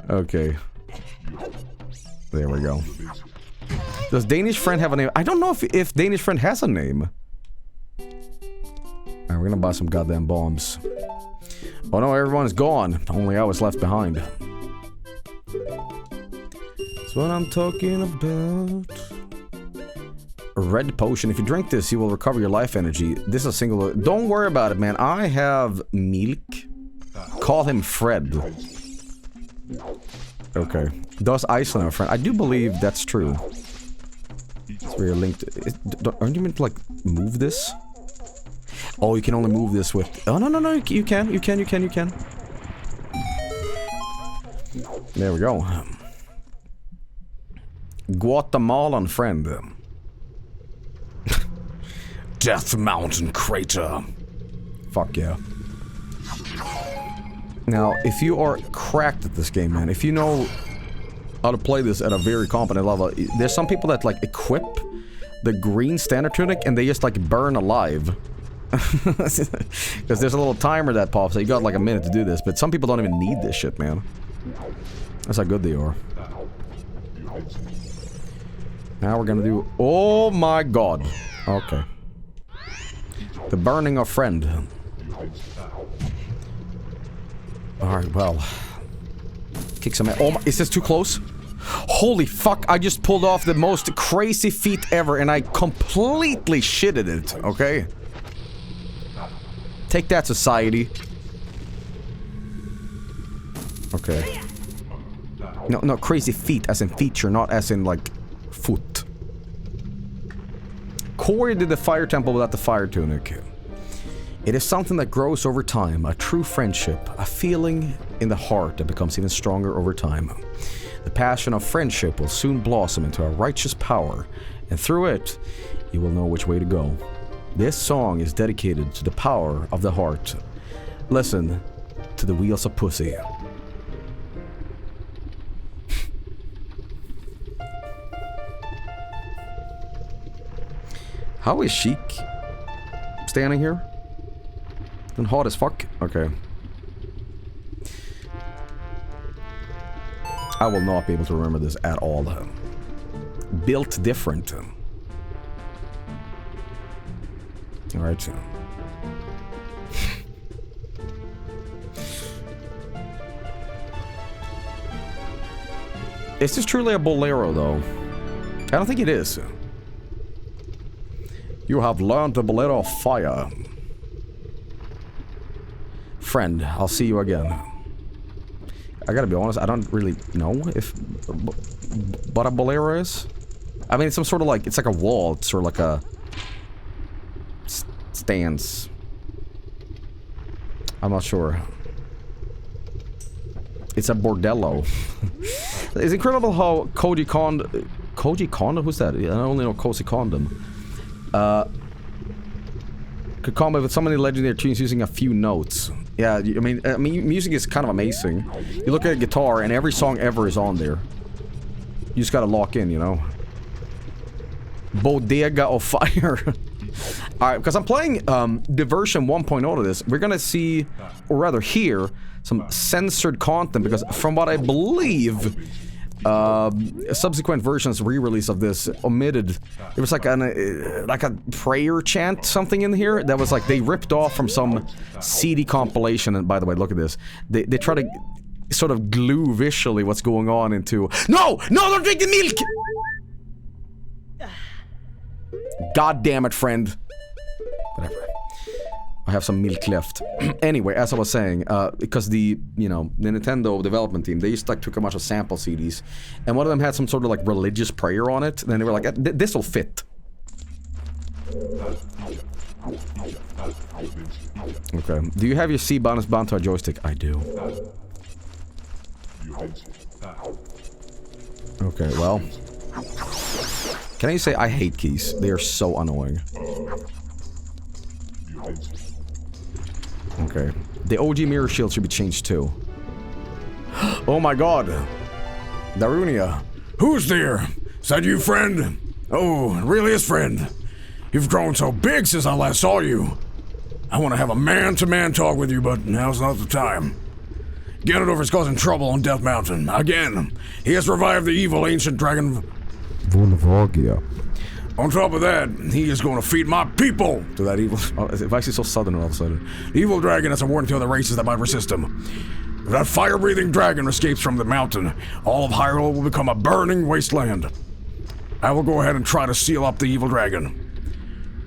Okay. There we go. Does Danish friend have a name? I don't know if Danish friend has a name. All right, we're gonna buy some goddamn bombs. Oh no, everyone's gone. Only I was left behind. That's what I'm talking about. A red potion. If you drink this, you will recover your life energy. This is a single... Don't worry about it, man. I have milk. Call him Fred. Okay. Does Iceland have a friend? I do believe that's true. It's where you're linked... Aren't you meant to, like, move this? Oh, you can only move this with... Oh, no, you can. There we go. Guatemalan friend. Death Mountain Crater. Fuck yeah. Now, if you are cracked at this game, man, if you know how to play this at a very competent level, there's some people that, like, equip the green standard tunic and they just, like, burn alive. Because there's a little timer that pops, so you got like a minute to do this, but some people don't even need this shit, man. That's how good they are. Now we're gonna do... Oh my god. Okay. The burning of Friend. Alright, well. Kick some... Oh my... Is this too close? Holy fuck, I just pulled off the most crazy feat ever and I completely shitted it, okay? Take that, society. Okay. No, crazy feat as in feature, not as in, like, foot. Corey did the fire temple without the fire tunic. It is something that grows over time, a true friendship, a feeling in the heart that becomes even stronger over time. The passion of friendship will soon blossom into a righteous power, and through it, you will know which way to go. This song is dedicated to the power of the heart. Listen to the wheels of pussy. How is Sheik standing here? And hot as fuck? Okay. I will not be able to remember this at all. Built different. Alright. Is this truly a bolero, though? I don't think it is. You have learned the bolero of fire. Friend, I'll see you again. I gotta be honest, I don't really know if what a bolero is. I mean, it's some sort of like, it's like a waltz or like a stance. I'm not sure. It's a bordello. It's incredible how Koji Kondo? Who's that? I only know Koji Condom. Could combo with so many legendary tunes using a few notes. Yeah, I mean, music is kind of amazing. You look at a guitar, and every song ever is on there. You just gotta lock in, you know. Bodega of Fire. Alright, because I'm playing the version 1.0 of this, we're gonna see, or rather hear, some censored content, because from what I believe, subsequent versions re-release of this omitted, there was like a prayer chant something in here that was like they ripped off from some CD compilation. And by the way, look at this, they try to sort of glue visually what's going on into... No, don't drink the milk. God damn it, friend. Whatever. I have some milk left. Anyway, as I was saying, because the Nintendo development team, they just like took a bunch of sample CDs, and one of them had some sort of like religious prayer on it, and then they were like, this will fit. Okay. Do you have your C bonus bound to a joystick? I do. Okay, well. Can I say I hate keys? They are so annoying. Okay. The OG mirror shield should be changed too. Oh my god. Darunia. Who's there? Is that you, friend? Oh, it really is, friend. You've grown so big since I last saw you. I want to have a man-to-man talk with you, but now's not the time. Gerudo is causing trouble on Death Mountain. Again. He has revived the evil ancient dragon... Vinebooru. On top of that, he is going to feed my people to that evil... Oh, it's actually so southern all of a sudden. The evil dragon has a warning to other races that might resist him. If that fire-breathing dragon escapes from the mountain, all of Hyrule will become a burning wasteland. I will go ahead and try to seal up the evil dragon.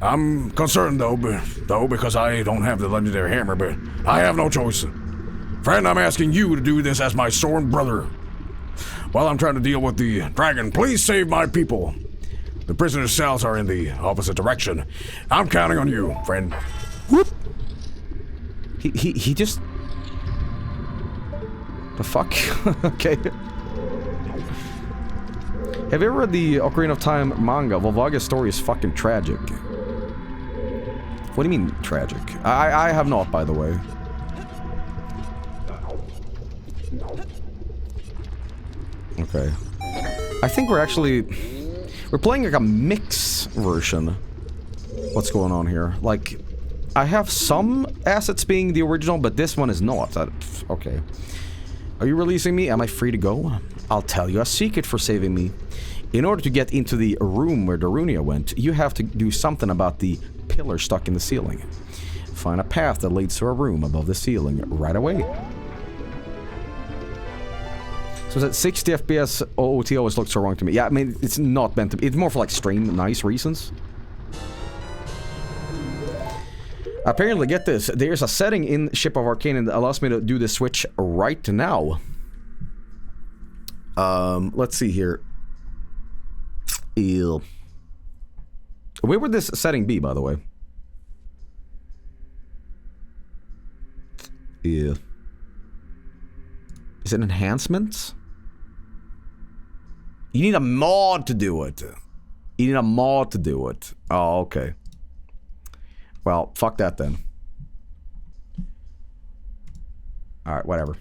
I'm concerned, though, because I don't have the legendary hammer, but I have no choice. Friend, I'm asking you to do this as my sworn brother. While I'm trying to deal with the dragon, please save my people. The prisoner's cells are in the opposite direction. I'm counting on you, friend. Whoop. He just... The fuck? Okay. Have you ever read the Ocarina of Time manga? Volvaga's story is fucking tragic. What do you mean, tragic? I have not, by the way. Okay. I think we're actually... We're playing like a mix version. What's going on here? Like, I have some assets being the original, but this one is not. Okay. Are you releasing me? Am I free to go? I'll tell you a secret for saving me. In order to get into the room where Darunia went, you have to do something about the pillar stuck in the ceiling. Find a path that leads to a room above the ceiling right away. So that 60 FPS OOT always looked so wrong to me. Yeah, I mean, it's not meant to be. It's more for like stream nice reasons. Apparently, get this. There's a setting in Ship of Arcana that allows me to do the switch right now. Let's see here. Ew. Where would this setting be, by the way? Yeah. Is it enhancements? You need a mod to do it. You need a mod to do it. Oh, okay. Well, fuck that then. Alright, whatever.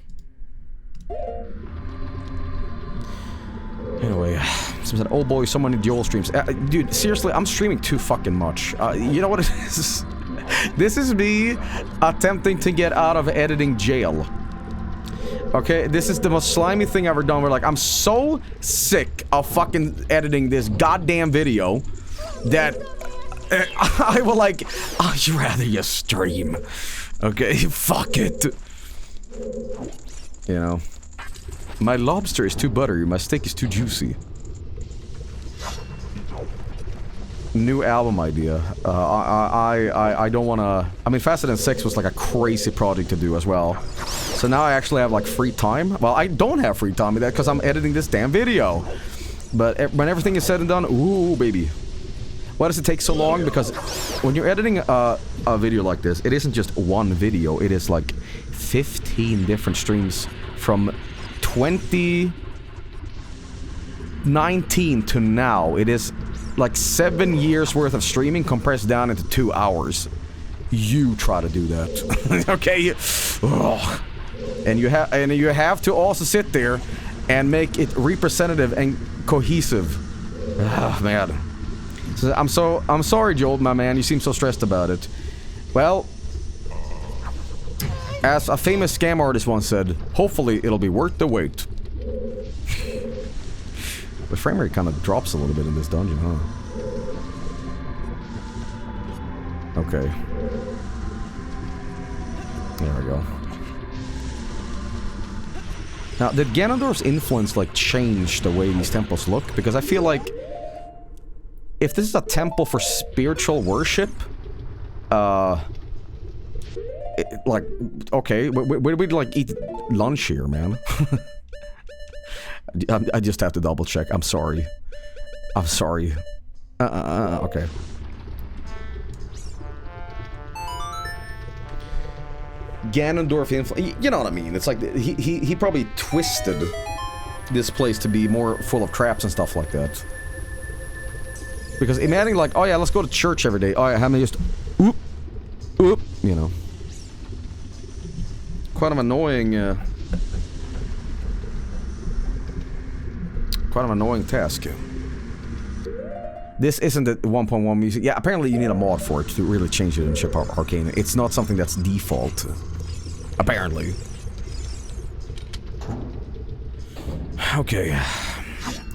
Anyway, someone said, oh boy, someone in dual streams. Dude, seriously, I'm streaming too fucking much. You know what it is? This is me attempting to get out of editing jail. Okay, this is the most slimy thing I've ever done. Where like, I'm so sick of fucking editing this goddamn video that I will like, I'd rather you stream. Okay, fuck it. You know. My lobster is too buttery, my steak is too juicy. New album idea. I don't wanna... I mean, Faster Than 6 was like a crazy project to do as well. So now I actually have like free time. Well, I don't have free time because I'm editing this damn video. But when everything is said and done, ooh, baby. Why does it take so long? Because when you're editing a video like this, it isn't just one video. It is like 15 different streams from 2019 to now. It is like 7 years worth of streaming compressed down into 2 hours. You try to do that. Okay? Ugh. And you have to also sit there and make it representative and cohesive. Ah, man. So I'm sorry, Joel, my man. You seem so stressed about it. Well, as a famous scam artist once said, hopefully it'll be worth the wait. The frame rate kind of drops a little bit in this dungeon, huh? Okay. There we go. Now, did Ganondorf's influence, like, change the way these temples look? Because I feel like if this is a temple for spiritual worship, like, okay, we'd like eat lunch here, man. I just have to double check. I'm sorry. I'm sorry. Okay. Ganondorf influence. You know what I mean? It's like he probably twisted this place to be more full of traps and stuff like that. Because imagine like, oh yeah, let's go to church every day. Oh yeah, how many just oop, oop, you know. Quite an annoying task. This isn't the 1.1 music. Yeah, apparently you need a mod for it to really change it in Ship of Arcana. It's not something that's default. Apparently. Okay.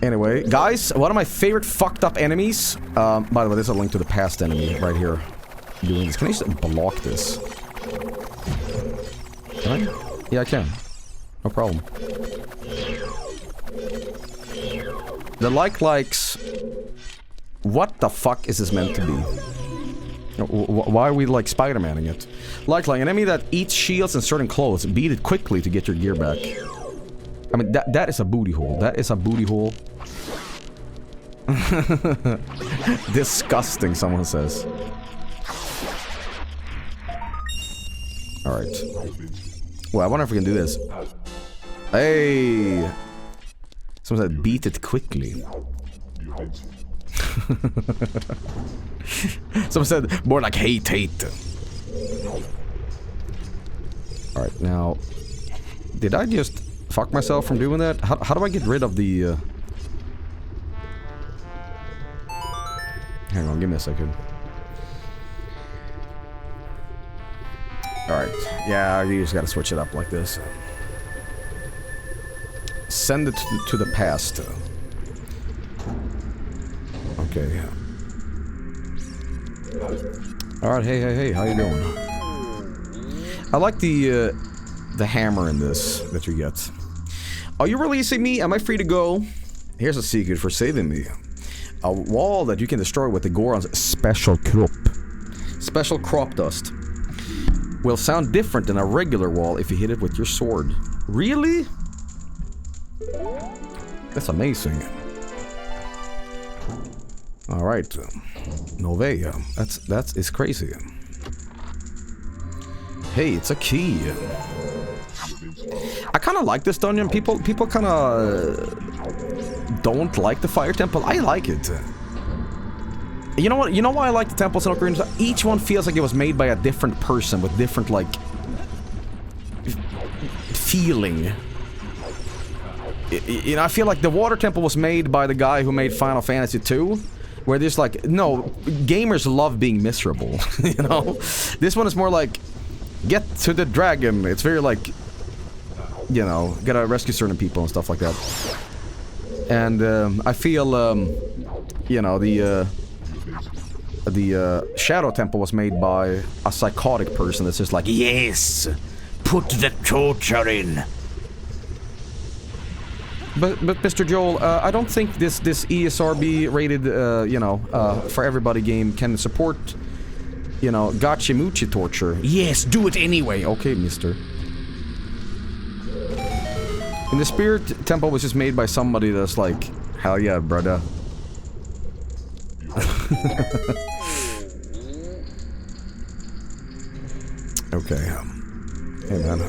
Anyway, guys, one of my favorite fucked up enemies. By the way, there's a link to the past enemy right here. Doing this. Can I just block this? Can I? Yeah, I can. No problem. The likes. What the fuck is this meant to be? Why are we like Spider-Manning it? Like an enemy that eats shields and certain clothes. Beat it quickly to get your gear back. I mean, that is a booty hole. That is a booty hole. Disgusting, someone says. Alright. Well, I wonder if we can do this. Hey! Someone said beat it quickly. Someone said more like hate. Alright, now... Did I just fuck myself from doing that? How do I get rid of the... Hang on, give me a second. Alright. Yeah, you just gotta switch it up like this. Send it to the past. Okay, yeah. Alright, hey, how you doing? I like the hammer in this that you get. Are you releasing me? Am I free to go? Here's a secret for saving me. A wall that you can destroy with the Goron's special crop. Special crop dust. Will sound different than a regular wall if you hit it with your sword. Really? That's amazing. Alright. No way. That is crazy. Hey, it's a key. I kind of like this dungeon. People kind of don't like the fire temple. I like it. You know what? You know why I like the temples in Ocarina? Each one feels like it was made by a different person with different like feeling. You know, I feel like the water temple was made by the guy who made Final Fantasy II, where there's like, no, gamers love being miserable. You know, this one is more like, get to the dragon. It's very like, you know, gotta rescue certain people and stuff like that. And I feel, you know, the Shadow Temple was made by a psychotic person that's just like, yes, put the torture in. But Mr. Joel, I don't think this ESRB rated, you know, for everybody game can support, you know, Gachimuchi torture. Yes, do it anyway. Okay, mister. And the Spirit Temple was just made by somebody that's like, hell yeah, brother. Okay. Hey, man.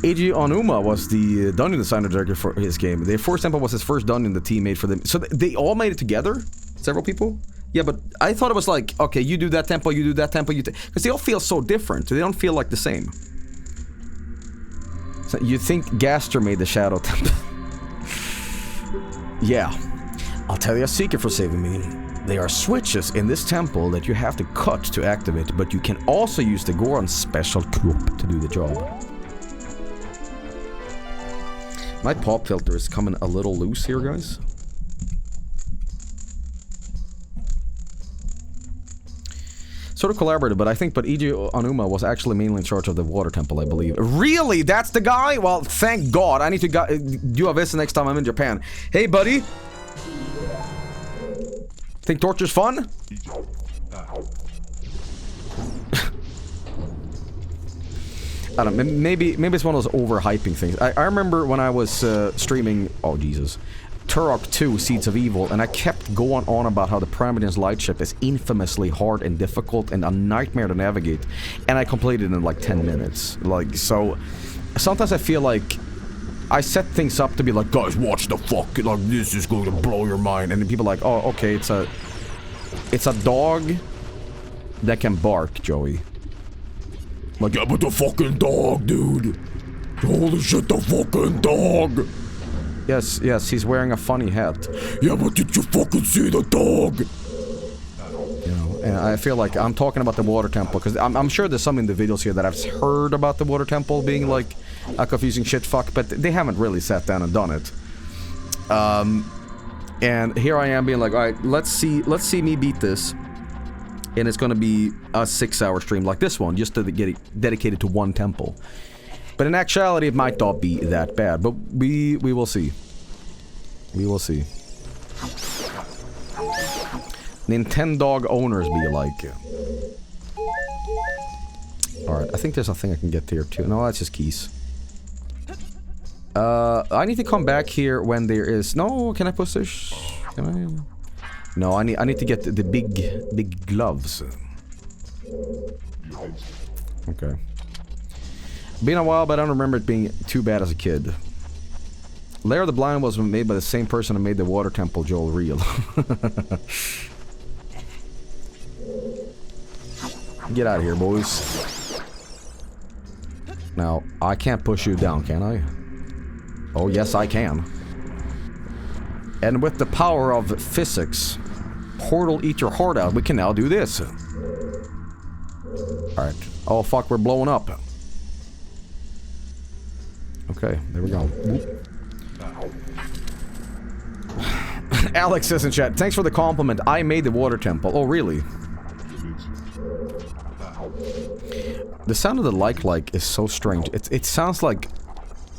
Eiji Onuma was the dungeon designer director for his game. The Forest Temple was his first dungeon the team made for them. So they all made it together? Several people? Yeah, but I thought it was like, okay, you do that temple, you do that temple, because they all feel so different. They don't feel like the same. So you think Gaster made the Shadow Temple? Yeah. I'll tell you a secret for saving me. There are switches in this temple that you have to cut to activate, but you can also use the Goron's special crop to do the job. My pop filter is coming a little loose here, guys. Sort of collaborated, but I think Eiji Onuma was actually mainly in charge of the water temple, I believe. Really? That's the guy? Well, thank God. I need to do a visit next time I'm in Japan. Hey, buddy. Think torture's fun? I don't know, maybe it's one of those overhyping things. I remember when I was streaming, oh Jesus, Turok 2 Seeds of Evil, and I kept going on about how the Paramedian's Lightship is infamously hard and difficult and a nightmare to navigate, and I completed it in like 10 minutes. Like, so, sometimes I feel like I set things up to be like, guys, watch the fuck, like, this is going to blow your mind, and then people are like, oh, okay, it's a dog that can bark, Joey. Like, yeah, but the fucking dog, dude. Holy shit, the fucking dog. Yes, he's wearing a funny hat. Yeah, but did you fucking see the dog? You know, and I feel like I'm talking about the water temple, because I'm sure there's some individuals here that I've heard about the water temple being like a confusing shit fuck, but they haven't really sat down and done it. And here I am being like, alright, let's see me beat this. And it's gonna be a 6-hour stream like this one, just to get it dedicated to one temple. But in actuality, it might not be that bad, but we will see. We will see. Nintendo owners be like. Alright, I think there's a thing I can get here too. No, that's just keys. I need to come back here when there is... No, can I push this? Can I... No, I need to get the big gloves. Okay. Been a while, but I don't remember it being too bad as a kid. Lair of the Blind was made by the same person who made the water temple, Joel real. Get out of here, boys. Now, I can't push you down, can I? Oh, yes, I can. And with the power of physics, portal eat your heart out, we can now do this. Alright. Oh fuck, we're blowing up. Okay, there we go. Whoop. Alex says in chat, thanks for the compliment. I made the water temple. Oh, really? The sound of the like is so strange. It sounds like...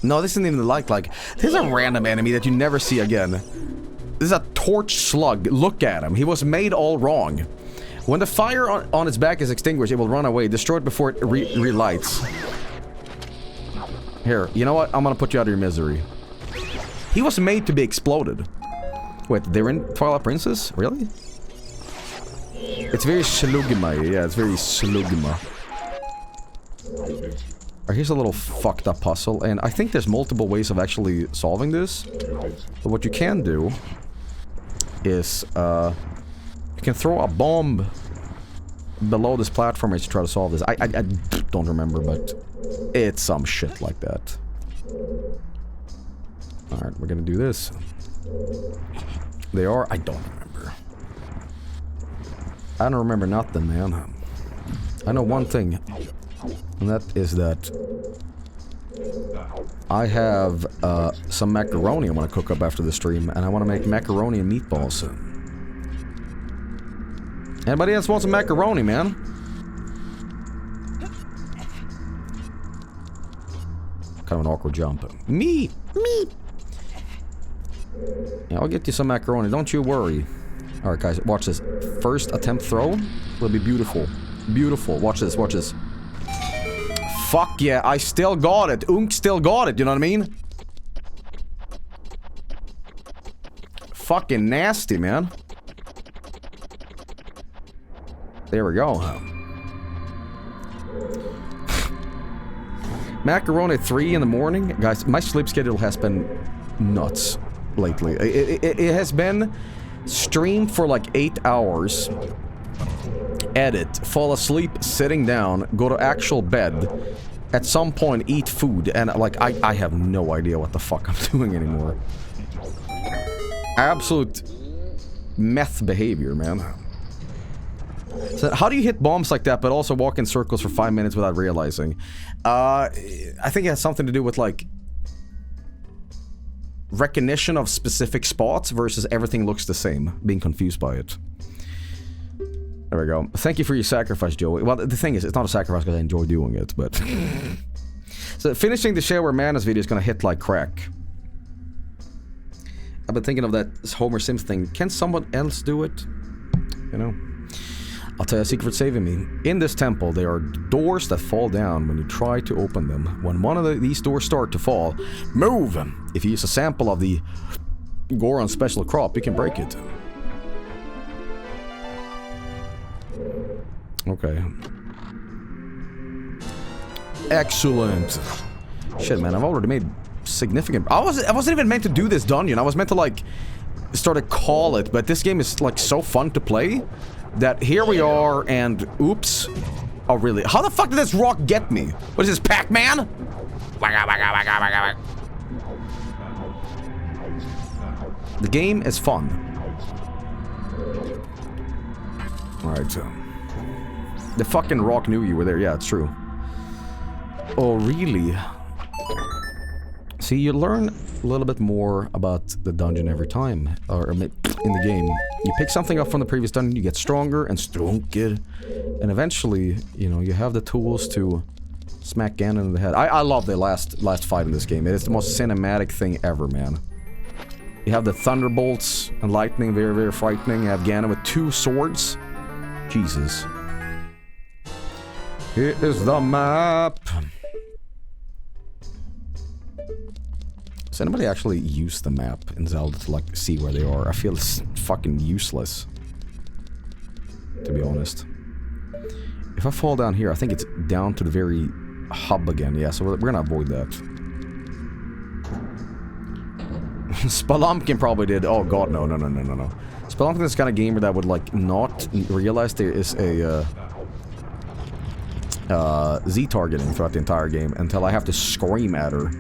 No, this isn't even the like. This is a random enemy that you never see again. This is a torch slug. Look at him. He was made all wrong. When the fire on its back is extinguished, it will run away. Destroy it before it relights. Here, you know what? I'm gonna put you out of your misery. He was made to be exploded. Wait, they're in Twilight Princess? Really? It's very slugima. Yeah, it's very slugima. Alright, here's a little fucked up puzzle, and I think there's multiple ways of actually solving this. But what you can do is, you can throw a bomb below this platform as you try to solve this. I don't remember, but it's some shit like that. Alright, we're gonna do this. They are? I don't remember. I don't remember nothing, man. I know one thing. And that is that I have some macaroni I want to cook up after the stream, and I want to make macaroni and meatballs. Anybody else want some macaroni, man? Kind of an awkward jump. Me! Yeah, I'll get you some macaroni, don't you worry. Alright guys, watch this. First attempt throw will be beautiful. Beautiful. Watch this, watch this. Fuck yeah, I still got it. Unk still got it, you know what I mean? Fucking nasty, man. There we go. Macaroni at 3 in the morning? Guys, my sleep schedule has been nuts lately. It has been stream for like 8 hours. Edit, fall asleep, sitting down, go to actual bed, at some point eat food, and like I have no idea what the fuck I'm doing anymore. Absolute meth behavior, man. So how do you hit bombs like that but also walk in circles for 5 minutes without realizing? I think it has something to do with like recognition of specific spots versus everything looks the same, being confused by it. There we go. Thank you for your sacrifice, Joey. Well, the thing is, it's not a sacrifice because I enjoy doing it, but... So, finishing the Share Where Mana's video is gonna hit like crack. I've been thinking of that Homer Simpson thing. Can someone else do it? You know? I'll tell you a secret saving me. In this temple, there are doors that fall down when you try to open them. When one of these doors start to fall, move! If you use a sample of the Goron special crop, you can break it. Okay. Excellent. Shit, man, I've already made significant... I wasn't even meant to do this dungeon. I was meant to, like, start to call it, but this game is, like, so fun to play that here we are, and oops. Oh, really? How the fuck did this rock get me? What is this, Pac-Man? The game is fun. Alright, so... The fucking rock knew you were there. Yeah, it's true. Oh, really? See, you learn a little bit more about the dungeon every time. Or in the game. You pick something up from the previous dungeon, you get stronger and stronger. And eventually, you know, you have the tools to smack Ganon in the head. I love the last fight in this game. It is the most cinematic thing ever, man. You have the thunderbolts and lightning, very, very frightening. You have Ganon with 2 swords. Jesus. Here is the map. Does anybody actually use the map in Zelda to, like, see where they are? I feel it's fucking useless. To be honest. If I fall down here, I think it's down to the very hub again. Yeah, so we're gonna avoid that. Spelunkin probably did. Oh god, no. Spelunkin is the kind of gamer that would, like, not realize there is a, Z-targeting throughout the entire game until I have to scream at her.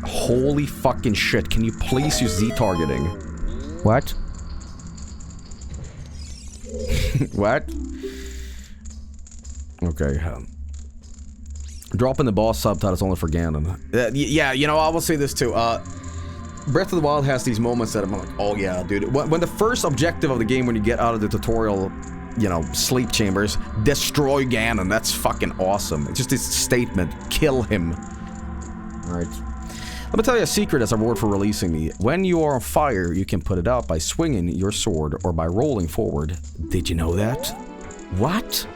Holy fucking shit, can you please use Z-targeting? What? What? Okay, Dropping the boss subtitles only for Ganon. Yeah, you know, I will say this too. Breath of the Wild has these moments that I'm like, oh yeah, dude. When the first objective of the game, when you get out of the tutorial, you know, sleep chambers, destroy Ganon. That's fucking awesome. It's just this statement, kill him. Alright. Let me tell you a secret as a reward for releasing me. When you are on fire, you can put it out by swinging your sword or by rolling forward. Did you know that? What?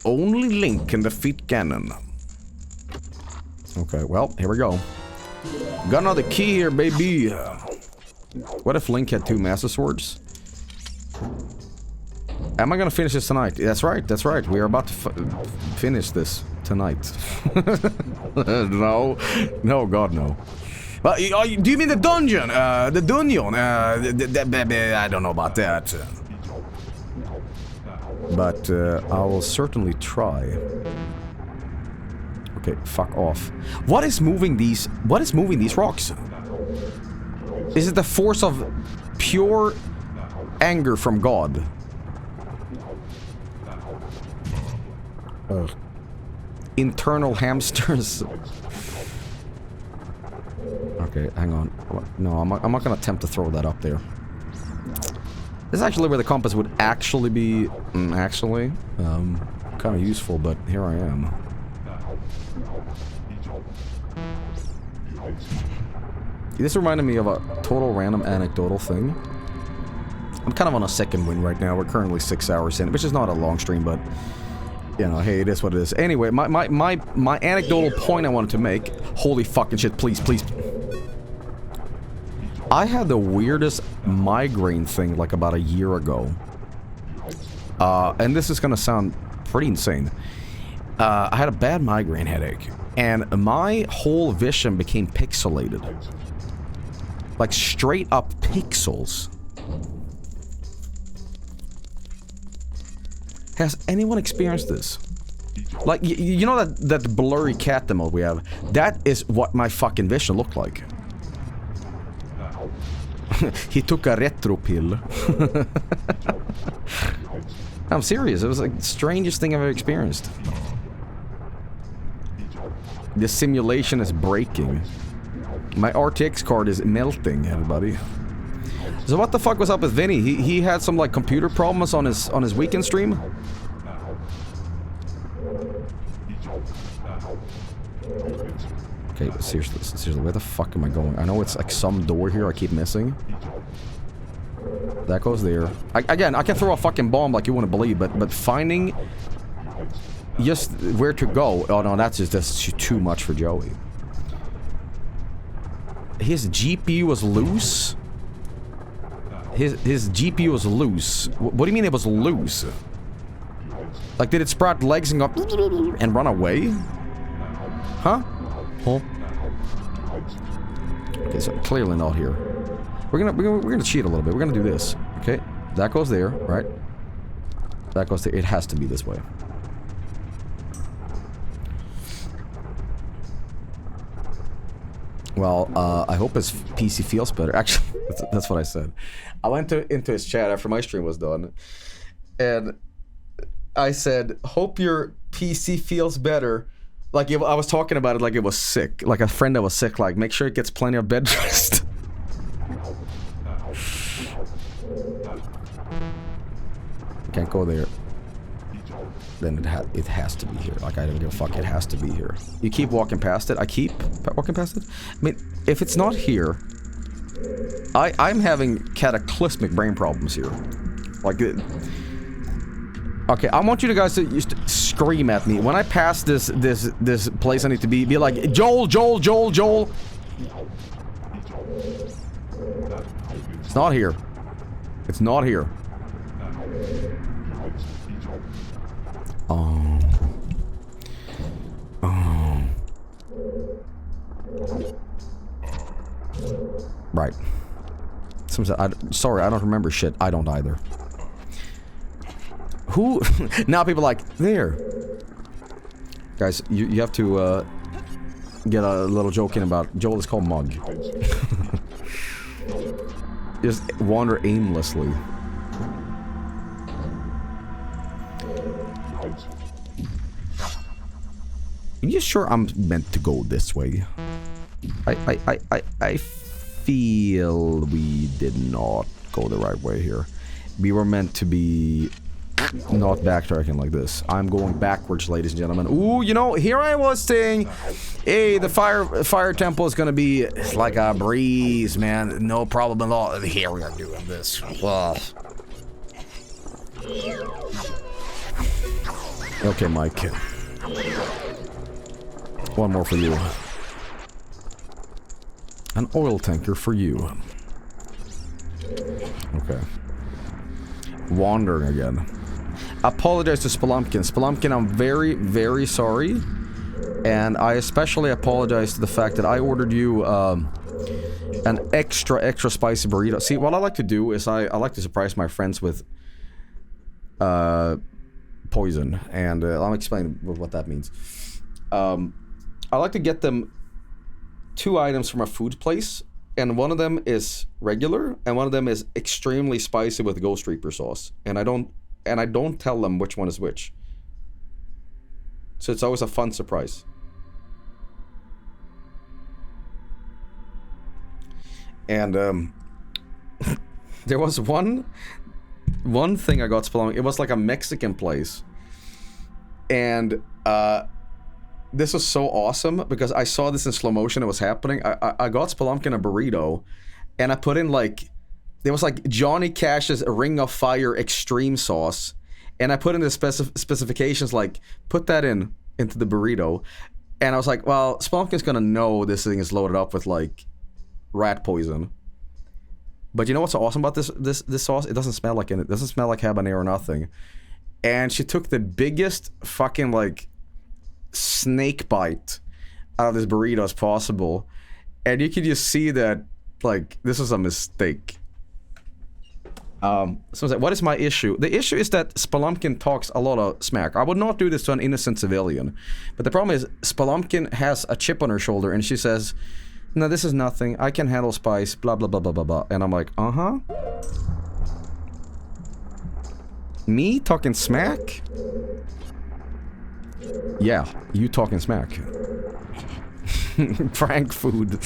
Only Link can defeat Ganon. Okay, well, here we go. Got another key here, baby. What if Link had 2 Master Swords? Am I gonna finish this tonight? That's right, that's right. We are about to finish this tonight. No. No, God, no. Do you mean the dungeon? The dungeon? I don't know about that. But I will certainly try. Okay, fuck off. What is moving these rocks? Is it the force of pure anger from God? Internal hamsters. Okay, hang on. No, I'm not gonna attempt to throw that up there. This is actually where the compass would actually be, kind of useful, but here I am. This reminded me of a total random anecdotal thing. I'm kind of on a second win right now. We're currently 6 hours in, which is not a long stream, but you know, hey, it is what it is. Anyway, my anecdotal point I wanted to make. Holy fucking shit! Please, please. I had the weirdest migraine thing like about a year ago. And this is gonna sound pretty insane. I had a bad migraine headache, and my whole vision became pixelated. Like straight up pixels. Has anyone experienced this? Like, you know that blurry cat demo we have? That is what my fucking vision looked like. He took a retro pill. I'm serious, it was like the strangest thing I've ever experienced. The simulation is breaking. My RTX card is melting, everybody. So what the fuck was up with Vinny? He had some like computer problems on his weekend stream? Okay, seriously, where the fuck am I going? I know it's like some door here I keep missing. That goes there. Again, I can throw a fucking bomb like you wouldn't believe, but finding just where to go. Oh no, that's too much for Joey. His GPU was loose? His GPU was loose. What do you mean it was loose? Like, did it sprout legs and go and run away? Huh? Huh? Okay, so clearly not here. We're gonna cheat a little bit. We're gonna do this. Okay, that goes there, right? That goes there. It has to be this way. Well, I hope his PC feels better. Actually, that's what I said. I went into his chat after my stream was done, and I said, "Hope your PC feels better." Like I was talking about it like it was sick, like a friend that was sick. Like, make sure it gets plenty of bed rest. Can't go there. Then it has to be here. Like, I don't give a fuck. It has to be here. You keep walking past it. I keep walking past it. I mean, if it's not here, I'm having cataclysmic brain problems here. Like, okay, I want you guys to just scream at me when I pass this place. I need to be like, Joel, Joel, Joel, Joel. It's not here. It's not here. Oh. Right. Sorry, I don't remember shit. I don't either. Who? Now people are like, there. Guys, you have to get a little joke in about Joel is called Mug. Just wander aimlessly. You sure I'm meant to go this way? I feel we did not go the right way here. We were meant to be not backtracking like this. I'm going backwards, ladies and gentlemen. Ooh, you know, here I was saying, hey, the fire temple is gonna be like a breeze, man. No problem at all. Here we are doing this. Wow. Okay, Mike. One more for you. An oil tanker for you. Okay. Wandering again. Apologize to Spelumpkin. Spelumpkin, I'm very, very sorry. And I especially apologize to the fact that I ordered you an extra spicy burrito. See, what I like to do is I like to surprise my friends with poison. And I'll explain what that means. I like to get them 2 items from a food place. And one of them is regular, and one of them is extremely spicy with Ghost Reaper sauce. And I don't tell them which one is which. So it's always a fun surprise. And there was one thing I got Spelunky. It was like a Mexican place. And this was so awesome because I saw this in slow motion. It was happening. I got Spelunkin a burrito, and I put in like, there was like Johnny Cash's Ring of Fire extreme sauce, and I put in the specifications like, put that into the burrito, and I was like, well, Spelunkin's gonna know this thing is loaded up with like rat poison. But you know what's so awesome about this sauce? It doesn't smell like it. It doesn't smell like habanero or nothing. And she took the biggest fucking like snake bite out of this burrito as possible, and you could just see that like this was a mistake. So like, what is my issue? The issue is that Spelumpkin talks a lot of smack. I would not do this to an innocent civilian, but the problem is Spelumpkin has a chip on her shoulder and she says, no, this is nothing, I can handle spice, blah blah blah blah blah blah. And I'm like, uh-huh, me talking smack? Yeah, you talking smack. Prank food.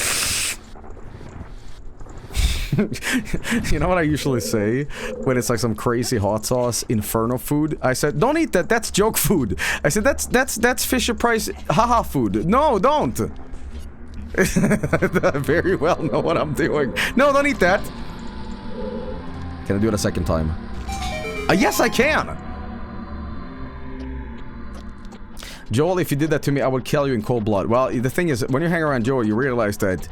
You know what I usually say when it's like some crazy hot sauce inferno food? I said, don't eat that, that's joke food. I said, that's Fisher Price haha food. No, don't. I very well know what I'm doing. No, don't eat that. Can I do it a second time? Yes, I can. Joel, if you did that to me, I would kill you in cold blood. Well, the thing is, when you hang around Joey, you realize that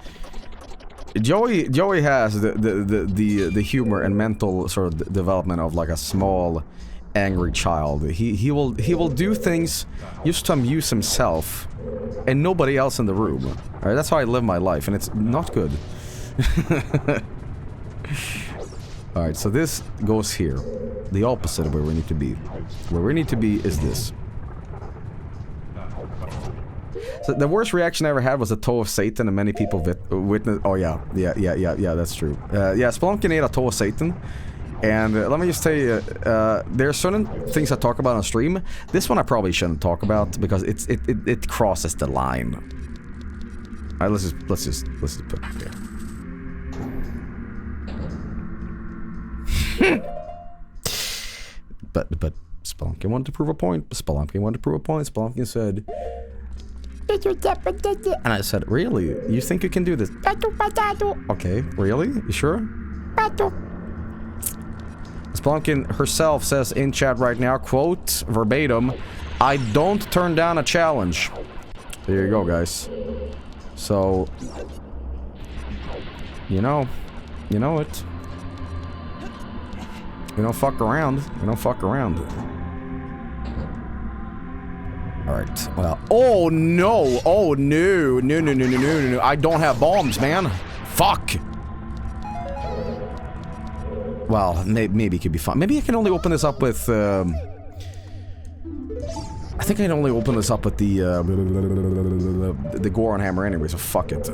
Joey has the humor and mental sort of development of like a small, angry child. He will do things just to amuse himself and nobody else in the room. All right, that's how I live my life, and it's not good. All right, so this goes here, the opposite of where we need to be. Where we need to be is this. So the worst reaction I ever had was the toe of Satan, and many people witnessed. Oh yeah, that's true. Yeah, Spelunkin ate a toe of Satan, and let me just tell you, there are certain things I talk about on stream. This one I probably shouldn't talk about because it crosses the line. All right, let's just put it there. but Spelunkin wanted to prove a point. Spelunkin said. And I said, really? You think you can do this? Okay, really? You sure? Spelunkin herself says in chat right now, quote, verbatim, I don't turn down a challenge. There you go, guys. So, you know it. You don't fuck around. Alright, well, oh no, no, I don't have bombs, man. Fuck. Well, maybe it could be fun. Maybe I can only open this up with, I think I can only open this up with the Goron hammer anyway, so fuck it.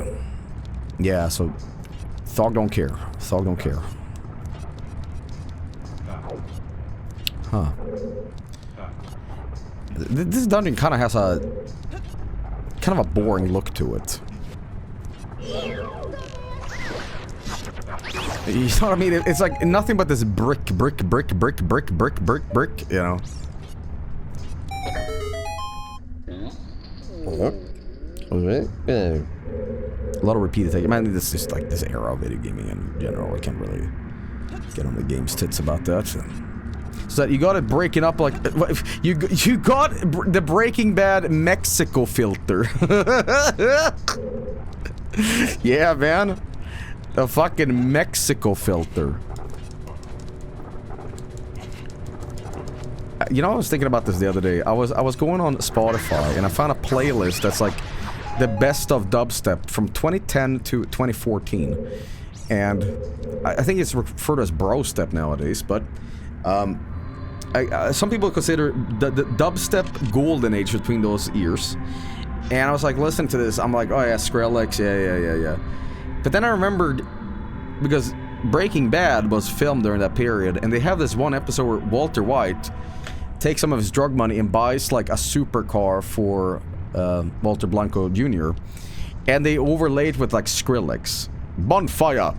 Yeah, so, Thog don't care. Huh. This dungeon kind of has a kind of a boring look to it. You know what I mean? It's like nothing but this brick, you know? A lot of repeated things. Man, this is like this era of video gaming in general. I can't really get on the game's tits about that. So that you got it breaking up like you got the Breaking Bad Mexico filter. Yeah, man. The fucking Mexico filter. You know, I was thinking about this the other day. I was going on Spotify and I found a playlist that's like the best of dubstep from 2010 to 2014. And I think it's referred to as bro step nowadays, but some people consider the dubstep golden age between those years. And I was like, listen to this. I'm like, oh yeah, Skrillex, yeah. But then I remembered, because Breaking Bad was filmed during that period, and they have this one episode where Walter White takes some of his drug money and buys like a supercar for Walter Blanco Jr. And they overlaid with like Skrillex. Bonfire!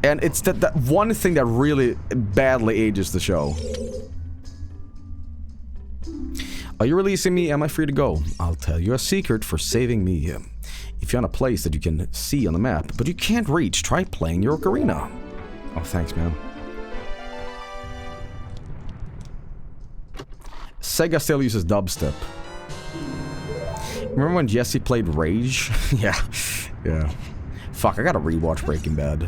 And it's that one thing that really badly ages the show. Are you releasing me? Am I free to go? I'll tell you a secret for saving me. If you're on a place that you can see on the map, but you can't reach, try playing your Ocarina. Oh, thanks, man. Sega still uses dubstep. Remember when Jesse played Rage? Yeah. Fuck, I gotta rewatch Breaking Bad.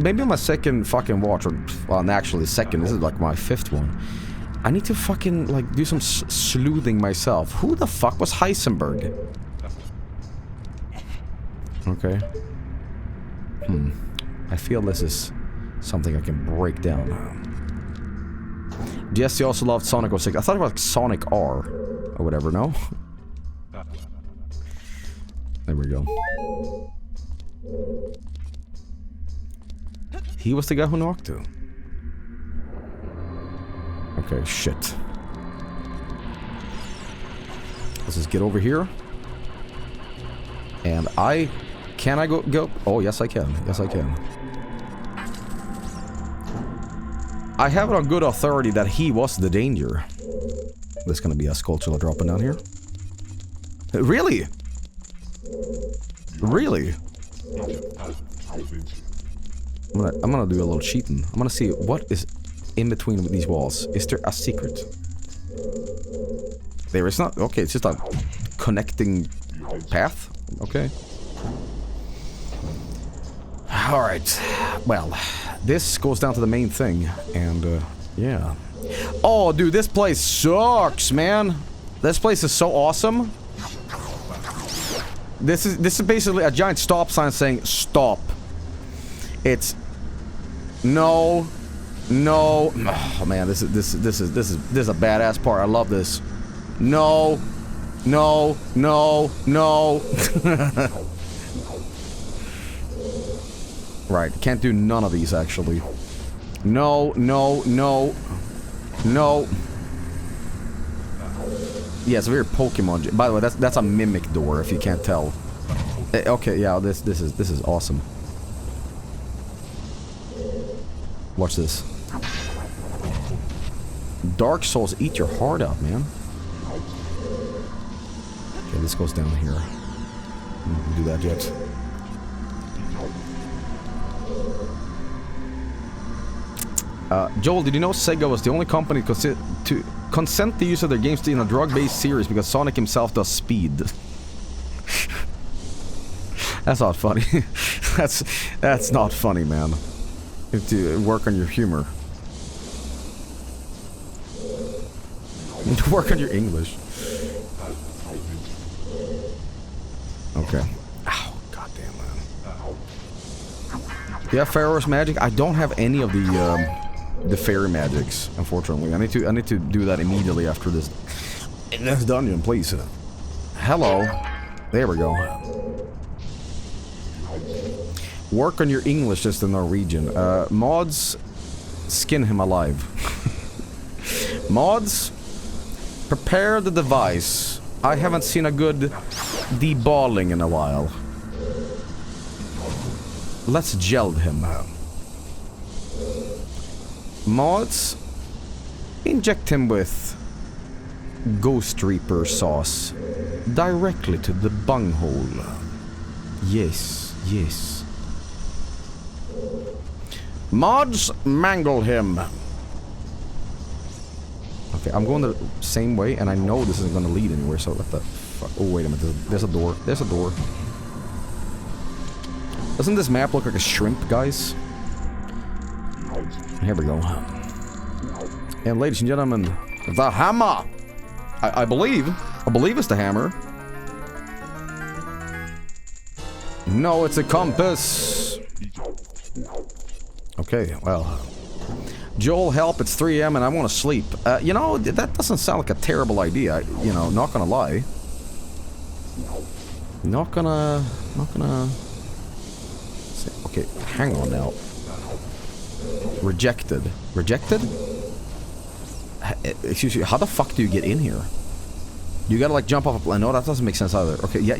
Maybe on my second fucking watch, or, well, actually the second, this is like my 5th one. I need to fucking, like, do some sleuthing myself. Who the fuck was Heisenberg? Okay. I feel this is something I can break down. Jesse also loved Sonic 06. I thought it was like Sonic R. Or whatever, no? There we go. He was the guy who knocked to. Okay, shit. Let's just get over here. And can I go? Oh, yes I can. Yes I can. I have it on good authority that he was the danger. There's gonna be a sculpture dropping down here. Really? Really? I'm gonna do a little cheating. I'm gonna see what is in between these walls. Is there a secret? There is not. Okay, it's just a connecting path. Okay. Alright. Well, this goes down to the main thing. And, yeah. Oh, dude, this place sucks, man. This place is so awesome. This is basically a giant stop sign saying stop. It's no. Oh man, this is a badass part. I love this. No. Right, can't do none of these actually. No. Yeah, it's a very Pokemon. By the way, that's a mimic door if you can't tell. Okay, yeah, this is awesome. Watch this. Dark Souls, eat your heart out, man. Okay, this goes down here. I'm not gonna do that yet. Joel, did you know Sega was the only company to consent the use of their games in a drug-based series because Sonic himself does speed? That's not funny. That's not funny, man. You have to work on your humor. You need to work on your English. Okay. Ow, goddamn, man. Yeah, Pharaoh's magic. I don't have any of the fairy magics, unfortunately. I need to do that immediately after this dungeon, please. Hello. There we go. Work on your English, just in Norwegian. Mods, skin him alive. Mods, Prepare the device. I haven't seen a good deballing in a while. Let's geld him. Mods, inject him with Ghost Reaper sauce directly to the bunghole. Yes, yes. Mods, mangle him. Okay, I'm going the same way, and I know this isn't going to lead anywhere, so what the fuck? Oh, wait a minute. There's a door. There's a door. Doesn't this map look like a shrimp, guys? Here we go. And ladies and gentlemen, the hammer! I believe it's the hammer. No, it's a compass. Okay, well. Joel, help, it's 3 AM and I want to sleep. You know, that doesn't sound like a terrible idea. You know, not gonna lie. Not gonna... Okay, hang on now. Rejected. Rejected? Excuse me, how the fuck do you get in here? You gotta like jump off a... No, that doesn't make sense either. Okay, yep.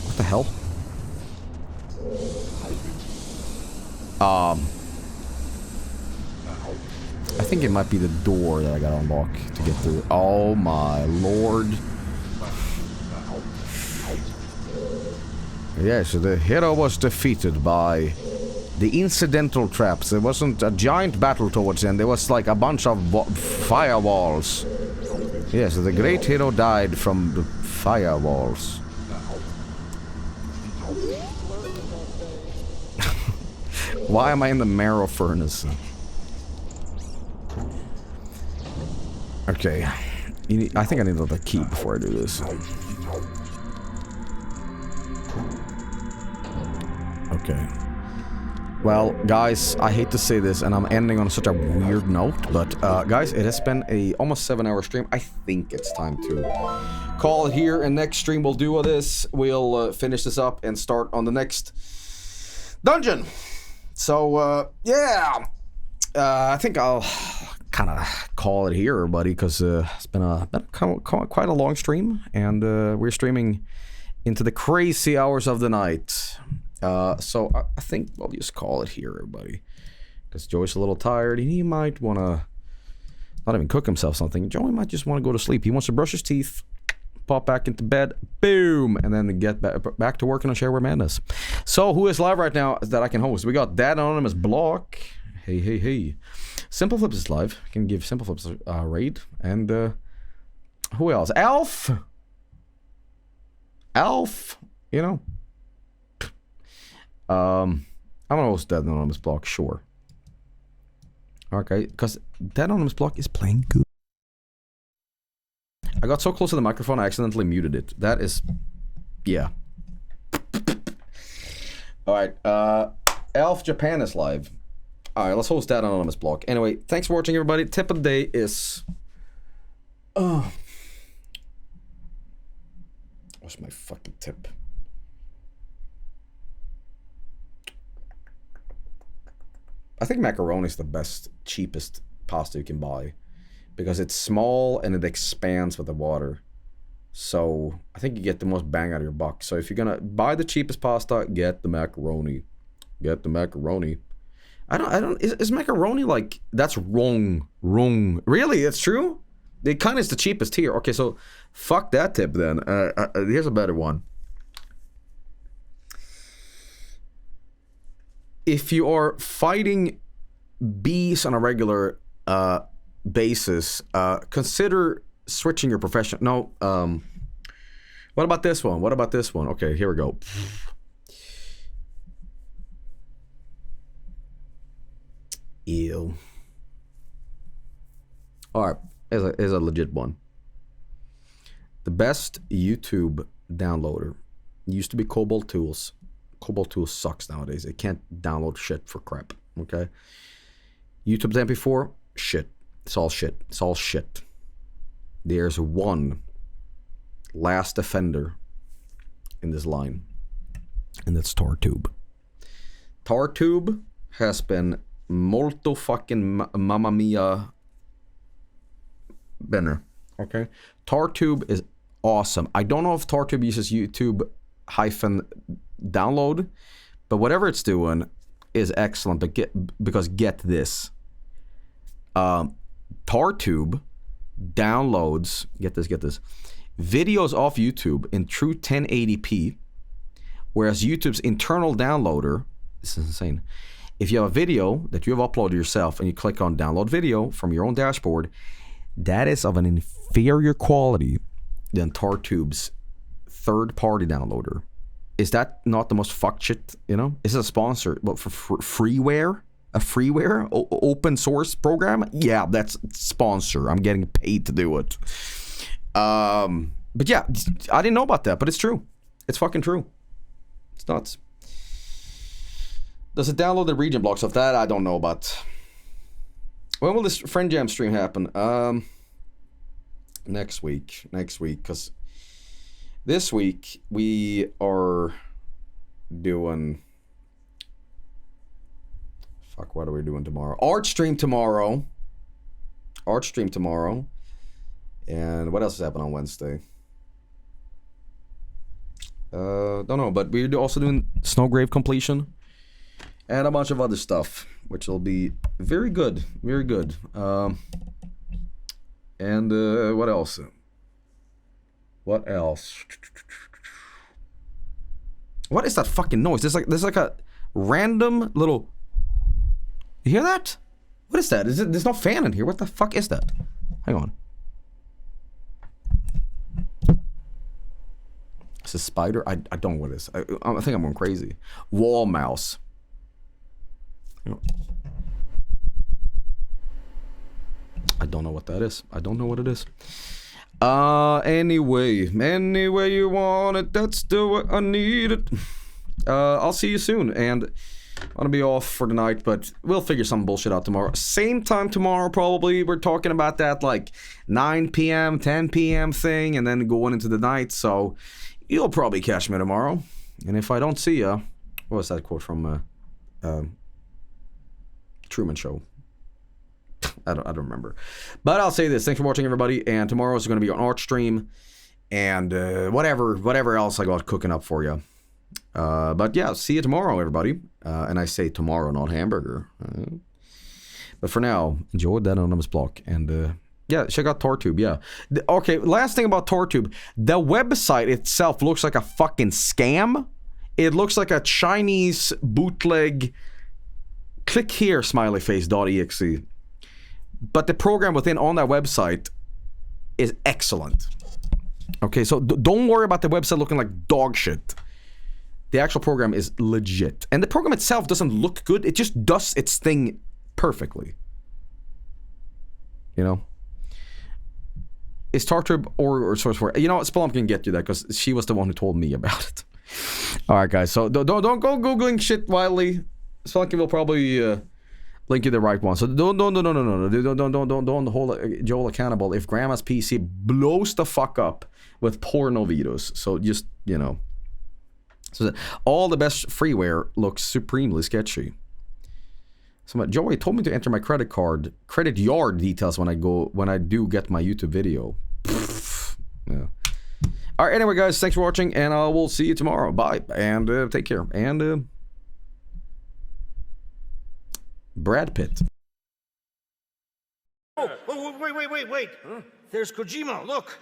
What the hell? I think it might be the door that I gotta unlock to get through. Oh my lord. Yes, the hero was defeated by the incidental traps. There wasn't a giant battle towards the end. There was like a bunch of firewalls. Yes, the great hero died from the firewalls. Why am I in the marrow furnace? Okay. I think I need another key before I do this. Okay. Well, guys, I hate to say this, and I'm ending on such a weird note, but, guys, it has been a almost 7-hour stream. I think it's time to call it here, and next stream we'll do this. We'll, finish this up and start on the next dungeon. So, yeah. I think I'll kind of call it here, everybody, because, it's been quite a long stream, and, we're streaming into the crazy hours of the night. So I think we'll just call it here, everybody. Because Joey's a little tired, and he might want to not even cook himself something. Joey might just want to go to sleep. He wants to brush his teeth, pop back into bed, boom, and then get back to working on Shareware Madness. So who is live right now that I can host? We got that Anonymous Block. Hey. Simple Flips is live. I can give Simple Flips a raid. And who else? Alf, you know. I'm gonna host Dead Anonymous Block, sure. Okay, because Dead Anonymous Block is playing good. I got so close to the microphone, I accidentally muted it. That is... yeah. Alright, Elf Japan is live. Alright, let's host Dead Anonymous Block. Anyway, thanks for watching, everybody. Tip of the day is... what's my fucking tip? I think macaroni is the best, cheapest pasta you can buy. Because it's small and it expands with the water. So, I think you get the most bang out of your buck. So, if you're gonna buy the cheapest pasta, get the macaroni. Get the macaroni. Is macaroni like, that's wrong. Really? It's true? It kind of is the cheapest here. Okay, so, fuck that tip then. Here's a better one. If you are fighting bees on a regular basis, consider switching your profession. No, what about this one? Okay, here we go. Ew. Alright, here's a legit one. The best YouTube downloader used to be Cobalt Tools. Cobalt Tools sucks nowadays. It can't download shit for crap, okay? YouTube's MP4, shit. It's all shit. There's one last offender in this line, and that's TarTube. TarTube has been molto fucking mamma mia bene. Okay, TarTube is awesome. I don't know if TarTube uses YouTube hyphen download, but whatever it's doing is excellent. But get this, TarTube downloads, get this, videos off YouTube in true 1080p, whereas YouTube's internal downloader, this is insane. If you have a video that you have uploaded yourself and you click on download video from your own dashboard, that is of an inferior quality than TarTube's third-party downloader. Is that not the most fucked shit, you know? Is it a sponsor? But for freeware? A freeware? Open source program? Yeah, that's sponsor. I'm getting paid to do it. But yeah, I didn't know about that, but it's true. It's fucking true. It's nuts. Does it download the region blocks of that? I don't know about. When will this Friend Jam stream happen? Next week, because this week we are doing. Fuck, what are we doing tomorrow? Art stream tomorrow. And what else is happening on Wednesday? Don't know, but we're also doing Snowgrave completion and a bunch of other stuff, which will be very good, very good. And what else? What else? What is that fucking noise? There's like a random little. You hear that? What is that? There's no fan in here. What the fuck is that? Hang on. Is this a spider? I don't know what it is. I think I'm going crazy. Wall mouse. I don't know what that is. I don't know what it is. Anyway you want it, that's the way I need it. I'll see you soon, and I'm gonna be off for the night, but we'll figure some bullshit out tomorrow. Same time tomorrow, probably. We're talking about that like 9 p.m., 10 p.m. thing, and then going into the night, so you'll probably catch me tomorrow. And if I don't see ya, what was that quote from Truman Show? I don't remember. But I'll say this. Thanks for watching, everybody. And tomorrow is going to be an art stream. And whatever else I got cooking up for you. But yeah, see you tomorrow, everybody. And I say tomorrow, not hamburger. But for now, enjoy that anonymous block. And yeah, check out TarTube, yeah. Okay, last thing about TarTube. The website itself looks like a fucking scam. It looks like a Chinese bootleg click here smiley face.exe. But the program within on that website is excellent. Okay, so don't worry about the website looking like dog shit. The actual program is legit. And the program itself doesn't look good. It just does its thing perfectly. You know? Is TarTube or source for it? You know what? Spelunky can get you that because she was the one who told me about it. Alright, guys. So don't go Googling shit wildly. Spelunky will probably link you the right one. So don't hold Joel accountable if Grandma's PC blows the fuck up with porno videos. So just, you know. So all the best freeware looks supremely sketchy. So Joey told me to enter my credit yard details when I do get my YouTube video. Yeah. All right, anyway, guys, thanks for watching, and we'll see you tomorrow. Bye, and take care. And Brad Pitt. Oh, wait. Huh? There's Kojima, look.